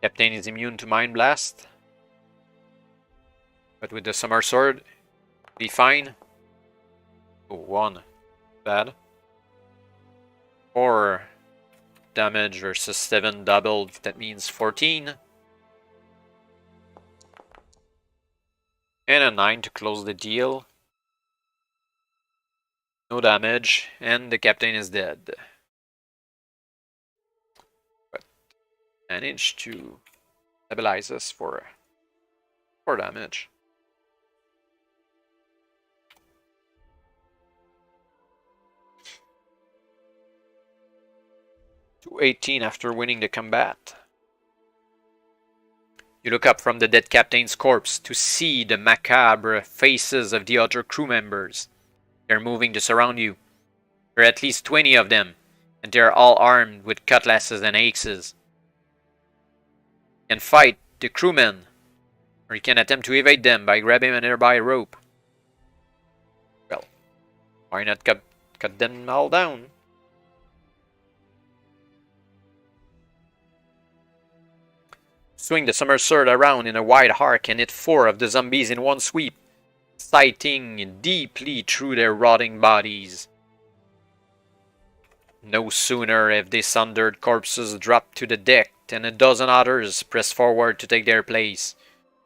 Captain is immune to Mind Blast. But with the Sommerswerd, be fine. Oh, 1. Bad. 4 damage versus 7 doubled, that means 14. And a 9 to close the deal. No damage, and the captain is dead. But managed to stabilize us for 4 damage. 218 after winning the combat. You look up from the dead captain's corpse to see the macabre faces of the other crew members. They're moving to surround you. There are at least 20 of them, and they are all armed with cutlasses and axes. You can fight the crewmen, or you can attempt to evade them by grabbing a nearby rope. Well, why not cut them all down? Swing the Sommerswerd around in a wide arc and hit 4 of the zombies in one sweep, sighting deeply through their rotting bodies. No sooner have the sundered corpses dropped to the deck than a dozen others press forward to take their place.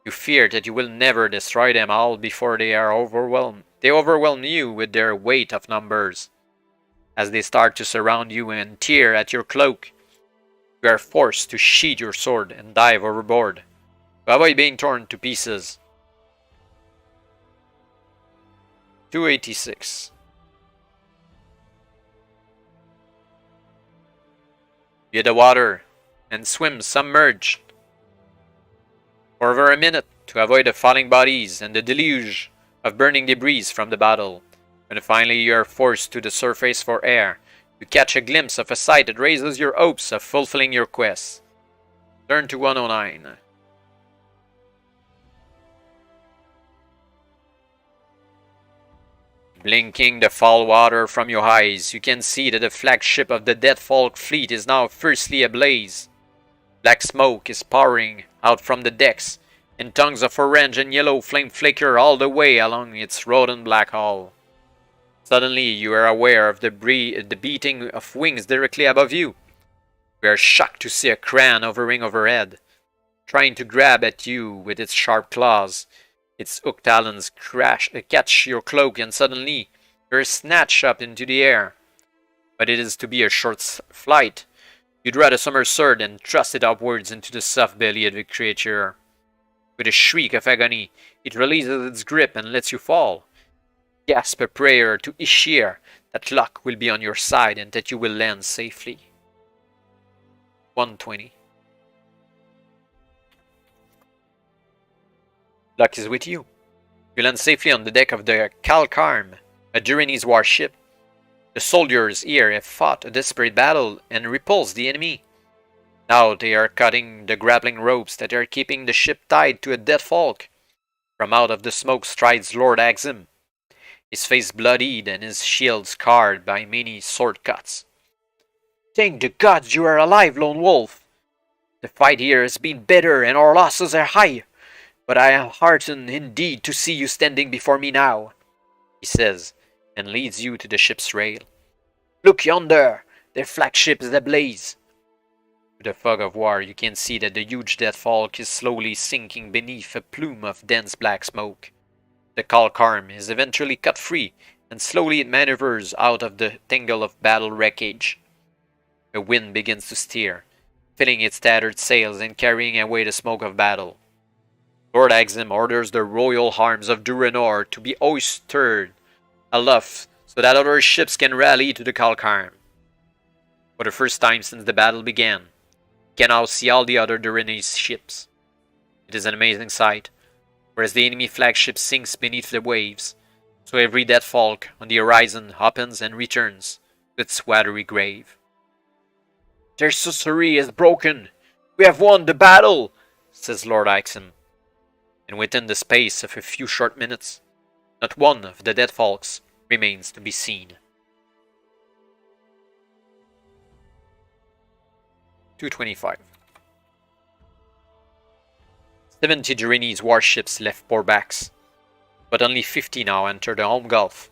You fear that you will never destroy them all before they are overwhelmed. They overwhelm you with their weight of numbers. As they start to surround you and tear at your cloak, you are forced to sheath your sword and dive overboard to avoid being torn to pieces. 286. You hit the water and swim submerged for over a minute to avoid the falling bodies and the deluge of burning debris from the battle. When finally you are forced to the surface for air, you catch a glimpse of a sight that raises your hopes of fulfilling your quest. Turn to 109. Blinking the fall water from your eyes, you can see that the flagship of the Dead Folk fleet is now fiercely ablaze. Black smoke is pouring out from the decks, and tongues of orange and yellow flame flicker all the way along its rodent black hull. Suddenly, you are aware of the beating of wings directly above you. You are shocked to see a crane hovering overhead, trying to grab at you with its sharp claws. Its hooked talons catch your cloak, and suddenly you are snatched up into the air. But it is to be a short flight. You draw the Sommerswerd and thrust it upwards into the soft belly of the creature. With a shriek of agony, it releases its grip and lets you fall. Gasp a prayer to Ishir that luck will be on your side and that you will land safely. 120. Luck is with you. You land safely on the deck of the Kalkarm, a Durenese warship. The soldiers here have fought a desperate battle and repulsed the enemy. Now they are cutting the grappling ropes that are keeping the ship tied to a dead folk. From out of the smoke strides Lord Axim, his face bloodied and his shield scarred by many sword cuts. Thank the gods you are alive, Lone Wolf. The fight here has been bitter and our losses are high, but I am heartened indeed to see you standing before me now, he says, and leads you to the ship's rail. Look yonder, their flagship is ablaze. Through the fog of war, you can see that the huge dead folk is slowly sinking beneath a plume of dense black smoke. The Kalkarm is eventually cut free, and slowly it maneuvers out of the tangle of battle wreckage. A wind begins to steer, filling its tattered sails and carrying away the smoke of battle. Lord Axim orders the royal arms of Durenor to be hoisted aloft so that other ships can rally to the Kalkarm. For the first time since the battle began, you can now see all the other Durenese ships. It is an amazing sight, for as the enemy flagship sinks beneath the waves, so every dead folk on the horizon opens and returns to its watery grave. Their sorcery is broken! We have won the battle! Says Lord Axim. And within the space of a few short minutes, not one of the dead folks remains to be seen. 225. 70 Durenese warships left Borbacks, but only 50 now enter the home Gulf.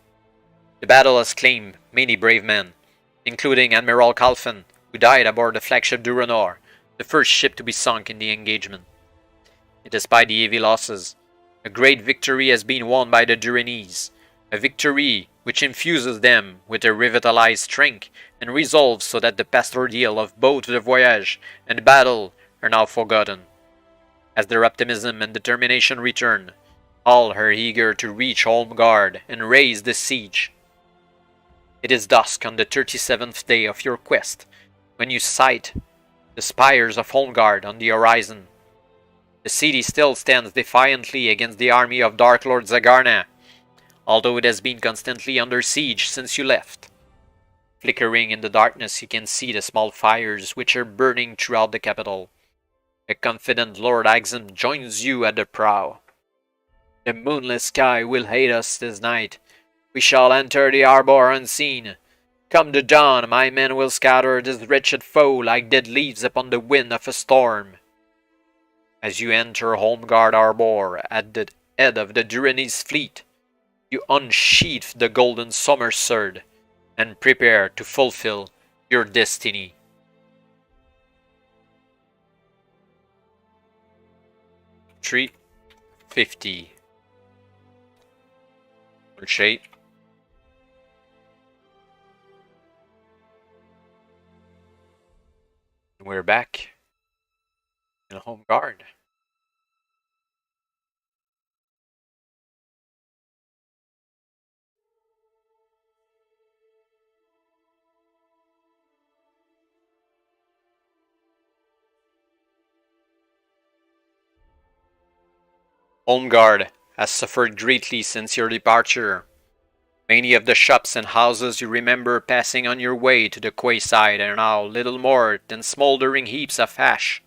The battle has claimed many brave men, including Admiral Kalfen, who died aboard the flagship Durenor, the first ship to be sunk in the engagement. And despite the heavy losses, a great victory has been won by the Durenese, a victory which infuses them with a revitalized strength and resolve so that the past ordeal of both the voyage and the battle are now forgotten. As their optimism and determination return, all are eager to reach Holmgard and raise the siege. It is dusk on the 37th day of your quest when you sight the spires of Holmgard on the horizon. The city still stands defiantly against the army of Darklord Zagarna, although it has been constantly under siege since you left. Flickering in the darkness, you can see the small fires which are burning throughout the capital. A confident Lord Axim joins you at the prow. The moonless sky will hate us this night. We shall enter the harbor unseen. Come the dawn, my men will scatter this wretched foe like dead leaves upon the wind of a storm. As you enter Holmgard Harbor at the head of the Durenese fleet, you unsheath the golden Sommerswerd and prepare to fulfill your destiny. $350. Shade. We're back in Holmgard. Holmgard has suffered greatly since your departure. Many of the shops and houses you remember passing on your way to the quayside are now little more than smoldering heaps of ash.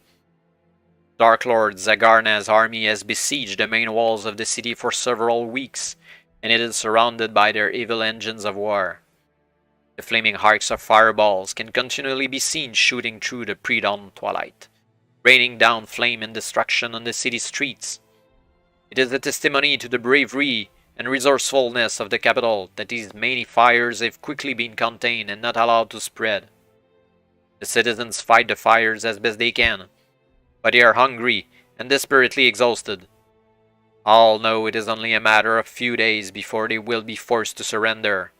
Darklord Zagarna's army has besieged the main walls of the city for several weeks, and it is surrounded by their evil engines of war. The flaming arcs of fireballs can continually be seen shooting through the pre-dawn twilight, raining down flame and destruction on the city streets. It is a testimony to the bravery and resourcefulness of the capital that these many fires have quickly been contained and not allowed to spread. The citizens fight the fires as best they can, but they are hungry and desperately exhausted. All know it is only a matter of few days before they will be forced to surrender.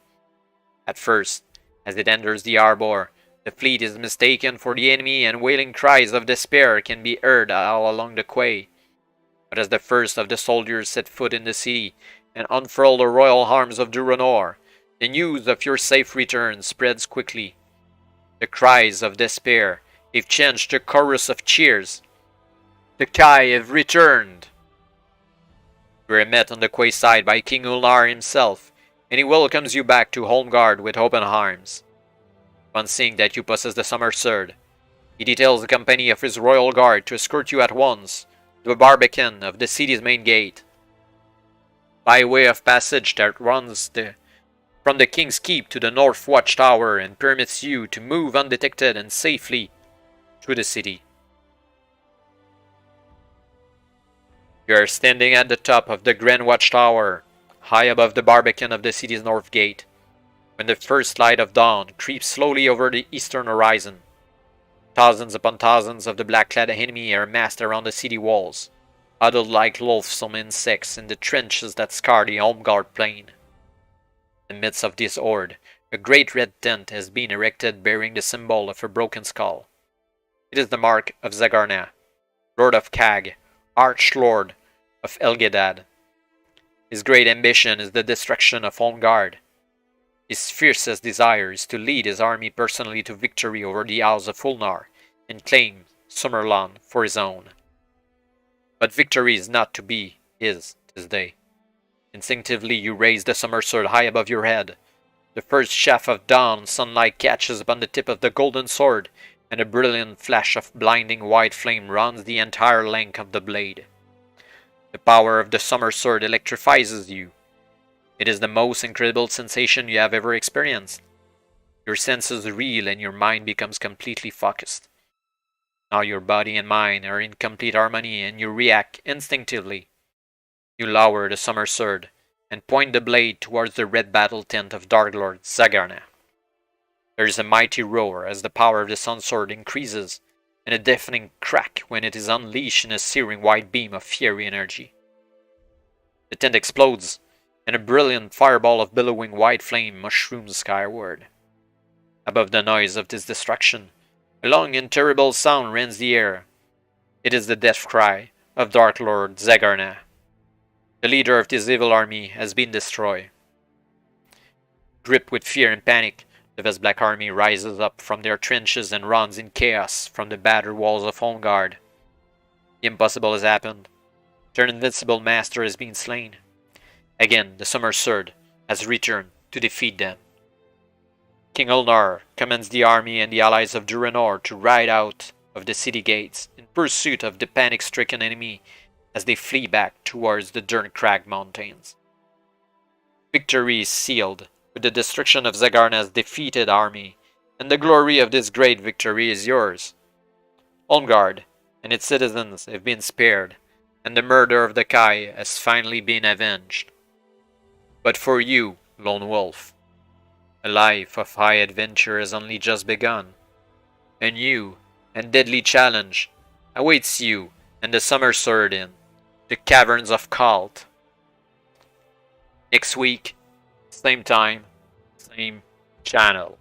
At first, as it enters the harbor, the fleet is mistaken for the enemy and wailing cries of despair can be heard all along the quay. But as the first of the soldiers set foot in the city and unfurl the royal arms of Durenor, the news of your safe return spreads quickly. The cries of despair have changed to a chorus of cheers. The Kai have returned. You are met on the quayside by King Ulnar himself, and he welcomes you back to Holmgard with open arms. On seeing that you possess the Sommerswerd, he details a company of his royal guard to escort you at once to the barbican of the city's main gate, by way of passage that runs from the King's Keep to the North Watchtower and permits you to move undetected and safely through the city. You are standing at the top of the Grand Watchtower, high above the barbican of the city's north gate, when the first light of dawn creeps slowly over the eastern horizon. Thousands upon thousands of the black-clad enemy are massed around the city walls, huddled like loathsome insects in the trenches that scar the Holmgard plain. In the midst of this horde, a great red tent has been erected bearing the symbol of a broken skull. It is the mark of Zagarna, Lord of Kag, Archlord of Elgedad. His great ambition is the destruction of Holmgard. His fiercest desire is to lead his army personally to victory over the House of Ulnar and claim Sommerlund for his own. But victory is not to be his this day. Instinctively you raise the Sommerswerd high above your head. The first shaft of dawn sunlight catches upon the tip of the golden sword, and a brilliant flash of blinding white flame runs the entire length of the blade. The power of the Sommersword electrifies you. It is the most incredible sensation you have ever experienced. Your senses reel and your mind becomes completely focused. Now your body and mind are in complete harmony and you react instinctively. You lower the Sommersword and point the blade towards the red battle tent of Darklord Zagarna. There is a mighty roar as the power of the Sunsword increases, and a deafening crack when it is unleashed in a searing white beam of fiery energy. The tent explodes, and a brilliant fireball of billowing white flame mushrooms skyward. Above the noise of this destruction, a long and terrible sound rends the air. It is the death cry of Darklord Zagarna. The leader of this evil army has been destroyed. Gripped with fear and panic, the Vast Black Army rises up from their trenches and runs in chaos from the battered walls of Holmgard. The impossible has happened. Their invincible master has been slain. Again, the Sommerswerd has returned to defeat them. King Ulnar commands the army and the allies of Durenor to ride out of the city gates in pursuit of the panic-stricken enemy as they flee back towards the Durncrag mountains. Victory is sealed with the destruction of Zagarna's defeated army, and the glory of this great victory is yours. Holmgard and its citizens have been spared, and the murder of the Kai has finally been avenged. But for you, Lone Wolf, a life of high adventure has only just begun. A new and deadly challenge awaits you and the Sommerswerd in the Caverns of Khalt. Next week, same time, same channel.